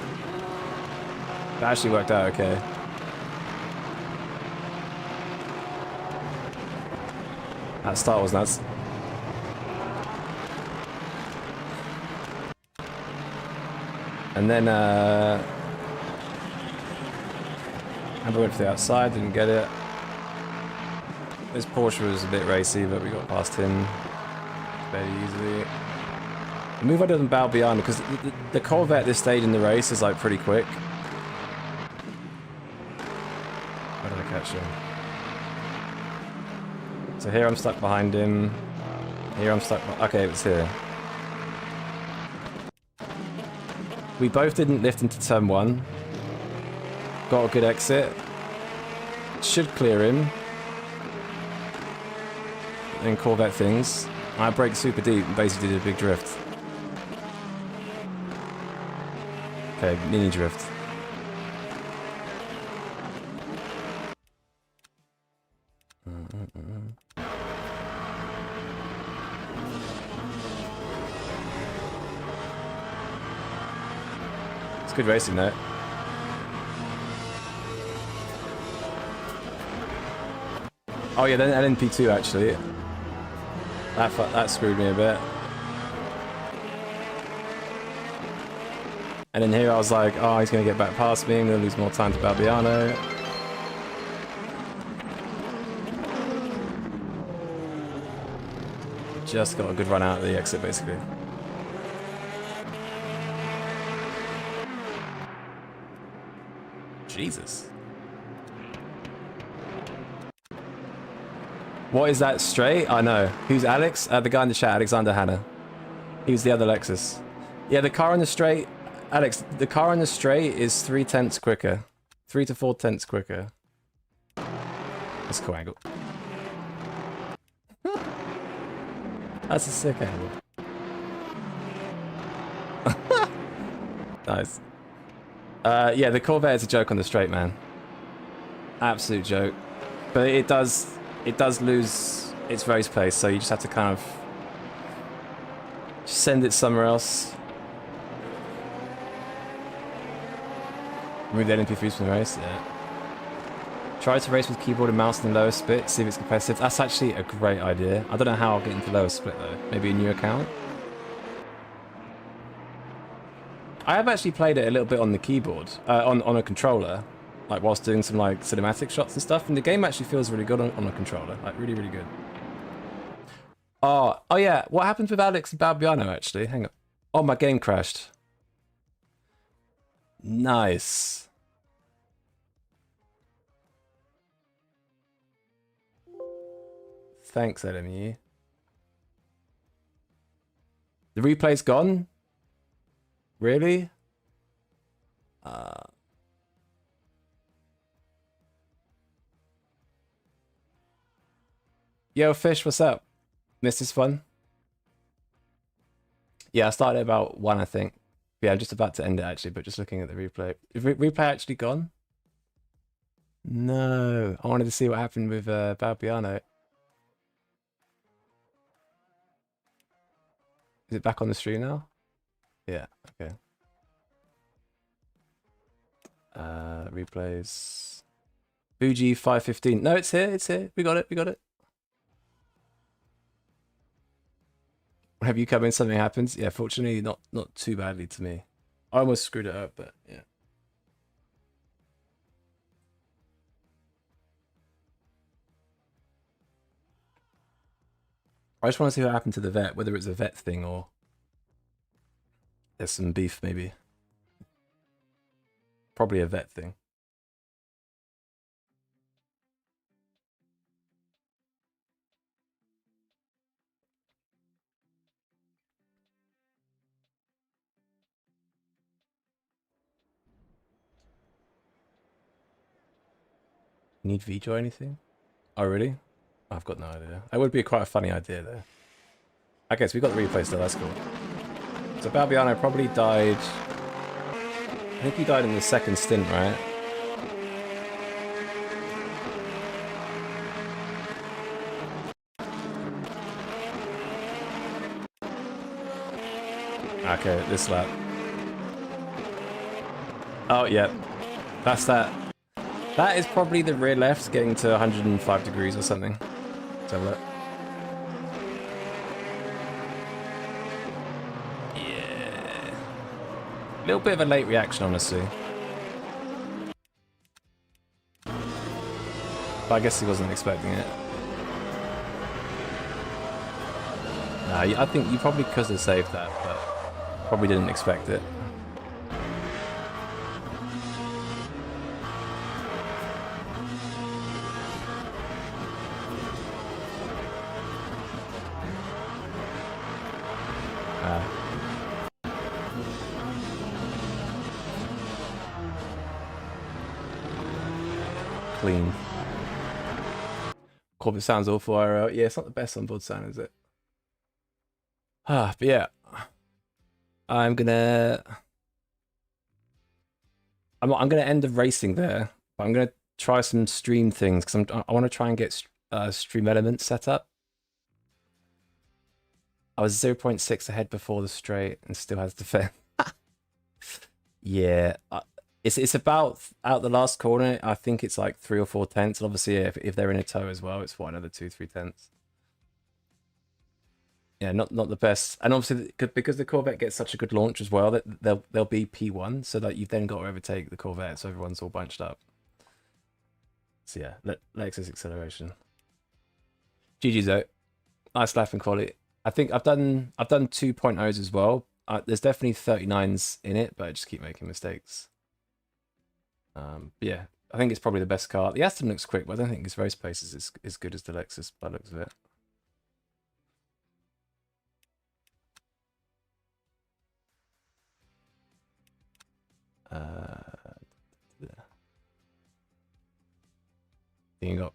It actually worked out okay. That start was nuts. And then, Amber went for the outside, didn't get it. This Porsche was a bit racy, but we got past him very easily. The move I did on Balbiano, because the Corvette at this stage in the race is like pretty quick. Where did I catch him? So here I'm stuck behind him. Here I'm stuck. Okay, it was here. We both didn't lift into turn 1. Got a good exit. Should clear him. Then Corvette things. I braked super deep and basically did a big drift. Okay, mini drift. It's good racing though. Oh yeah, then LNP2 actually. That screwed me a bit. And then here I was like, oh, he's going to get back past me. I'm going to lose more time to Balbiano. Just got a good run out of the exit, basically. Jesus. What is that straight? I know. Who's Alex? The guy in the chat, Alexander Hanna. He was the other Lexus. Yeah, the car on the straight... Alex, the car on the straight is 3/10 quicker. 3 to 4/10 quicker. That's a cool angle. That's a sick angle. Nice. Yeah, the Corvette is a joke on the straight, man. Absolute joke. But it does lose its race pace, so you just have to kind of send it somewhere else. Remove the LMP3s from the race, yeah. Try to race with keyboard and mouse in the lowest split, see if it's competitive. That's actually a great idea. I don't know how I'll get into lowest split though. Maybe a new account? I have actually played it a little bit on the keyboard, on a controller, like whilst doing some like cinematic shots and stuff, and the game actually feels really good on a controller, like really, really good. Oh yeah, what happened with Alex and Balbiano actually? Hang on. Oh, my game crashed. Nice. Thanks, LMU. The replay's gone? Really? Yo, Fish, what's up? Missed this fun? Yeah, I started about 1, I think. Yeah, I'm just about to end it actually, but just looking at the replay. Is replay actually gone? No. I wanted to see what happened with Balbiano. Is it back on the stream now? Yeah, okay. Replays. Fuji 515. No, it's here, it's here. We got it, we got it. Have you come in, something happens? Yeah, fortunately not too badly to me. I almost screwed it up, but yeah. I just want to see what happened to the vet, whether it's a vet thing or there's some beef maybe. probably a vet thing. Need VJ or anything? Oh, really? I've got no idea. That would be quite a funny idea, though. I guess we got the replay still, that's cool. So Balbiano probably died... I think he died in the second stint, right? Okay, this lap. Oh, yeah. That's that. That is probably the rear left getting to 105 degrees or something. Let's have a look. Yeah. A little bit of a late reaction, honestly. But I guess he wasn't expecting it. Nah, I think you probably could have saved that, but probably didn't expect it. Clean. Corporate sounds awful IRL. Yeah, it's not the best onboard sound, is it? But yeah. I'm gonna end the racing there. But I'm gonna try some stream things because I want to try and get stream elements set up. I was 0.6 ahead before the straight and still has defend. Yeah, it's about out the last corner. I think it's like 3 or 4 tenths. Obviously, if they're in a tow as well, it's what, another 2-3 tenths. Yeah, not the best. And obviously, because the Corvette gets such a good launch as well, that they'll be P1, so that you've then got to overtake the Corvette, so everyone's all bunched up. So yeah, Lexus acceleration. GG's out. Nice lap and quality. I think I've done 2.0s as well. There's definitely 39s in it, but I just keep making mistakes. Yeah, I think it's probably the best car. The Aston looks quick, but I don't think its race pace is as good as the Lexus by the looks of it.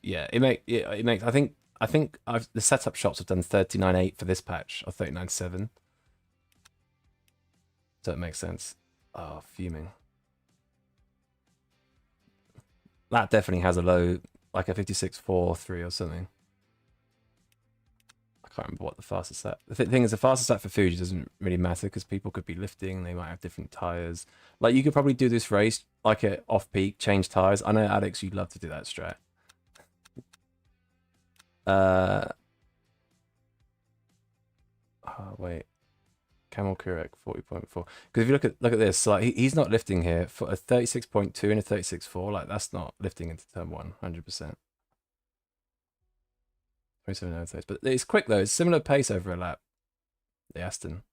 Yeah, it makes. I think the setup shops have done 39.8 for this patch or 39.7, so it makes sense. Oh, fuming. That definitely has a low, like a 56.43 or something. I can't remember what the fastest lap. The thing is, the fastest lap for Fuji doesn't really matter because people could be lifting, they might have different tires. Like, you could probably do this race like at off-peak, change tires. I know, Alex, you'd love to do that strat. Oh, wait. Camel Kurek 40.4. Because if you look at this, so like he's not lifting here for a 36.2 and a 36.4. Like, that's not lifting into turn 1, 100%. 27 over, but it's quick though. It's similar pace over a lap. The Aston.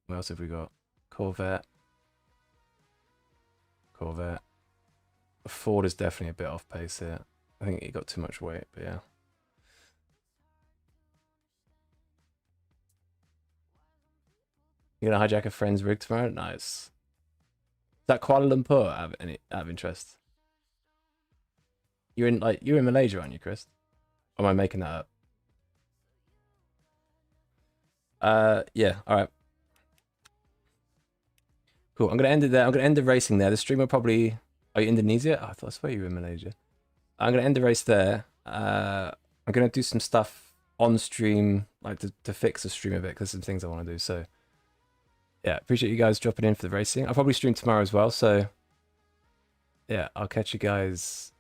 What else have we got? Corvette. The Ford is definitely a bit off pace here. I think he got too much weight, but yeah. You're gonna hijack a friend's rig tomorrow? Nice. Is that Kuala Lumpur out of interest? You're in Malaysia, aren't you, Chris? Or am I making that up? Yeah, alright. Cool. I'm gonna end it there. I'm gonna end the racing there. The stream will probably... Are you Indonesia? Oh, I swear you were in Malaysia. I'm gonna end the race there. I'm gonna do some stuff on stream, like to fix the stream a bit, because some things I want to do. So yeah, appreciate you guys dropping in for the racing. I'll probably stream tomorrow as well. So yeah, I'll catch you guys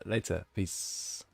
later. Peace.